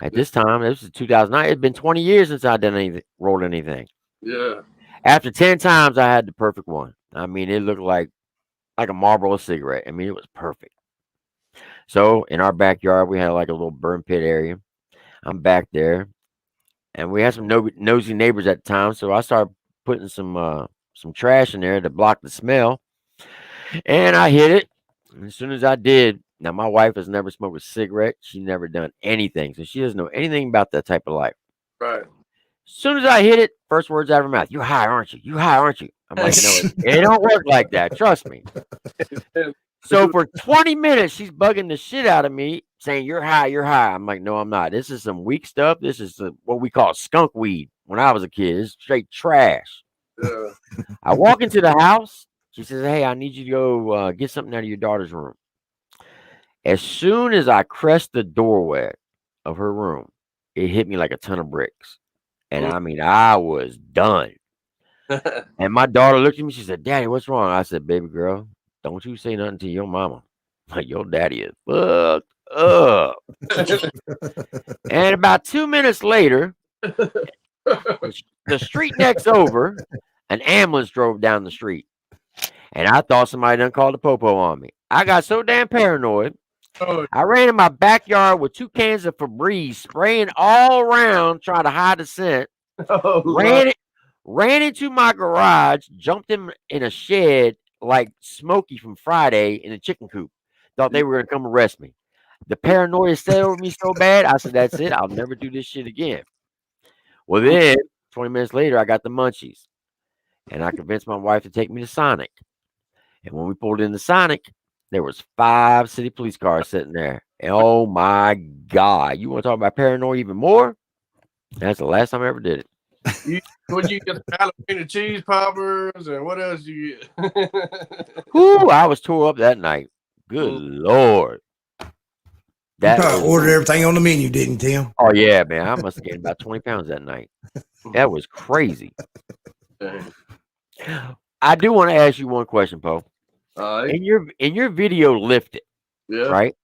at this time, this is 2009. It's been 20 years since I've done rolled anything. Yeah. After 10 times, I had the perfect one. I mean, it looked like a Marlboro cigarette. I mean, it was perfect. So in our backyard, we had like a little burn pit area. I'm back there, and we had some nosy neighbors at the time. So I started putting some trash in there to block the smell, and I hit it. And as soon as I did, now my wife has never smoked a cigarette. She's never done anything, so she doesn't know anything about that type of life. Right. As soon as I hit it, first words out of her mouth, "You high, aren't you? You high, aren't you?" I'm like, "No, it don't work like that. Trust me." So for 20 minutes, she's bugging the shit out of me, saying, "You're high, you're high." I'm like, "No, I'm not. This is some weak stuff. This is what we call skunk weed. When I was a kid, it's straight trash." Yeah. I walk into the house. She says, "Hey, I need you to go get something out of your daughter's room." As soon as I crest the doorway of her room, it hit me like a ton of bricks. And I mean, I was done. And my daughter looked at me. She said, "Daddy, what's wrong?" I said, "Baby girl, don't you say nothing to your mama. Like your daddy is fucked up." And about 2 minutes later, the street next over, an ambulance drove down the street. And I thought somebody done called the popo on me. I got so damn paranoid. Oh, I ran in my backyard with 2 cans of Febreze, spraying all around, trying to hide the scent. oh, Ran into my garage, jumped in a shed like Smokey from Friday in a chicken coop. Thought they were gonna come arrest me. The paranoia set over me so bad. I said, "That's it. I'll never do this shit again." Well, then 20 minutes later, I got the munchies, and I convinced my wife to take me to Sonic. And when we pulled into Sonic, there was 5 city police cars sitting there. And oh my God, you want to talk about paranoia even more? That's the last time I ever did it. Would you get jalapeno cheese poppers and what else you get? Whoo, I was tore up that night. Good Lord. You probably ordered everything on the menu, didn't you, Tim? Oh yeah, man. I must have gained about 20 pounds that night. That was crazy. I do want to ask you one question, Poe. In your video, Lift It, Yeah, right?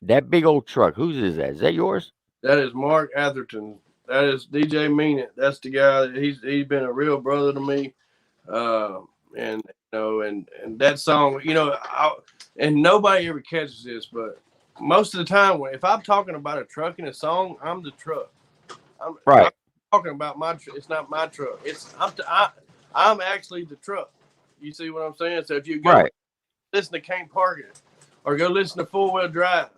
That big old truck. Whose is that? Is that yours? that is Mark Atherton. That is DJ Mean It. That's the guy that he's been a real brother to me. And that song, and nobody ever catches this, but most of the time if I'm talking about a truck in a song, I'm the truck. I'm talking about my truck. It's not my truck. I'm actually the truck. You see what I'm saying? So if you go listen to Can't Park It or go listen to 4-Wheel Drive,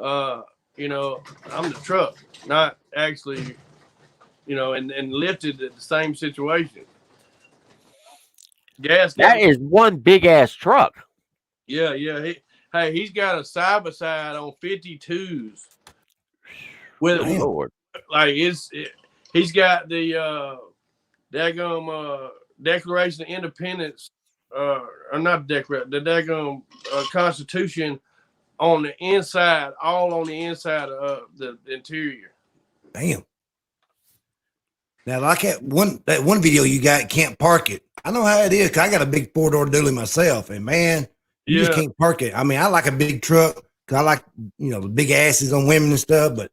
I'm the truck, not actually, and Lifted at the same situation. That is one big ass truck. Yeah. He's got a side by side on 52s with Lord. Like he's got the daggum Declaration of Independence, or not the daggum Constitution on the inside, all on the inside of the interior. Damn. Now, like that one video you got, Can't Park It. I know how it is, 'cause I got a big 4-door dually myself, and man, you just can't park it. I mean, I like a big truck, 'cause I like, the big asses on women and stuff, but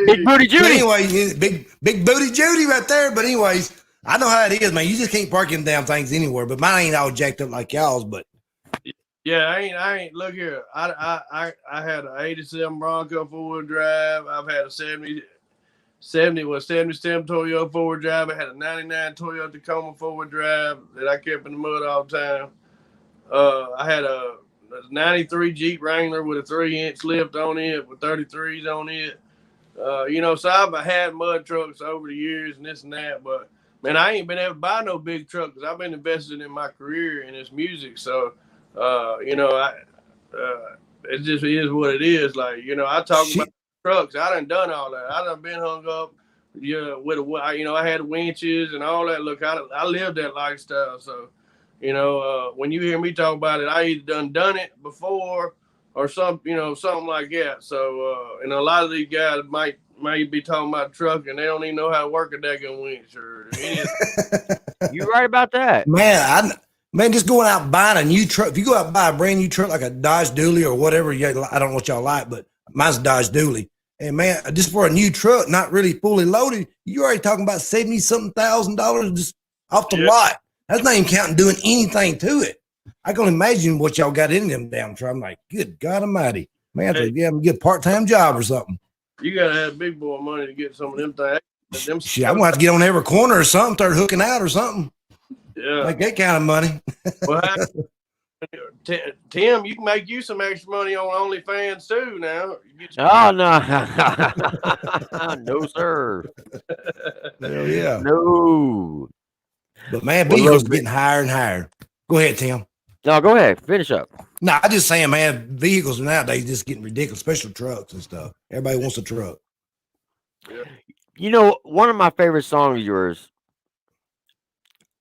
Big Booty Judy. But anyway, big Booty Judy right there. But anyways, I know how it is, man. You just can't park them damn things anywhere. But mine ain't all jacked up like y'all's. But yeah, I ain't. Look here, I had an '87 Bronco 4-wheel drive. I've had a 77 Toyota 4-wheel drive. I had a 99 Toyota Tacoma 4-wheel drive that I kept in the mud all the time. I had a 93 Jeep Wrangler with a 3-inch lift on it with 33s on it. So I've had mud trucks over the years and this and that, but man, I ain't been able to buy no big truck because I've been investing in my career in this music. So, it just is what it is. Like, I talk about trucks. I done all that. I done been hung up, with I had winches and all that. Look, I lived that lifestyle. So, when you hear me talk about it, I either done it before or something like that. So, and a lot of these guys might be talking about truck and they don't even know how to work a daggone winch or anything. You're right about that. Man, just going out and buying a new truck. If you go out and buy a brand new truck like a Dodge Dually or whatever, I don't know what y'all like, but mine's a Dodge Dually. And man, just for a new truck, not really fully loaded, you're already talking about $70-something thousand just off the lot. That's not even counting doing anything to it. I can imagine what y'all got in them damn truck. I'm like, good God Almighty, man! I'm gonna get a part-time job or something. You gotta have big boy money to get some of them things. Shit, I'm gonna have to get on every corner or something, start hooking out or something. Yeah, like that kind of money. Well, Tim, you can make you some extra money on OnlyFans too now. Oh no, no sir. Hell yeah, no. But man, vehicles getting higher and higher. Go ahead, Tim. No, go ahead. Finish up. No, I'm just saying, man, vehicles nowadays just getting ridiculous, especially trucks and stuff. Everybody wants a truck. One of my favorite songs of yours,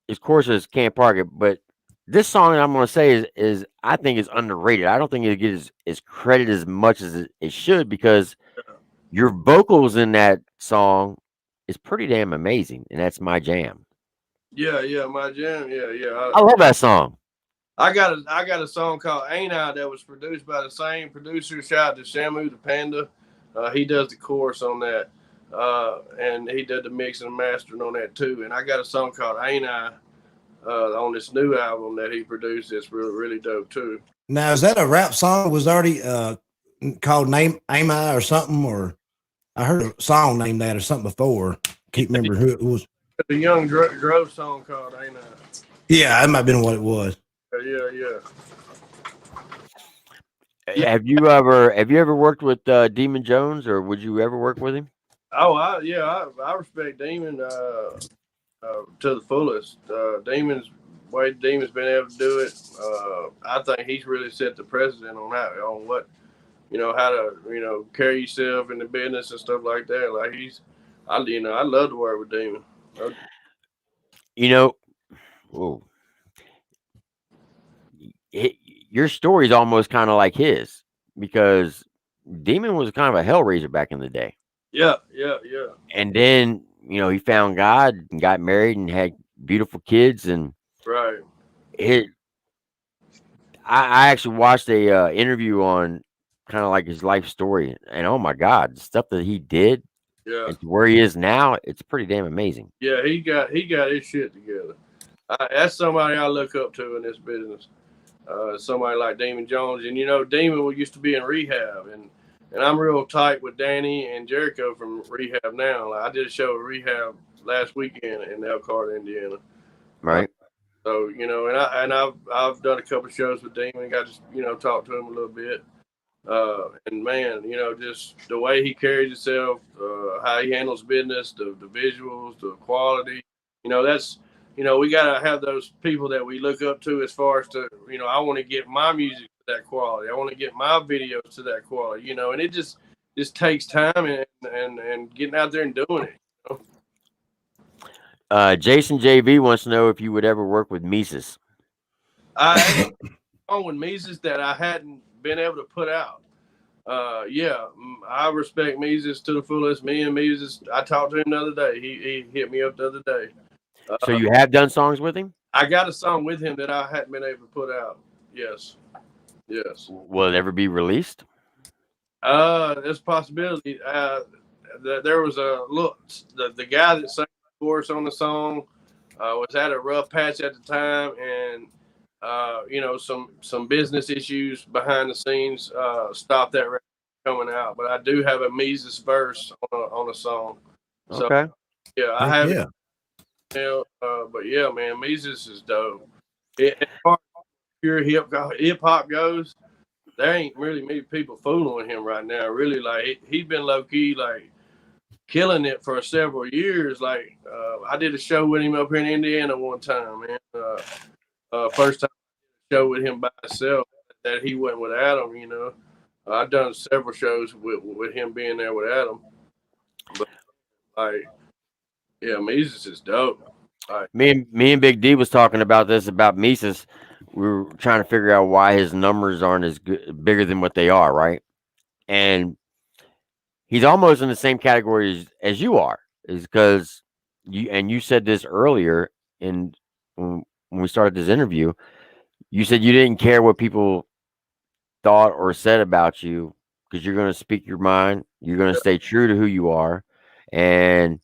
of course, is Can't Park It, but this song that I'm going to say is I think is underrated. I don't think it gets as credit as much as it should because your vocals in that song is pretty damn amazing, and that's my jam. Yeah, my jam. Yeah. I love that song. I got a song called Ain't I that was produced by the same producer. Shout out to Shamu the Panda. He does the chorus on that, and he did the mixing and mastering on that too. And I got a song called Ain't I on this new album that he produced. That's really dope too. Now, is that a rap song? Was already called Aim I or something? Or I heard a song named that or something before. Can't remember who it was. The Young Grove song called Ain't I. Yeah, that might have been what it was. Yeah. Have you ever worked with Demon Jones, or would you ever work with him? Oh, I respect Demon to the fullest. Demon's been able to do it. I think he's really set the precedent on what how to carry yourself in the business and stuff like that. Like I love to work with Demon. Whoa. Your story is almost kind of like his, because Demon was kind of a hellraiser back in the day. Yeah. And then, he found God and got married and had beautiful kids. And right. I actually watched a interview on kind of like his life story, and oh my God, the stuff that he did, and to where he is now, it's pretty damn amazing. Yeah, he got his shit together. That's somebody I look up to in this business. Somebody like Demon Jones, and Demon used to be in rehab, and I'm real tight with Danny and Jericho from rehab now. Like, I did a show at rehab last weekend in Elkhart, Indiana. Right. So and I've done a couple of shows with Demon. Got to talk to him a little bit. And man, just the way he carries himself, how he handles business, the visuals, the quality. That's we gotta have those people that we look up to as far as to I want to get my music to that quality. I want to get my videos to that quality. And it just takes time and getting out there and doing it. Jason JV wants to know if you would ever work with Mises. I on with Mises that I hadn't been able to put out. I respect Mises to the fullest. Me and Mises, I talked to him the other day. He hit me up the other day. So you have done songs with him? I got a song with him that I hadn't been able to put out. Yes. Will it ever be released? There's a possibility. There was the guy that sang the chorus on the song was at a rough patch at the time, and some business issues behind the scenes stopped that record coming out. But I do have a Mises verse on a song. So, okay. Yeah, I have. Yeah. But yeah, man, Mises is dope. As far as pure hip hop goes, there ain't really many people fooling with him right now. Really, like he's been low key, like killing it for several years. Like I did a show with him up here in Indiana one time, man. First time I did a show with him by himself that he went with Adam. I've done several shows with him being there with Adam. But like, yeah, Mises is dope. Right. Me and Big D was talking about this about Mises. We were trying to figure out why his numbers aren't as bigger than what they are, right? And he's almost in the same category as you are, is because you said this earlier when we started this interview. You said you didn't care what people thought or said about you because you're going to speak your mind. You're going to stay true to who you are, and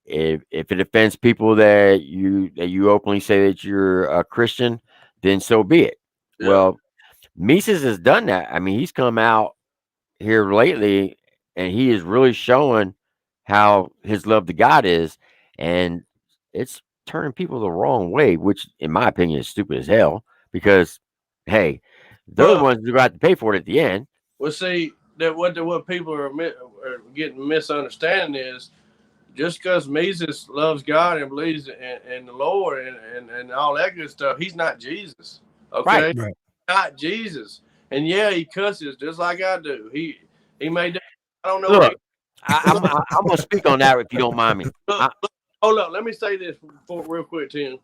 if it offends people that you openly say that you're a Christian, then so be it. Yeah. Well, Mises has done that. I mean, he's come out here lately and he is really showing how his love to God is, and it's turning people the wrong way, which in my opinion is stupid as hell, because hey, they're the ones who got to pay for it at the end. Well, see, that what people are getting misunderstanding is, just because Mises loves God and believes in the Lord and all that good stuff, he's not Jesus. Okay? Right. Not Jesus. And yeah, he cusses just like I do. He made that. I don't know. Look, I'm going to speak on that if you don't mind me. Look, hold up. Let me say this real quick, Tim.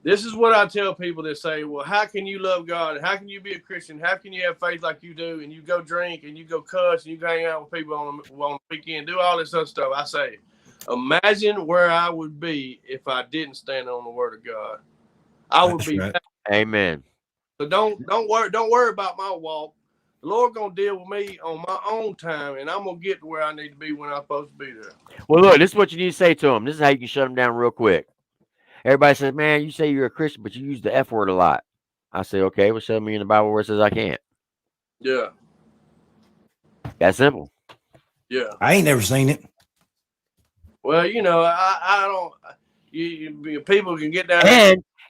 This is what I tell people that say, well, how can you love God? How can you be a Christian? How can you have faith like you do? And you go drink and you go cuss and you go hang out with people on the weekend, do all this other stuff. I say, imagine where I would be if I didn't stand on the word of God. I would be. Right. Amen. So don't worry about my walk. The Lord gonna deal with me on my own time, and I'm gonna get to where I need to be when I'm supposed to be there. Well, look, this is what you need to say to them. This is how you can shut them down real quick. Everybody says, man, you say you're a Christian, but you use the F word a lot. I say, okay, well, show me in the Bible where it says I can't. Yeah. That's simple. Yeah. I ain't never seen it. Well, I don't. You people can get down.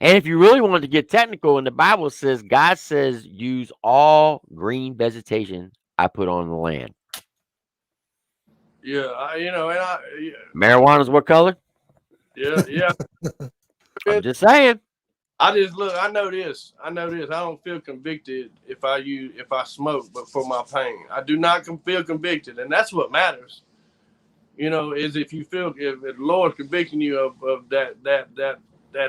And if you really want to get technical, and the Bible says, God says, use all green vegetation I put on the land. Yeah, Marijuana's what color? Yeah. I'm just saying. I know this. I don't feel convicted if I smoke, but for my pain, I do not feel convicted, and that's what matters. Is if the Lord's convicting you of that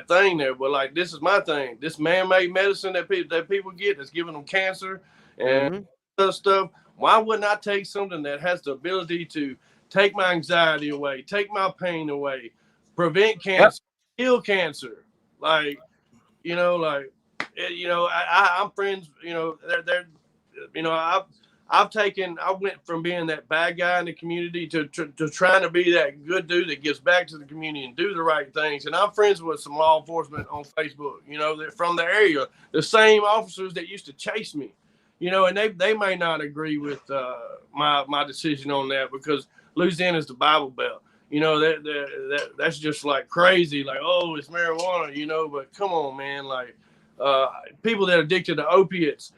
thing there. But like, this is my thing. This man-made medicine that people get that's giving them cancer and other stuff. Why wouldn't I take something that has the ability to take my anxiety away, take my pain away, prevent cancer, heal cancer? Like, I'm friends. I went from being that bad guy in the community to trying to be that good dude that gives back to the community and do the right things. And I'm friends with some law enforcement on Facebook, they're from the area, the same officers that used to chase me, and they may not agree with my decision on that, because Louisiana is the Bible Belt. That's just like crazy. Like, oh, it's marijuana, but come on, man. Like, people that are addicted to opiates,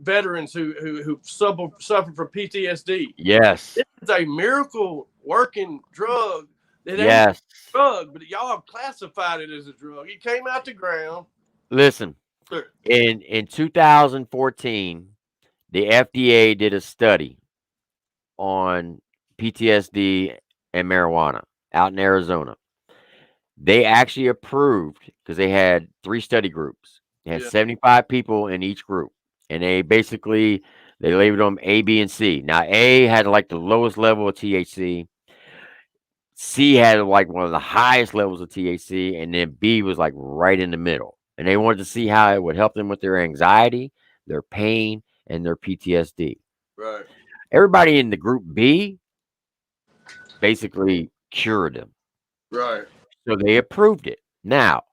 veterans who suffer from PTSD. Yes. This is a miracle working drug. It ain't Yes. a drug, but y'all have classified it as a drug. It came out the ground. Listen, in 2014, the FDA did a study on PTSD and marijuana out in Arizona. They actually approved, because they had 3 study groups. They had 75 people in each group. And they labeled them A, B, and C. Now, A had like the lowest level of THC. C had like one of the highest levels of THC. And then B was like right in the middle. And they wanted to see how it would help them with their anxiety, their pain, and their PTSD. Right. Everybody in the group B basically cured them. Right. So they approved it. Now,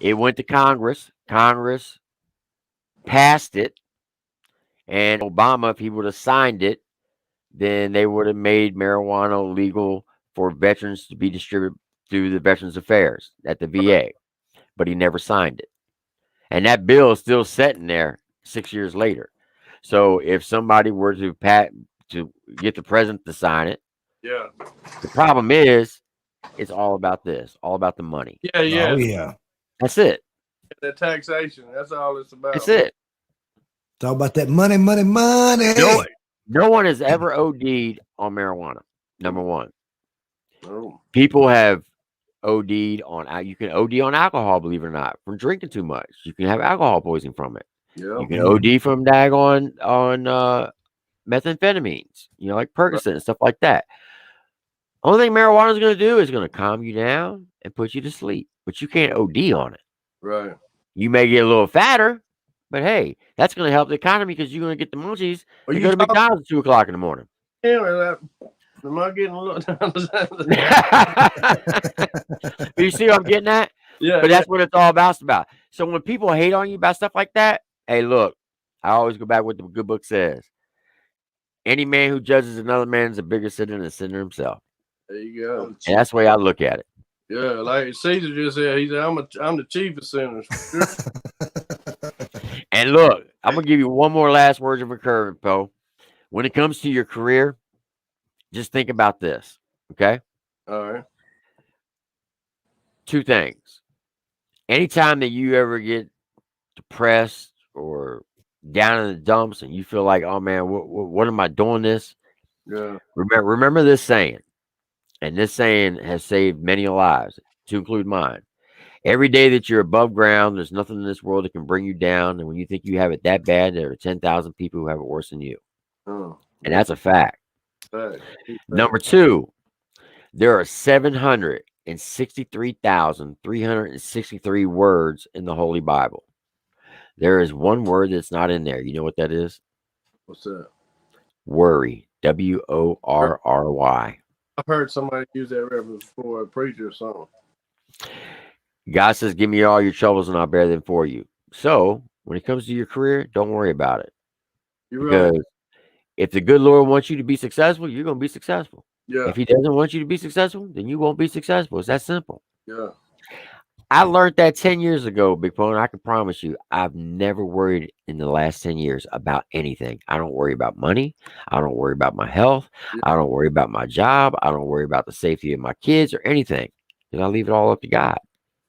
it went to Congress. Congress passed it, and Obama, if he would have signed it, then they would have made marijuana legal for veterans to be distributed through the Veterans Affairs at the VA, but he never signed it. And that bill is still sitting there 6 years later. So if somebody were to get the president to sign it, the problem is it's all about this, all about the money. Oh, yeah. That's it. The taxation. That's all it's about. That's it. It's all about that money. No one has ever OD'd on marijuana. Number one. Oh. People have OD'd on. You can OD on alcohol, believe it or not, from drinking too much. You can have alcohol poisoning from it. Yeah. You can OD from on methamphetamines. Like Percocet and stuff like that. Only thing marijuana is going to do is going to calm you down and put you to sleep, but you can't OD on it. Right. You may get a little fatter, but hey, that's going to help the economy, because you're going to get the munchies and go to McDonald's at 2 o'clock in the morning. Yeah, am I getting a little? You see what I'm getting at? Yeah. But that's what it's all about. So when people hate on you about stuff like that, hey, look, I always go back to what the good book says. Any man who judges another man is a bigger sinner than the sinner himself. There you go. And that's the way I look at it. Yeah, like Caesar just said, he said, I'm the chief of sinners. And look, I'm going to give you one more last word of encouragement, Poe. When it comes to your career, just think about this, okay? All right. 2 things. Anytime that you ever get depressed or down in the dumps and you feel like, oh, man, what am I doing this? Yeah. Remember this saying, and this saying has saved many lives, to include mine. Every day that you're above ground, there's nothing in this world that can bring you down. And when you think you have it that bad, there are 10,000 people who have it worse than you. Oh, And that's a fact. fact. Number two, there are 763,363 words in the Holy Bible. There is one word that's not in there. You know what that is? What's that? Worry. WORRY. I've heard somebody use that reference for a preacher or something. God says, give me all your troubles and I'll bear them for you. So when it comes to your career, don't worry about it. You're Because right. if the good Lord wants you to be successful, you're going to be successful. Yeah. If he doesn't want you to be successful, then you won't be successful. It's that simple. Yeah. I learned that 10 years ago, Big Pone. I can promise you, I've never worried in the last 10 years about anything. I don't worry about money. I don't worry about my health. I don't worry about my job. I don't worry about the safety of my kids or anything. Because I leave it all up to God.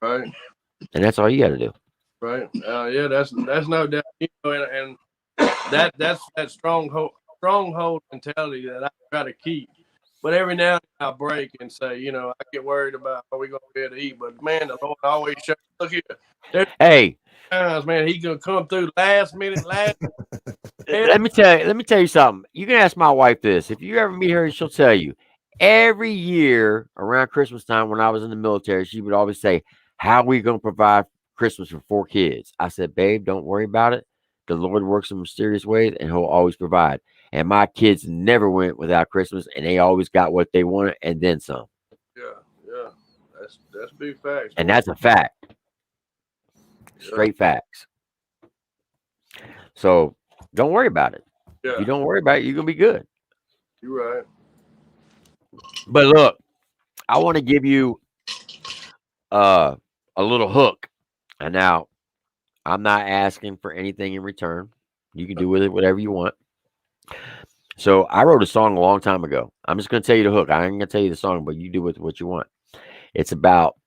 Right. And that's all you got to do. Right. Yeah, that's no doubt. You know, and that's that stronghold mentality that I try to keep. But every now and then I break and say, you know, I get worried about are we going to be able to eat. But man, the Lord always shows. Look here, there's Hey, times, man, He's gonna come through last minute. let me tell you something. You can ask my wife this. If you ever meet her, she'll tell you. Every year around Christmas time when I was in the military, she would always say, how are we going to provide Christmas for 4 kids? I said, babe, don't worry about it. The Lord works in mysterious ways and he'll always provide. And my kids never went without Christmas and they always got what they wanted and then some. Yeah. That's big facts. And that's a fact. Straight facts. So don't worry about it. Yeah. If you don't worry about it, you're going to be good. You're right. But look, I want to give you a little hook. And now I'm not asking for anything in return. You can do with it whatever you want. So I wrote a song a long time ago. I'm just going to tell you the hook. I ain't going to tell you the song, but you do with what you want. It's about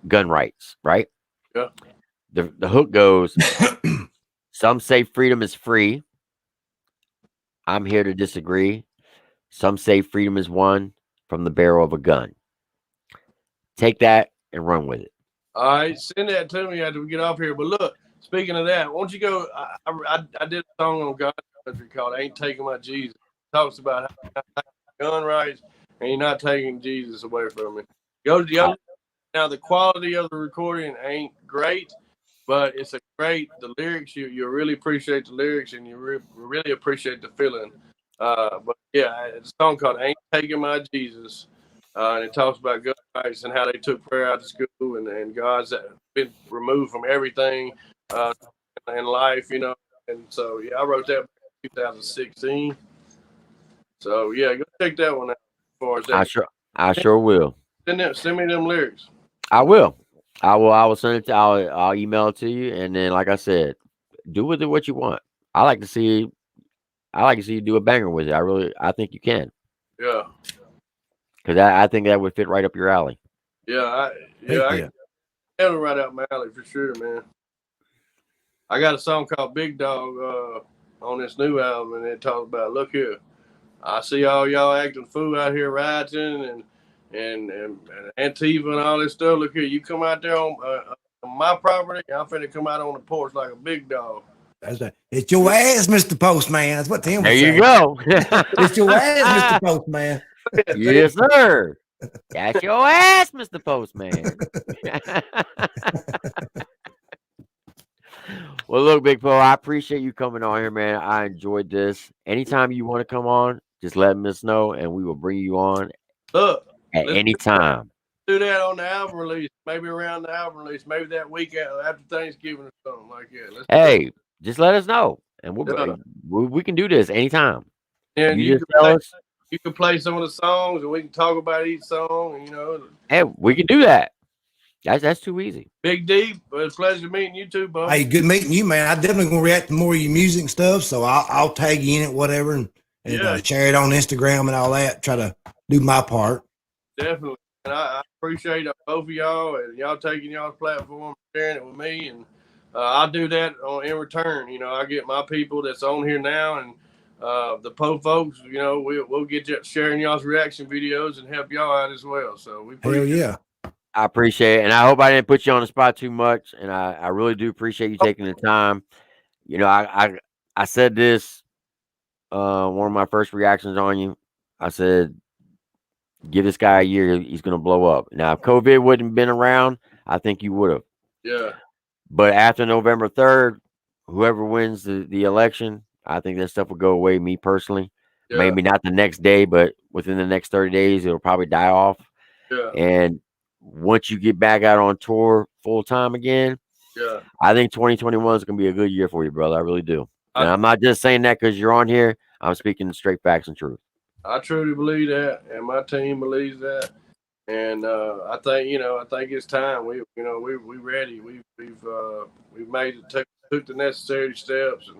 gun rights, right? Yeah. The hook goes, some say freedom is free. I'm here to disagree. Some say freedom is won from the barrel of a gun. Take that and run with it. All right, send that to me after we get off here. But look, speaking of that, why don't you go? I did a song on God's country called "Ain't Taking My Jesus." It talks about how gun rights and you're not taking Jesus away from me. Go to the other. Now the quality of the recording ain't great, but it's a great. The lyrics you really appreciate the lyrics and you really appreciate the feeling. But yeah, it's a song called "Ain't Taking My Jesus." And it talks about gun rights and how they took prayer out of school and God's been removed from everything in life, you know. And so, yeah, I wrote that in 2016. So, yeah, go check that one out. As far as that. I sure will. Send me them lyrics. I will. I will send it to. I'll email it to you, and then, like I said, do with it what you want. I like to see you do a banger with it. I think you can. Yeah. Because I think that would fit right up your alley. Yeah, I right up my alley for sure, man. I got a song called "Big Dog" on this new album, and it talks about, look here, I see all y'all acting fool out here rioting and Antifa and all this stuff. Look here, you come out there on my property, I'm finna come out on the porch like a big dog. That's right. It's your ass, Mr. Postman. That's what Tim was There saying. you go. It's your ass, Mr. Postman. Yes, sir. That's your ass, Mr. Postman. Well, look, Big Po, I appreciate you coming on here, man. I enjoyed this. Anytime you want to come on, just let us know, and we will bring you on Look, at any time. Do that on the album release, maybe around the album release, maybe that week after Thanksgiving or something like that. Hey, just let us know, and we can do this anytime. Yeah, you just tell us. You can play some of the songs, and we can talk about each song. And, you know, hey, we can do that. That's too easy. Big D, but it's a pleasure meeting you too, bud. Hey, good meeting you, man. I definitely gonna react to more of your music and stuff, so I'll tag you in it, whatever, and share it on Instagram and all that. Try to do my part. Definitely, and I appreciate both of y'all and y'all taking y'all's platform, sharing it with me, and I'll do that in return. You know, I get my people that's on here now, and the Po folks. You know, we'll get you sharing y'all's reaction videos and help y'all out as well. So we appreciate Hell yeah. I appreciate it, and I hope I didn't put you on the spot too much. And I really do appreciate you taking the time. You know, I said this. One of my first reactions on you, I said, "Give this guy a year, he's gonna blow up." Now, if COVID wouldn't have been around, I think you would have. Yeah. But after November 3rd, whoever wins the election, I think that stuff will go away. Me personally, Yeah. maybe not the next day, but within the next 30 days, it'll probably die off. Yeah. And once you get back out on tour full time again, Yeah. I think 2021 is going to be a good year for you, brother. I really do. And I'm not just saying that because you're on here. I'm speaking straight facts and truth. I truly believe that, and my team believes that. And I think it's time. We ready. We've made it, took the necessary steps,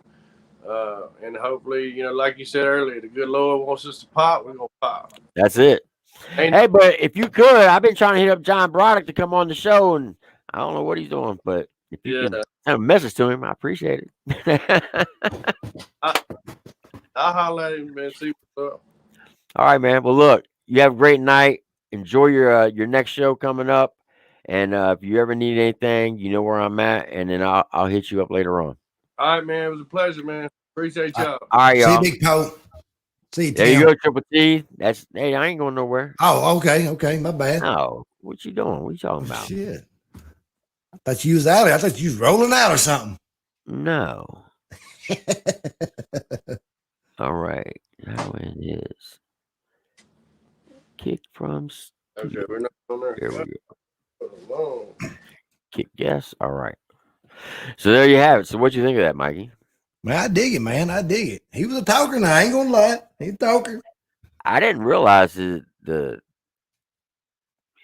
and hopefully, like you said earlier, the good Lord wants us to pop. We're gonna pop. That's it. Hey, but if you could, I've been trying to hit up John Broderick to come on the show, and I don't know what he's doing, but if you can send a message to him, I appreciate it. I'll holler at him and see what's up. All right, man. Well, look, you have a great night. Enjoy your next show coming up, and if you ever need anything, you know where I'm at, and then I'll hit you up later on. All right, man. It was a pleasure, man. Appreciate y'all. All right, y'all. See you, Big Poe. See you, There Tim. you go, Triple T. Hey, I ain't going nowhere. Oh, okay. My bad. No, what you doing? What you talking about? Shit. I thought you was out there. I thought you was rolling out or something. No. All right. How it is. Kick from. Okay, we're not on there. Here we go. Kick yes. All right. So there you have it. So what you think of that, Mikey? Man, I dig it, man. I dig it. He was a talker now. I ain't gonna lie. He's a talker. I didn't realize his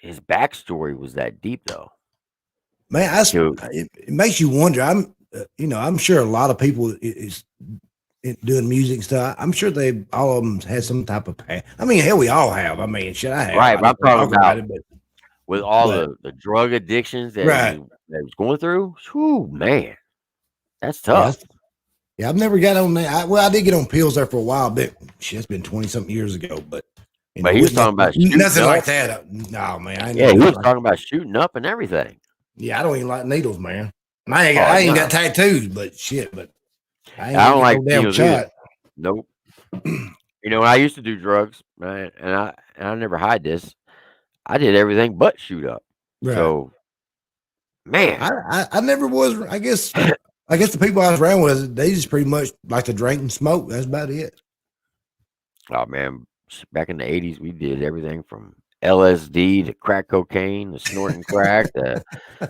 backstory was that deep, though. Man, it makes you wonder. I'm sure a lot of people is doing music stuff. I'm sure all of them had some type of path. I mean, hell, we all have. I mean, shit, I have. Right, but I'm talking about it, but with all the drug addictions that he was going through. Whew, man, that's tough. Yeah, I've never got on that. I did get on pills there for a while, but shit, it's been 20-something years ago. But he was talking about nothing like that. No, man. He was talking about shooting up and everything. Yeah, I don't even like needles, man. I ain't got tattoos, but shit. But I don't like no damn shot. Nope. I used to do drugs, right? And I never hide this. I did everything but shoot up. Right. So, man, I never was. I guess the people I was around with, they just pretty much like to drink and smoke. That's about it. Oh man, back in the 80s, we did everything from LSD to crack cocaine to snorting crack to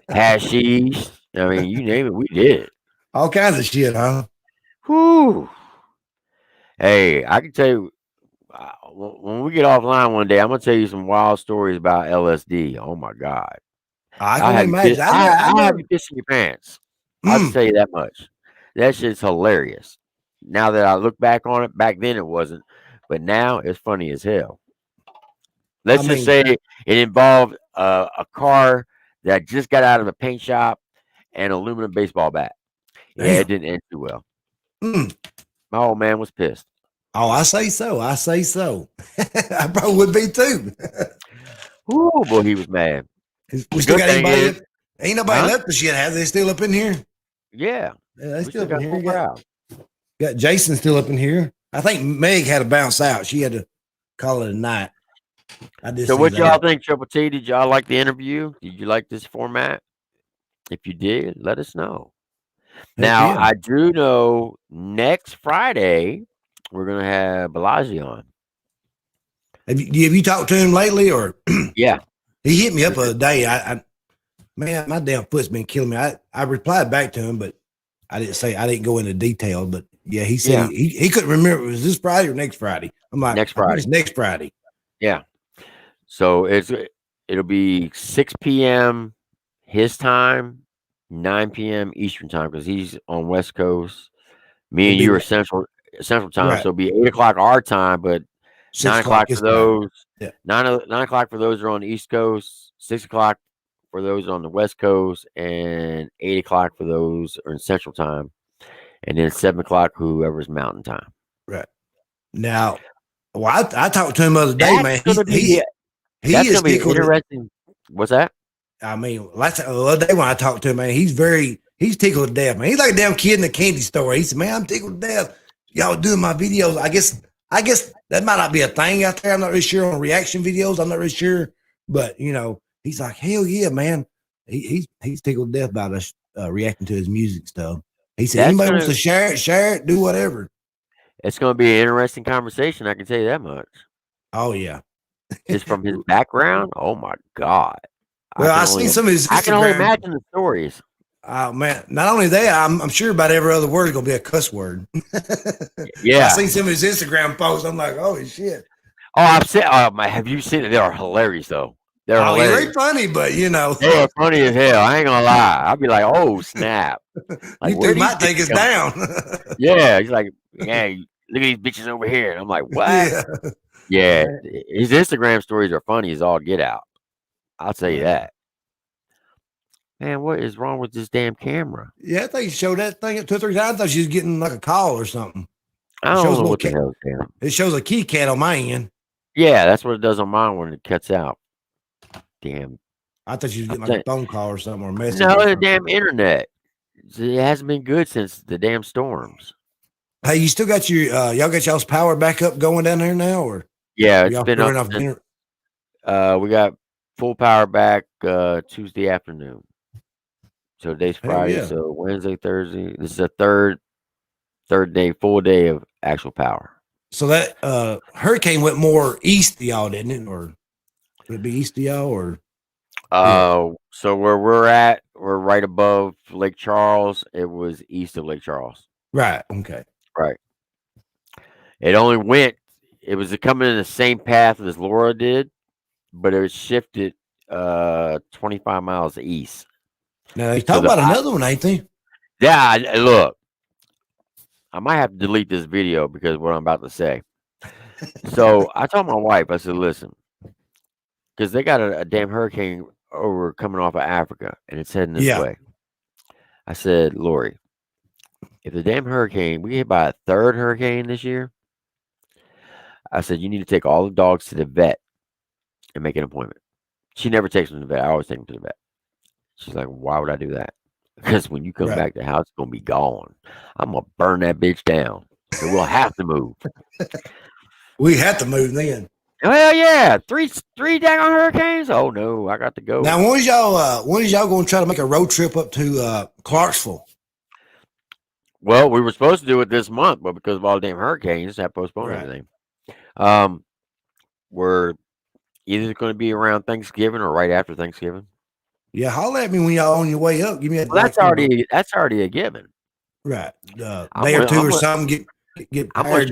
hashish. I mean, you name it, we did. All kinds of shit, huh? Whew. Hey, I can tell you, when we get offline one day, I'm going to tell you some wild stories about LSD. Oh, my God. I can imagine. I'll have you pissing your pants. I'll just tell you that much. That shit's hilarious. Now that I look back on it, back then it wasn't. But now it's funny as hell. Let's just say it involved a car that just got out of a paint shop and an aluminum baseball bat. Yeah, it didn't end too well. My old man was pissed. Oh, I say so. I probably would be too. Oh boy, he was mad. We still got anybody? Ain't nobody left the shit. Have they still up in here? Yeah, they still up in here. Got Jason still up in here. I think Meg had to bounce out. She had to call it a night. So what y'all think, Triple T? Did y'all like the interview? Did you like this format? If you did, let us know. Now, I do know next Friday we're gonna have Balaji on. Have you talked to him lately, or? Yeah, he hit me up the other day. Man, my damn foot's been killing me. I replied back to him, but I didn't go into detail. But yeah, he said he couldn't remember if it was this Friday or next Friday. I'm like, next Friday. It's next Friday. Yeah. So it'll be 6 p.m. his time, 9 p.m. Eastern time, because he's on West Coast. Me and you are Central time, right. So it'll be 8 o'clock our time, but 9 o'clock for those. Yeah. 9 o'clock for those who are on the East Coast, 6 o'clock for those on the West Coast, and 8 o'clock for those are in Central time, and then 7 o'clock whoever's Mountain time. Right. Now, I talked to him the other day, man. That's gonna be interesting. What's that? I mean, last the other day when I talked to him, man, he's tickled to death, man. He's like a damn kid in a candy store. He said, "Man, I'm tickled to death. Y'all doing my videos. I guess that might not be a thing out there. I'm not really sure on reaction videos. I'm not really sure, but he's like, hell yeah, man. He's tickled to death about us reacting to his music stuff. He said, anybody wants to share it, do whatever. It's going to be an interesting conversation. I can tell you that much. Oh yeah, just from his background. Oh my God. Well, I've seen some of his Instagram. I can only imagine the stories. Oh man! Not only that, I'm sure about every other word is gonna be a cuss word. Yeah, I've seen some of his Instagram posts. I'm like, oh shit! Oh, I've seen. Have you seen it? They are hilarious though. They're hilarious. Very funny, but they are funny as hell. I ain't gonna lie. I'll be like, oh snap! Like, you might take us down. Yeah, he's like, yeah, look at these bitches over here. And I'm like, what? Yeah, his Instagram stories are funny as all get out. I'll tell you that. Man, what is wrong with this damn camera? Yeah, I think he showed that thing 2 or 3 times. I thought she was getting like a call or something. I don't know what the hell is. It shows a key cat on my end. Yeah, that's what it does on mine when it cuts out. Damn. I thought she was getting like a phone call or something or a message. No, the damn internet. It hasn't been good since the damn storms. Hey, you still got your y'all got y'all's power back up going down there now, or yeah, it's been up since, we got full power back Tuesday afternoon. So today's Friday, so Wednesday, Thursday. This is the third day, full day of actual power. So that hurricane went more east to y'all, didn't it? Or would it be east to y'all, or? So where we're at, we're right above Lake Charles. It was east of Lake Charles. Right. Okay. Right. It only went. It was coming in the same path as Laura did, but it was shifted 25 miles east. Now they talk about another one, ain't they? Yeah. Look, I might have to delete this video because of what I'm about to say. So I told my wife, I said, listen, because they got a damn hurricane coming off of Africa, and it's heading this way. I said, Lori, if the damn hurricane, we get hit by a third hurricane this year, I said, you need to take all the dogs to the vet and make an appointment. She never takes them to the vet. I always take them to the vet. She's like, why would I do that? Because when you come back, the house is going to be gone. I'm going to burn that bitch down. So we'll have to move. We have to move then. Well, yeah. Three daggone hurricanes? Oh, no. I got to go. Now, when is y'all going to try to make a road trip up to Clarksville? Well, we were supposed to do it this month, but because of all the damn hurricanes, that postponed everything. We're either going to be around Thanksgiving or right after Thanksgiving. Yeah, holler at me when y'all on your way up. Give me a. Well, that's already a given. Right, day or two or something. Get. I'm gonna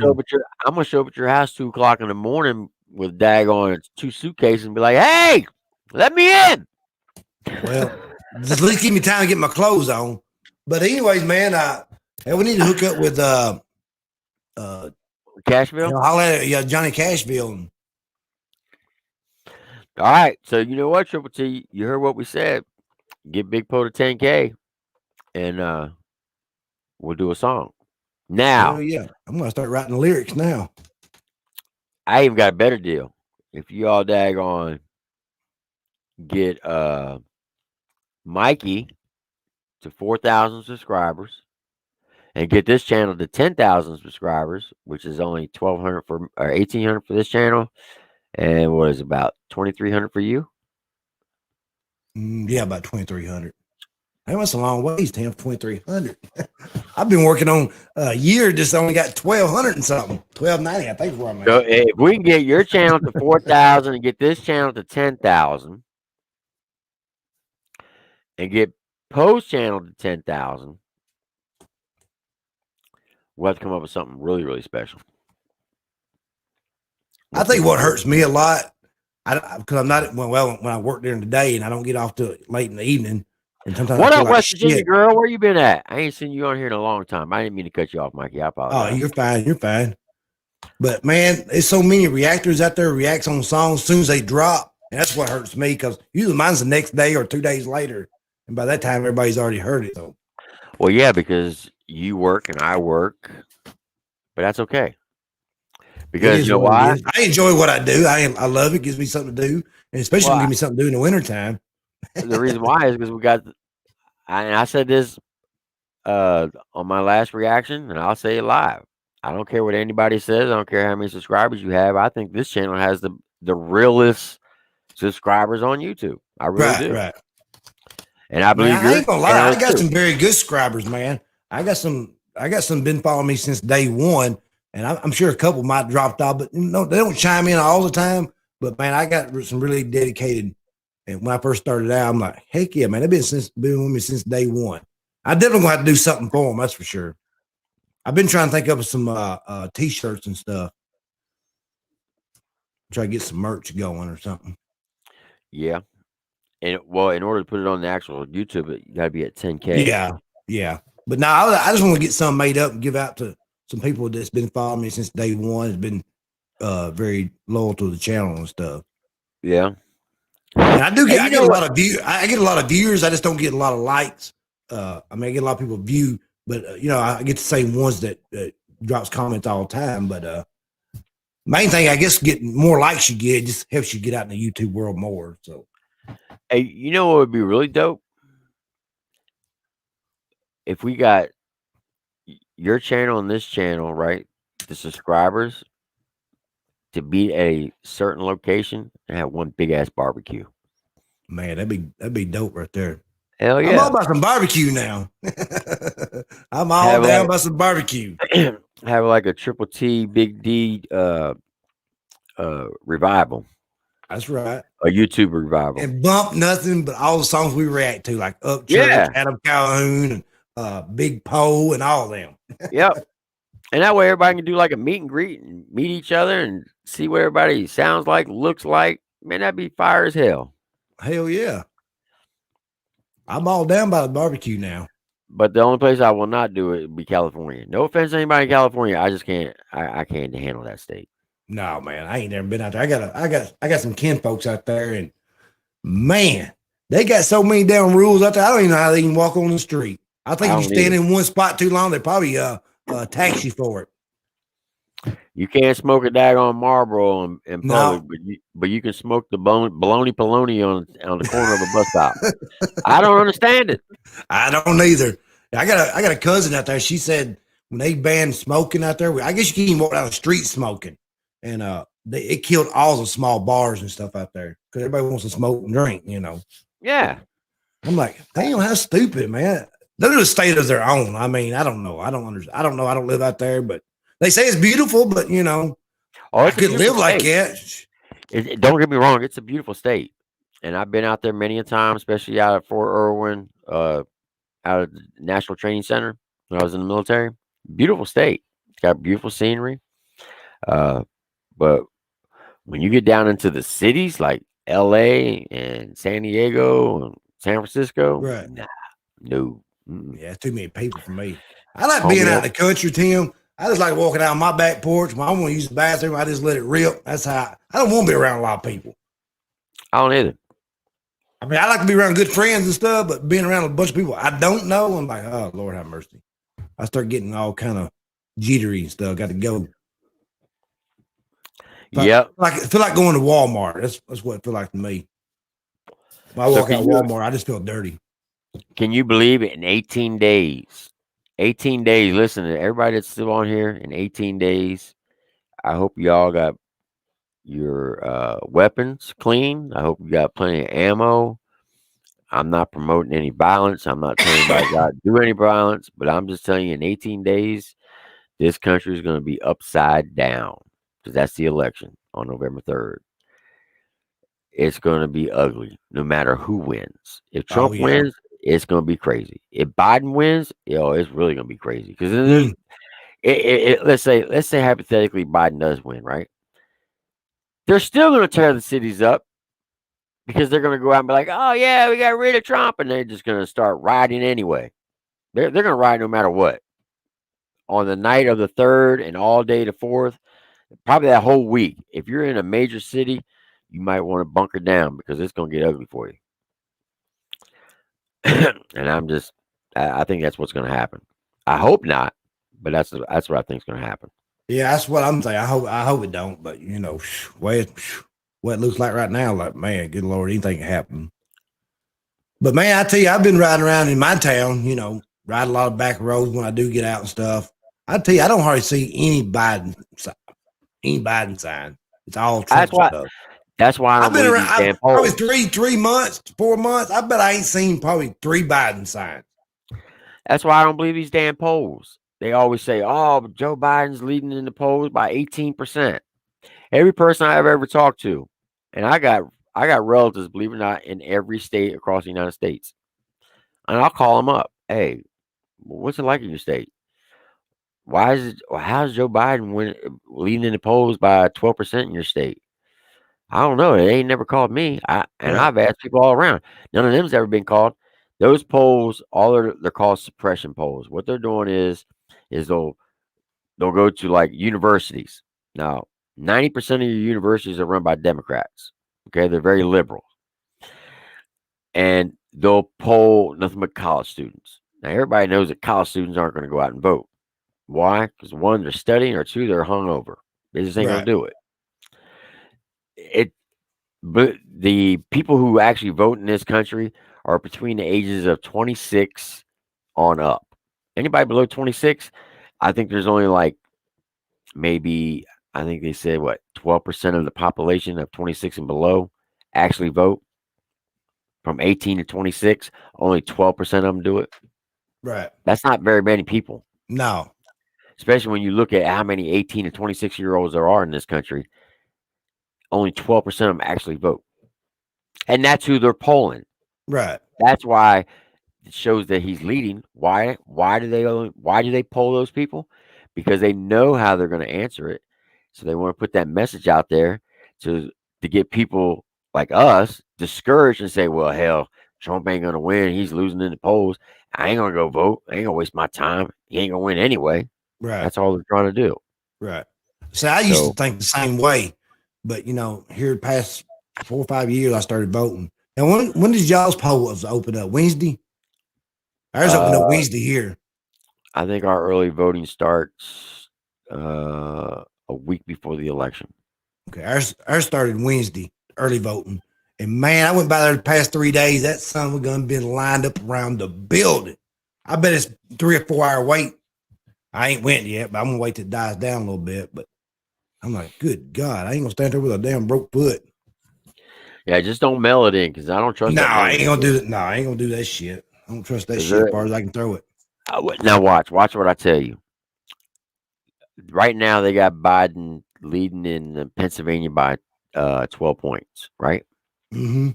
show up at your house 2 o'clock in the morning with daggone 2 suitcases and be like, "Hey, let me in." Well, just at least give me time to get my clothes on. But anyways, man, we need to hook up with Cashville. Holler at Johnny Cashville. All right, so you know what, Triple T, you heard what we said. Get Big Po to 10K, and we'll do a song. Now, I'm gonna start writing lyrics now. I even got a better deal. If you all daggone get Mikey to 4,000 subscribers, and get this channel to 10,000 subscribers, which is only 1,200 or 1,800 for this channel. And what is about 2,300 for you? Yeah, about 2,300. That was a long ways, Tim. 2,300. I've been working on a year, just only got 1,200 and something. 1,290, I think is where I'm at. So if we can get your channel to 4,000 and get this channel to 10,000, and get Poe's channel to 10,000, we'll have to come up with something really, really special. I think what hurts me a lot, because I'm not when I work during the day and I don't get off till late in the evening. And sometimes what up, West Virginia girl? Where you been at? I ain't seen you on here in a long time. I didn't mean to cut you off, Mikey. I apologize. Oh, you're fine. You're fine. But man, there's so many reactors out there reacts on songs as soon as they drop, and that's what hurts me because usually mine's the next day or 2 days later, and by that time everybody's already heard it. So, well, yeah, because you work and I work, but that's okay. Because you know why? I enjoy what I do. I love it. Gives me something to do, and especially when it gives me something to do in the wintertime. The reason why is because we got, and I said this on my last reaction, and I'll say it live. I don't care what anybody says. I don't care how many subscribers you have. I think this channel has the realest subscribers on YouTube. I really Right, do. right. And I Man, believe I ain't gonna lie. channel I got too. some very good subscribers, man. I got some been following me since day one, and I'm sure a couple might dropped off, but no, they don't chime in all the time. But man, I got some really dedicated. And when I first started out, I'm like, heck yeah, man, they've been with me since day one. I definitely gonna have to do something for them, that's for sure. I've been trying to think of some t-shirts and stuff. Try to get some merch going or something. Yeah. And well, in order to put it on the actual YouTube, you got to be at 10K. Yeah. But now I just want to get something made up and give out to some people that's been following me since day one. Has been very loyal to the channel and stuff. Yeah. And I do get And I get a lot of views. I get a lot of viewers. I just don't get a lot of likes. I mean, I get a lot of people view, but I get the same ones that drops comments all the time. But main thing, I guess, getting more likes you get just helps you get out in the YouTube world more. So, hey, you know what would be really dope? If we got your channel and this channel, right? The subscribers to be at a certain location and have one big ass barbecue. man, that'd be dope right there. Hell I'm yeah. all about some barbecue now. I'm all down about some barbecue. Have like a Triple T Big D revival. That's right. A YouTube revival. And bump nothing but all the songs we react to, like Up Church, Yeah. Adam Calhoun, and Big Poe, and all of them. Yep. And that way everybody can do like a meet and greet and meet each other and see what everybody sounds like, looks like. Man, that'd be fire as hell. Hell yeah. I'm all down by the barbecue now. But the only place I will not do it would be California. No offense to anybody in California. I just can't I can't handle that state. No, man, I ain't never been out there. I got some kin folks out there, and man, they got so many damn rules out there. I don't even know how they can walk on the street. I think I if you don't stand in one spot too long, they probably tax you for it. You can't smoke a daggone Marlboro in No. public, but you can smoke the bologna polony on the corner of a bus stop. I don't understand it. I don't either. I got a cousin out there. She said when they banned smoking out there, I guess you can't even walk down the street smoking, and it killed all the small bars and stuff out there because everybody wants to smoke and drink. Yeah. I'm like, damn, how stupid, man. They're a state of their own. I mean, I don't know. I don't understand. I don't know. I don't live out there, but they say it's beautiful. But Oh, I it's a could live beautiful like state. that. Don't get me wrong, it's a beautiful state. And I've been out there many a time, especially out at Fort Irwin, out of the National Training Center when I was in the military. Beautiful state. It's got beautiful scenery. But when you get down into the cities like LA and San Diego and San Francisco, Right. nah, no. Mm-mm. Yeah, it's too many people for me. I like being out in the country, Tim. I just like walking out on my back porch. When I want to use the bathroom, I just let it rip. That's how I don't want to be around a lot of people. I don't either. I mean, I like to be around good friends and stuff, but being around a bunch of people I don't know, I'm like, oh, Lord have mercy. I start getting all kind of jittery and stuff. Got to go. Yep. I feel like going to Walmart. That's what it feels like to me. When I walk out of Walmart, I just feel dirty. Can you believe it? In 18 days, 18 days. Listen to everybody that's still on here. In 18 days, I hope y'all got your weapons clean. I hope you got plenty of ammo. I'm not promoting any violence. I'm not telling anybody not to do any violence, but I'm just telling you, in 18 days, this country is going to be upside down because that's the election on November 3rd. It's going to be ugly no matter who wins. If Trump wins, it's going to be crazy. If Biden wins, it's really going to be crazy because let's say hypothetically Biden does win, right? They're still going to tear the cities up because they're going to go out and be like, oh, yeah, we got rid of Trump. And they're just going to start rioting anyway. They're going to riot no matter what. On the night of the 3rd and all day the 4th, probably that whole week. If you're in a major city, you might want to bunker down because it's going to get ugly for you. And I think that's what's going to happen. I hope not, but that's what I think is going to happen. Yeah, that's what I'm saying. I hope it don't, but what it looks like right now, like, man, good Lord, anything can happen. But man, I tell you, I've been riding around in my town, ride a lot of back roads when I do get out and stuff. I tell you, I don't hardly see any Biden sign. It's all Trump stuff. That's why I don't I've been believe around these damn polls. probably 3 months, 4 months. I bet I ain't seen probably 3 Biden signs. That's why I don't believe these damn polls. They always say, "Oh, Joe Biden's leading in the polls by 18%." Every person I've ever talked to, and I got relatives, believe it or not, in every state across the United States, and I'll call them up. Hey, what's it like in your state? How's Joe Biden leading in the polls by 12% in your state? I don't know. They ain't never called me. I've asked people all around. None of them's ever been called. Those polls, they're called suppression polls. What they're doing is they'll go to like universities. Now, 90% of your universities are run by Democrats. Okay, they're very liberal, and they'll poll nothing but college students. Now, everybody knows that college students aren't going to go out and vote. Why? Because one, they're studying, or two, they're hungover. They just ain't going to do it. But the people who actually vote in this country are between the ages of 26 on up. Anybody below 26, I think there's only like maybe, I think they said 12% of the population of 26 and below actually vote. From 18 to 26, only 12% of them do it. Right. That's not very many people. No. Especially when you look at how many 18 to 26-year-olds there are in this country. Only 12% of them actually vote. And that's who they're polling. Right. That's why it shows that he's leading. Why do they poll those people? Because they know how they're going to answer it. So they want to put that message out there to get people like us discouraged and say, well, hell, Trump ain't going to win. He's losing in the polls. I ain't going to go vote. I ain't going to waste my time. He ain't going to win anyway. Right. That's all they're trying to do. Right. See, I used to think the same way. But, here the past 4 or 5 years, I started voting. And when did y'all's polls open up? Wednesday? Ours opened up Wednesday here. I think our early voting starts a week before the election. Okay. Ours started Wednesday, early voting. And, man, I went by there the past 3 days. That son of a gun been lined up around the building. I bet it's 3 or 4 hour wait. I ain't went yet, but I'm going to wait till it dies down a little bit. But I'm like, good God, I ain't gonna stand there with a damn broke foot. Yeah, just don't mail it in because I don't trust. No, I ain't gonna do that. No, I ain't gonna do that shit. I don't trust that shit as far as I can throw it. Now watch what I tell you. Right now, they got Biden leading in Pennsylvania by 12 points. Right. Mm-hmm.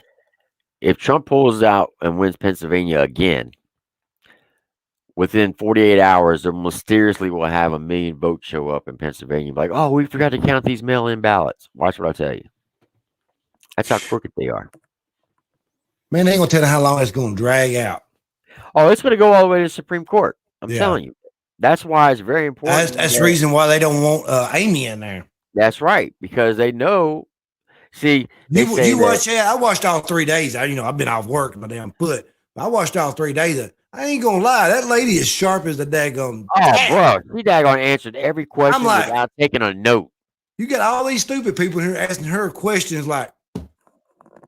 If Trump pulls out and wins Pennsylvania again, within 48 hours, they mysteriously will have 1 million votes show up in Pennsylvania. Like, oh, we forgot to count these mail-in ballots. Watch what I tell you. That's how crooked they are. Man, they ain't gonna tell you how long it's gonna drag out. Oh, it's gonna go all the way to the Supreme Court. I'm telling you. That's why it's very important. That's the reason why they don't want Amy in there. That's right, because they know. See, you watch that. I watched all 3 days. I've been off work my damn foot. I watched all 3 days. I ain't gonna lie, that lady is sharp as the daggone. Oh, bro, she daggone answered every question without taking a note. You got all these stupid people here asking her questions like,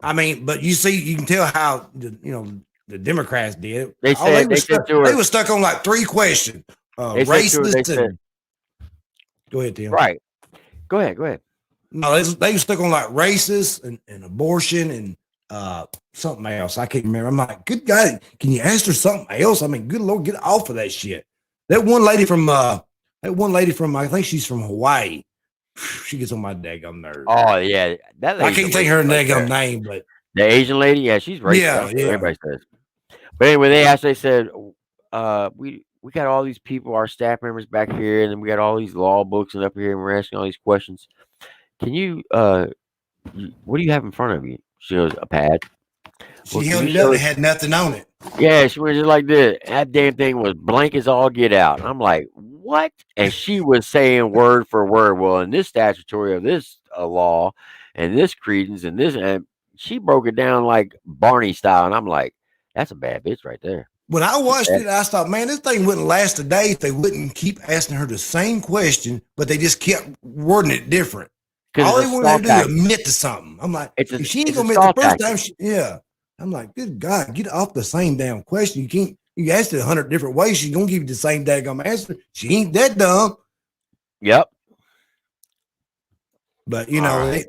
but you can tell how the Democrats did. They were stuck on like 3 questions. Racist. Go ahead, Tim. Right. Go ahead. No, they were stuck on like racist and abortion and something else. I can't remember. I'm like, good God, can you ask her something else? Good Lord, get off of that shit. That one lady from I think she's from Hawaii. She gets on my daggum nerves. Oh yeah, that lady. I can't think her daggum name, but the Asian lady, yeah, she's racist. Yeah. Everybody says. But anyway, they said, we got all these people, our staff members back here, and then we got all these law books and up here, and we're asking all these questions. Can you what do you have in front of you? She goes, a pad. She held it up. It had nothing on it. Yeah, she was just like this. That damn thing was blank as all get out. And I'm like, what? And she was saying word for word. Well, in this statutory of this law and this credence and this, and she broke it down like Barney style. And I'm like, that's a bad bitch right there. When I watched it, I thought, man, this thing wouldn't last a day if they wouldn't keep asking her the same question, but they just kept wording it different. All they wanted to do is admit to something. I'm like, if she ain't gonna admit the first time, I'm like, good God, get off the same damn question. You can't. You asked it 100 different ways. She's gonna give you the same daggum answer. She ain't that dumb. Yep. But you All know, right.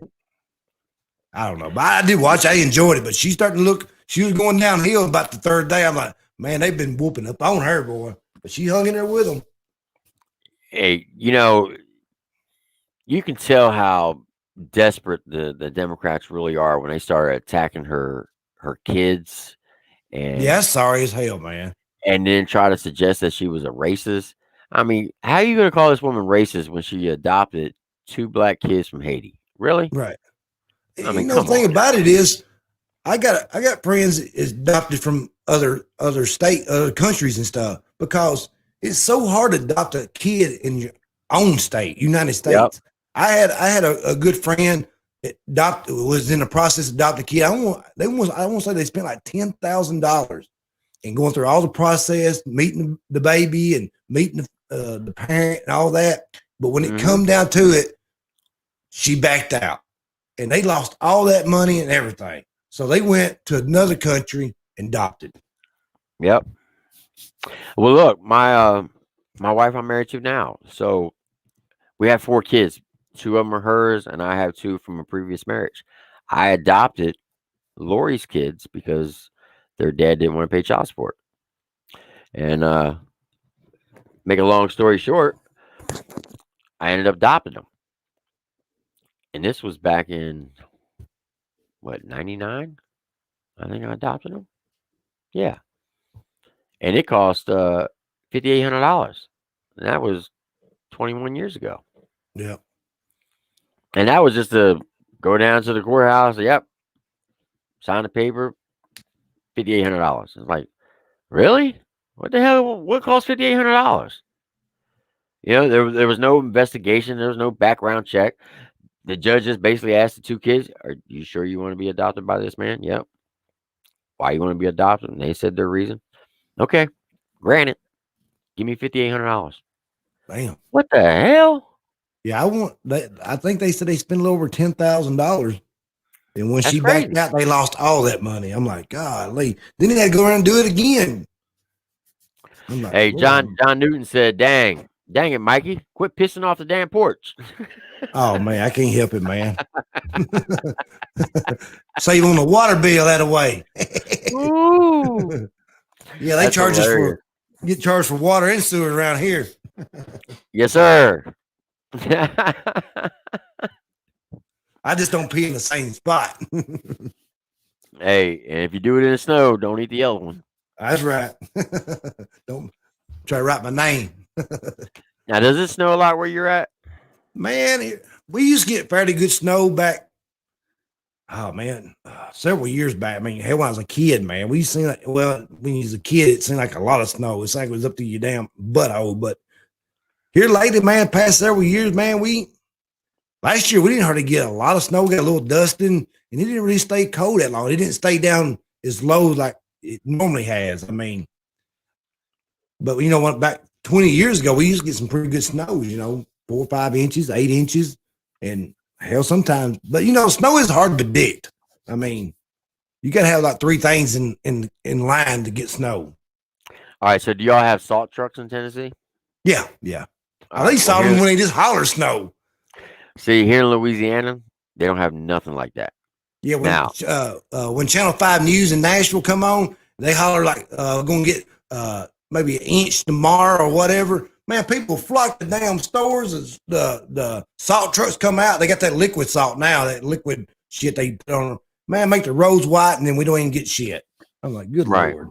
I don't know. But I did watch. I enjoyed it. But she started to look. She was going downhill about the third day. I'm like, man, they've been whooping up on her, boy. But she hung in there with them. Hey, you know, you can tell how desperate the Democrats really are when they start attacking her kids and Yeah, sorry as hell, man. and then try to suggest that she was a racist. I mean, how are you going to call this woman racist when she adopted 2 black kids from Haiti? Really? Right. I mean, You know, the come thing on. about it is, I got friends is adopted from other countries and stuff, because it's so hard to adopt a kid in your own state, United States. Yep. I had a good friend that was in the process of adopting a kid. I want to say they spent like $10,000 and going through all the process, meeting the baby and meeting the parent and all that. But when it come down to it, she backed out, and they lost all that money and everything. So they went to another country and adopted. Yep. Well, look, my wife I'm married to now. So we have 4 kids. 2 of them are hers, and I have 2 from a previous marriage. I adopted Lori's kids because their dad didn't want to pay child support. And make a long story short, I ended up adopting them. And this was back in what, 99? I think I adopted them. Yeah. And it cost $5,800. And that was 21 years ago. Yeah. And that was just to go down to the courthouse. Yep. Sign the paper. $5,800. It's like, really? What the hell? What cost $5,800? You know, there was no investigation. There was no background check. The judge just basically asked the 2 kids, "Are you sure you want to be adopted by this man?" Yep. Why you want to be adopted? And they said their reason. Okay, granted. Give me $5,800. Damn. What the hell? Yeah, I think they said they spent a little over $10,000. And when That's she crazy. backed out, they lost all that money. I'm like, golly. Then they had to go around and do it again. I'm like, Hey, Lord. John Newton said, dang it, Mikey. Quit pissing off the damn porch. Oh man, I can't help it, man. Save on the water bill that away. Ooh. Yeah, they That's charge us hilarious. get charged for water and sewer around here. Yes, sir. I just don't pee in the same spot. Hey, and if you do it in the snow, don't eat the yellow one. That's right. Don't try to write my name. Now, does it snow a lot where you're at? Man, we used to get fairly good snow back. Oh man, several years back. I mean, hell, when I was a kid, man, we used to see like, well, when you was a kid, it seemed like a lot of snow. It's like it was up to your damn butthole. But here lately, man, past several years, man, last year we didn't hardly get a lot of snow. We got a little dusting, and it didn't really stay cold that long. It didn't stay down as low like it normally has. I mean, but you know what? Back 20 years ago, we used to get some pretty good snow. You know, 4 or 5 inches, 8 inches, and hell, sometimes. But you know, snow is hard to predict. I mean, you got to have like 3 things in line to get snow. All right, so do y'all have salt trucks in Tennessee? Yeah. All At least right, saw well, them when they just holler snow. see, here in Louisiana, they don't have nothing like that. Yeah, Now. when Channel 5 News in Nashville come on, they holler like going to get maybe an inch tomorrow or whatever. Man, people flock to damn stores as the salt trucks come out. They got that liquid salt now, that liquid shit they put on. Man, make the roads white, and then we don't even get shit. I'm like, good Right. Lord.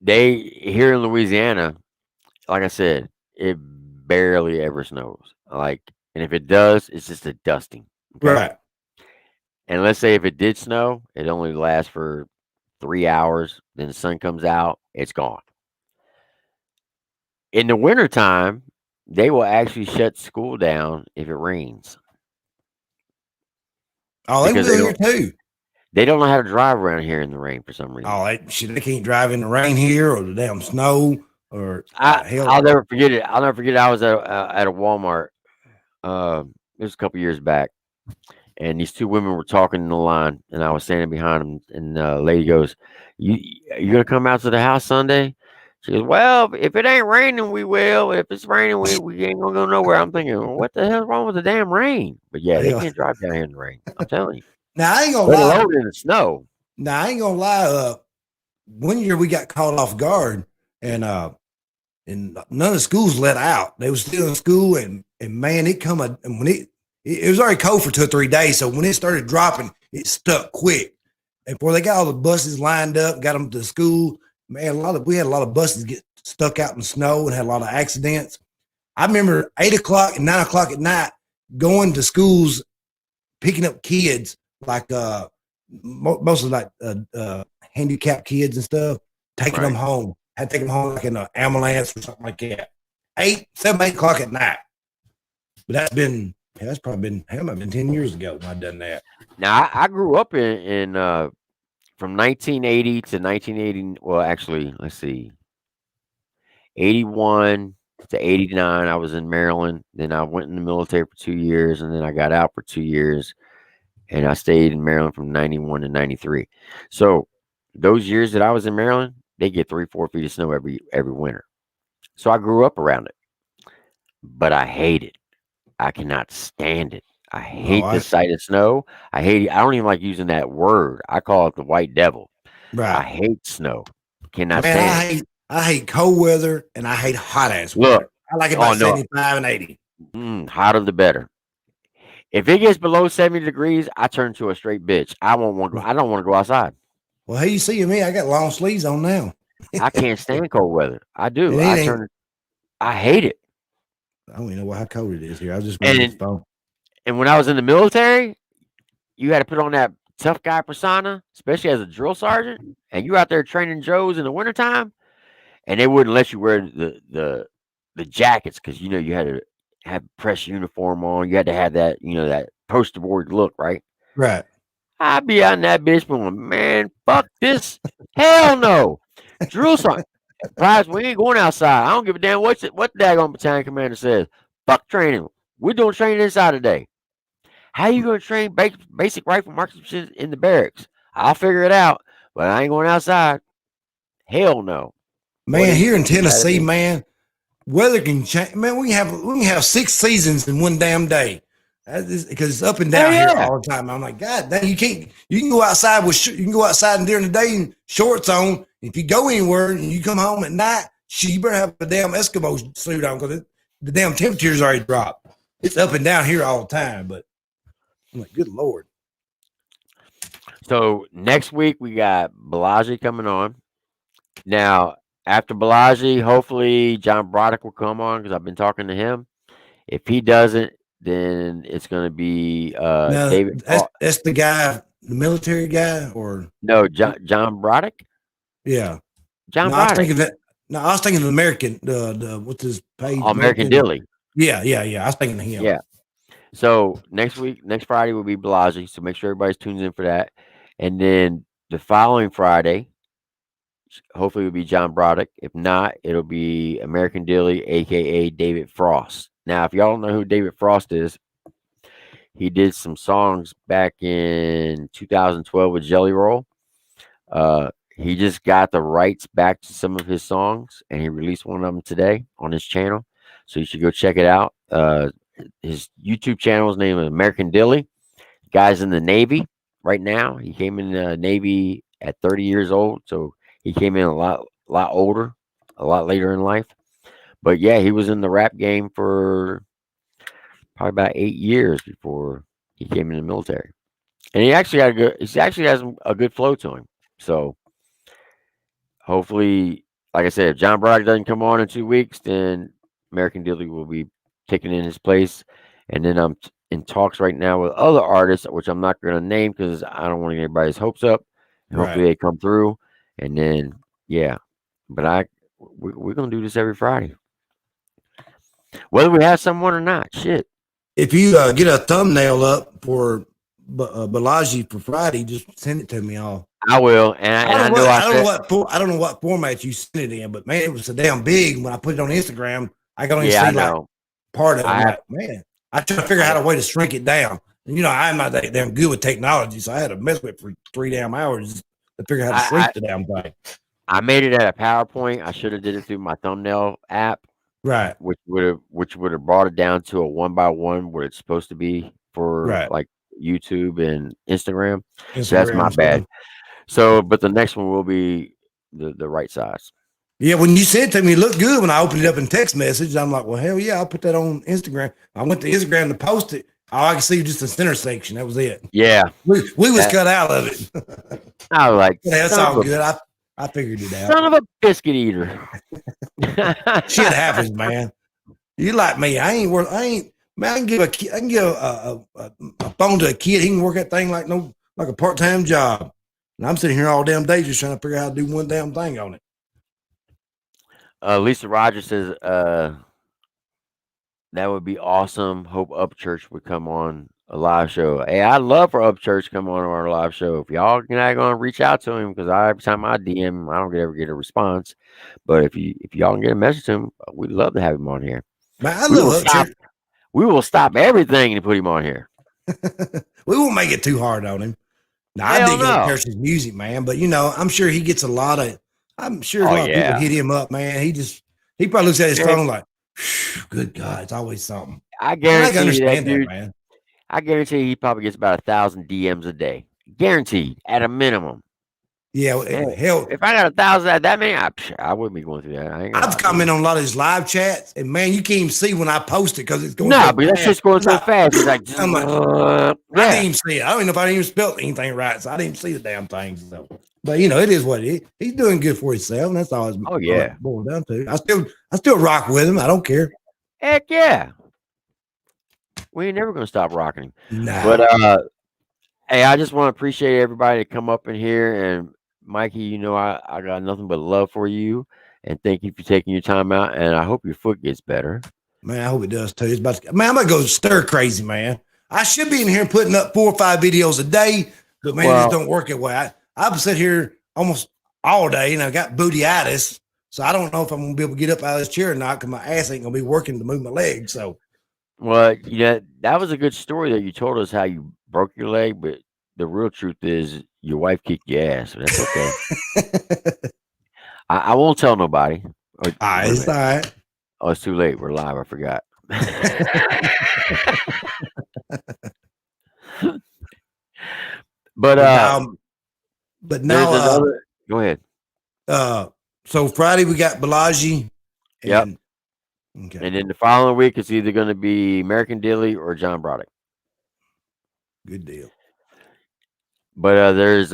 They here in Louisiana, like I said, it barely ever snows. Like, and if it does, it's just a dusting. Okay? Right. And let's say if it did snow, it only lasts for 3 hours. Then the sun comes out, it's gone. In the wintertime, they will actually shut school down if it rains. Oh, they Because will they here too. They don't know how to drive around here in the rain for some reason. Oh, they can't drive in the rain here or the damn snow or hell. I'll never forget it. I was at a Walmart. It was a couple years back, and these two women were talking in the line, and I was standing behind them, and the lady goes, "You gonna come out to the house Sunday?" She goes, "Well, if it ain't raining, we will. If it's raining, we ain't gonna go nowhere." I'm thinking, well, what the hell's wrong with the damn rain? But yeah, they Hell. can't drive down here in the rain. I'm telling you. Now I ain't gonna Let lie. alone in the snow. Now I ain't gonna lie. One year we got caught off guard, and none of the schools let out. They was still in school, and man, and when it was already cold for 2 or 3 days. So when it started dropping, it stuck quick. And before they got all the buses lined up, got them to school, man, we had a lot of buses get stuck out in the snow and had a lot of accidents. I remember 8 o'clock and 9 o'clock at night going to schools, picking up kids like mostly like handicapped kids and stuff, taking them home. Had to take them home like in an ambulance or something like that. 7, 8 o'clock at night. But that's probably been 10 years ago when I done that. Now I grew up in from 1980 to 1980. Well, actually, let's see, 81 to 89. I was in Maryland. Then I went in the military for 2 years, and then I got out for 2 years, and I stayed in Maryland from 91 to 93. So those years that I was in Maryland, they get 3-4 feet of snow every winter. So I grew up around it, but I hate it. I cannot stand it. I hate the sight of snow. I hate it. I don't even like using that word. I call it the white devil. Right. I hate snow. Cannot stand it. I hate cold weather and I hate hot ass weather. Look, I like it about 75 and 80. Hotter the better. If it gets below 70 degrees, I turn to a straight bitch. I don't want to go outside. Well, hey, you see me? I got long sleeves on now. I can't stand cold weather. I do. I hate it. I don't even know how cold it is here. I was just and when I was in the military, you had to put on that tough guy persona, especially as a drill sergeant, and you out there training Joes in the wintertime, and they wouldn't let you wear the jackets because you had to have press uniform on. You had to have that that poster board look, right? Right. I'd be out in that bitch going, man, fuck this. Hell no. Drill sergeant. Prize, we ain't going outside. I don't give a damn what the daggone battalion commander says. Fuck training. We're doing training inside today. How you going to train basic rifle marksmanship in the barracks? I'll figure it out, but I ain't going outside. Hell no. Man, here in Tennessee, man, weather can change. Man, we can have 6 seasons in one damn day. Because it's up and down here all the time. I'm like, God damn, you can go outside you can go outside during the day in shorts on. If you go anywhere and you come home at night, you better have a damn Eskimo suit on because the damn temperature's already dropped. It's up and down here all the time, but I'm like, good Lord. So next week we got Balaji coming on. Now, after Balaji, hopefully John Broderick will come on because I've been talking to him. If he doesn't, then it's going to be David. That's the guy, the military guy, or no, John Broderick. Yeah, John Broderick. I was thinking of American. The what's his page? American Dilly. Yeah. I was thinking of him. Yeah. So next Friday will be Balaji. So make sure everybody's tunes in for that. And then the following Friday, hopefully it'll be John Broderick. If not, it'll be American Dilly, aka David Frost. Now, if y'all don't know who David Frost is, he did some songs back in 2012 with Jelly Roll. He just got the rights back to some of his songs, and he released one of them today on his channel. So you should go check it out. His YouTube channel is named American Dilly. Guy's in the Navy right now. He came in the Navy at 30 years old, so he came in a lot older, a lot later in life. But yeah, he was in the rap game for probably about 8 years before he came in the military, and he actually has a good flow to him. So hopefully, like I said, if John Broderick doesn't come on in 2 weeks, then American Dilly will be taking in his place. And then I'm in talks right now with other artists, which I'm not going to name because I don't want to get everybody's hopes up. And hopefully they come through. And then, yeah, but we're going to do this every Friday, whether we have someone or not. Shit. If you get a thumbnail up for Balaji for Friday, just send it to me. I will. And I don't know what format you sent it in, but man, it was so damn big when I put it on Instagram. I can only see like part of it. Man, I try to figure out a way to shrink it down. And, I'm not that damn good with technology, so I had to mess with it for 3 damn hours to figure out how to shrink the damn thing. I made it at a PowerPoint. I should have did it through my thumbnail app, Right. which would have brought it down to a 1x1 where it's supposed to be for Right. like YouTube and Instagram. So that's Instagram my and bad. stuff. So, but the next one will be the right size. Yeah, when you said to me, it looked good when I opened it up in text message. I'm like, well, hell yeah, I'll put that on Instagram. I went to Instagram to post it. All I could see was just the center section. That was it. Yeah, We was cut out of it. I was like, Yeah, that's son all of a- good. I figured it out. Son of a biscuit eater. Shit happens, man. You like me? I can give a phone to a kid. He can work that thing like a part-time job. And I'm sitting here all damn day just trying to figure out how to do one damn thing on it. Lisa Rogers says, that would be awesome. Hope Upchurch would come on a live show. Hey, I'd love for Upchurch to come on our live show. If y'all not going to reach out to him, because every time I DM him, I don't ever get a response. But if y'all can get a message to him, we'd love to have him on here. Man, I We will love stop. Upchurch. We will stop everything to put him on here. We won't make it too hard on him. Now, I Hell dig no. Upchurch's music, man, but I'm sure he gets a lot of people hit him up, man. He probably looks at his phone like, good God, it's always something. I I can guarantee you that understand that, dude. man. I guarantee he probably gets about 1,000 DMs a day. Guaranteed, at a minimum. Yeah, hell, If I got 1,000 that many, I wouldn't be going through that. I ain't gonna lie I've to you. commented on a lot of his live chats, and man, you can't even see when I post it because it's going. No, so but that fast. shit's going so fast. It's like, I'm like, I didn't yeah. even see it. I don't even know if I even spelled anything right, so I didn't even see the damn thing. So, but it is what it is. He's doing good for himself, and that's all it's Oh, yeah. boiled down to. I still rock with him. I don't care. Heck yeah. We ain't never gonna stop rocking him. Nah. But hey, I just want to appreciate everybody to come up in here. And Mikey, I got nothing but love for you. And thank you for taking your time out. And I hope your foot gets better. Man, I hope it does too. I'm about to go stir crazy, man. I should be in here putting up 4 or 5 videos a day, but man, it just don't work that way. I've sat here almost all day, and I got bootyitis, so I don't know if I'm gonna be able to get up out of this chair or not because my ass ain't gonna be working to move my legs. So, Well, that was a good story that you told us how you broke your leg, but the real truth is your wife kicked your ass. So that's okay. I won't tell nobody. it's all right. Oh, it's too late. We're live. I forgot. But But there's now, another. Go ahead. so Friday we got Balaji. Yep. Okay. And then the following week it's either going to be American Dilly or John Broderick. Good deal. But there's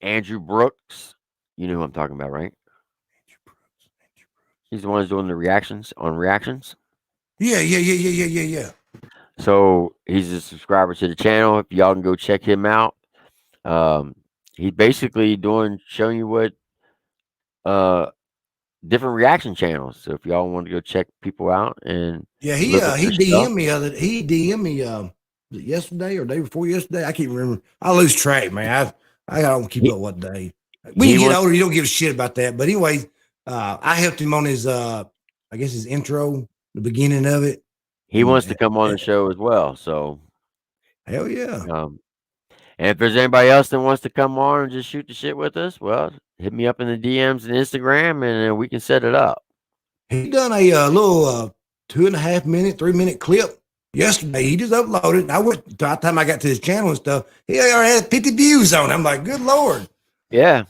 Andrew Brooks. You know who I'm talking about, right? He's the one who's doing the reactions on reactions. Yeah. So he's a subscriber to the channel. If y'all can go check him out. He's basically showing you what different reaction channels. So if y'all want to go check people out and Yeah, he DM'd me yesterday or day before yesterday. I can't remember. I lose track, man. I don't keep up what day. When you get older, you don't give a shit about that. But anyway, I helped him on his I guess his intro, the beginning of it. he wants to come on the show as well. So hell yeah. And if there's anybody else that wants to come on and just shoot the shit with us, well, hit me up in the DMs and Instagram, and we can set it up. He done a little 2.5 minute, 3 minute clip yesterday. He just uploaded. And I went by the time I got to his channel and stuff. He already had 50 views on it. I'm like, good Lord. Yeah.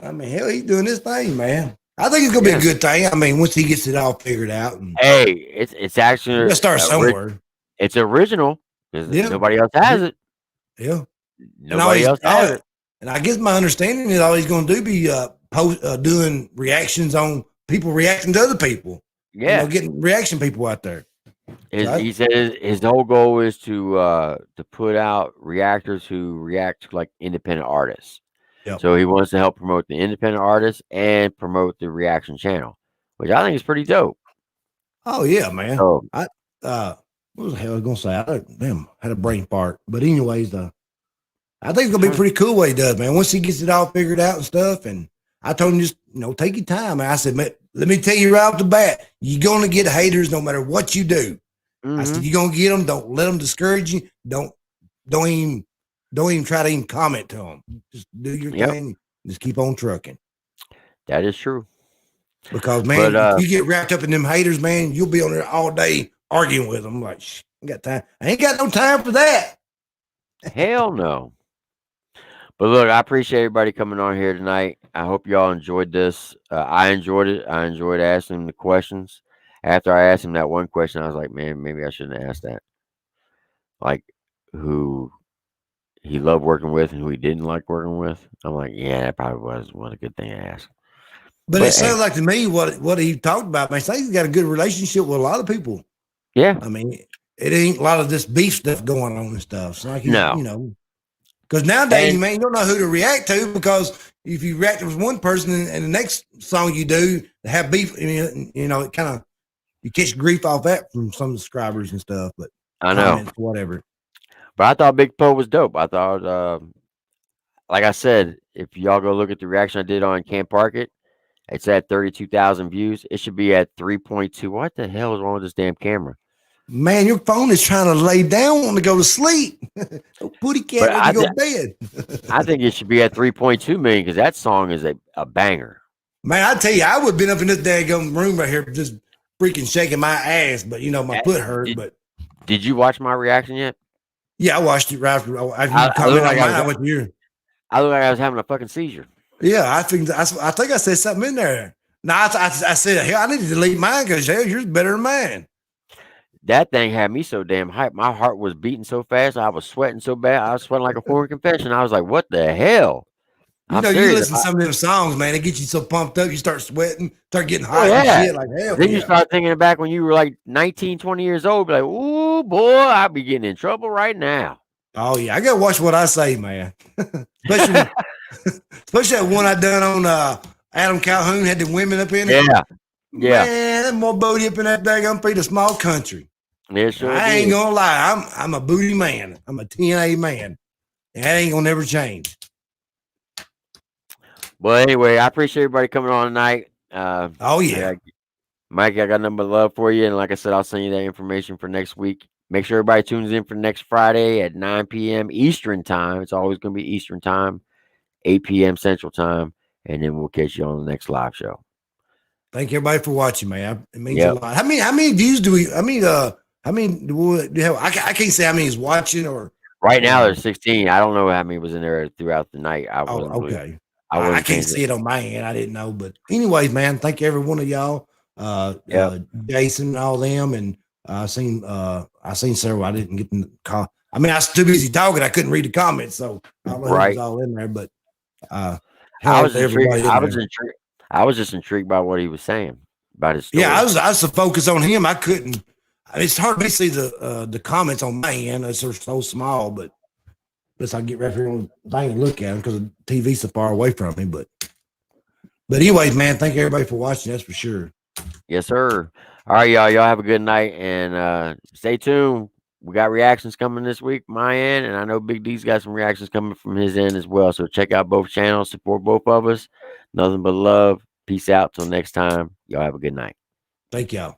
I mean, hell, he's doing this thing, man. I think it's gonna be a good thing. I mean, once he gets it all figured out. And Hey, it's actually let's start somewhere. It's original because nobody else has it. Yeah. Nobody else has it. And I guess my understanding is all he's going to do be doing reactions on people reacting to other people. Yeah, getting reaction people out there. He said his whole goal is to put out reactors who react to like independent artists. Yep. So he wants to help promote the independent artists and promote the reaction channel, which I think is pretty dope. Oh yeah, man. So, what was the hell I was going to say? I had a brain fart. But anyways, I think it's gonna be pretty cool what he does, man. Once he gets it all figured out and stuff, and I told him just take your time. And I said, man, let me tell you right off the bat, you're gonna get haters no matter what you do. I said, you're gonna get them. Don't let them discourage you. Don't don't even try to even comment to them. Just do your Yep. thing. Just keep on trucking. That is true. Because man, But, if you get wrapped up in them haters, man, you'll be on there all day arguing with them. Like, I got time. I ain't got no time for that. Hell no. But look, I appreciate everybody coming on here tonight. I hope y'all enjoyed this. I enjoyed it. I enjoyed asking the questions. After I asked him that one question, I was like, man, maybe I shouldn't have asked that. Like, who he loved working with and who he didn't like working with. I'm like, yeah, that probably was a good thing to ask. But But, it sounds like to me what he talked about, man. He's got a good relationship with a lot of people. Yeah. I mean, it ain't a lot of this beef stuff going on and stuff. It's like, No. you know, because nowadays, And- man, you don't know who to react to because if you react with one person and the next song you do have beef, you know, it kind of you catch grief off that from some subscribers and stuff. But I know. comments, whatever. But I thought Big Poe was dope. I thought, like I said, if y'all go look at the reaction I did on Can't Park It, it's at 32,000 views. It should be at 3.2. What the hell is wrong with this damn camera? Man, your phone is trying to lay down, want to go to sleep. Booty cat, But let you go to bed. I think it should be at 3.2 million because that song is a banger. Man, I tell you, I would have been up in this daggum room right here just freaking shaking my ass, but you know, my foot hurt. But Did you watch my reaction yet? yeah, I watched it right after you I commented look like on I mine was- with you. I looked like I was having a fucking seizure. Yeah, I think I said something in there. No, I said, hell, I need to delete mine because hell, yours better than mine. That thing had me so damn hyped. My heart was beating so fast. I was sweating so bad. I was sweating like a foreign confession. I was like, what the hell? You I'm know, you serious. listen to some of them songs, man, it gets you so pumped up, you start sweating, start getting hot yeah. and shit like hell. Then yeah. you start thinking back when you were like 19, 20 years old, be like, ooh, boy, I'll be getting in trouble right now. Oh yeah, I gotta watch what I say, man. especially that one I done on Adam Calhoun had the women up in it. Yeah. Yeah. Man, that more booty up in that daggum feet a small country. Yeah, sure I ain't did. gonna lie, I'm a booty man. I'm a TNA man. And that ain't gonna never change. But anyway, I appreciate everybody coming on tonight. Oh yeah. Mike, I got nothing but love for you. And like I said, I'll send you that information for next week. Make sure everybody tunes in for next Friday at 9 p.m. Eastern time. It's always going to be Eastern time, 8 p.m. Central time. And then we'll catch you on the next live show. Thank everybody for watching, man. It means Yep. a lot. How many views do we? How many do we have? I can't say how many is watching or. Right now, there's 16. I don't know how many was in there throughout the night. Oh, wasn't really- okay. I I wasn't can't paying see it on my end. I didn't know, but anyways, man, thank every one of y'all. Jason and all them, and I seen several. I didn't get the call. I mean, I was too busy talking. I couldn't read the comments, so I don't know who was all in there. But I was intrigued. I was just intrigued by what he was saying about his story. Yeah, I was so focused on him. I couldn't. It's hard to see the comments on my end. They're so small, but I get right here on the thing and look at them because the TV's so far away from me. But anyways, man, thank everybody for watching. That's for sure. Yes, sir. All right, y'all. Y'all have a good night and stay tuned. We got reactions coming this week, my end, and I know Big D's got some reactions coming from his end as well. So check out both channels, support both of us. Nothing but love. Peace out. Till next time. Y'all have a good night. Thank y'all.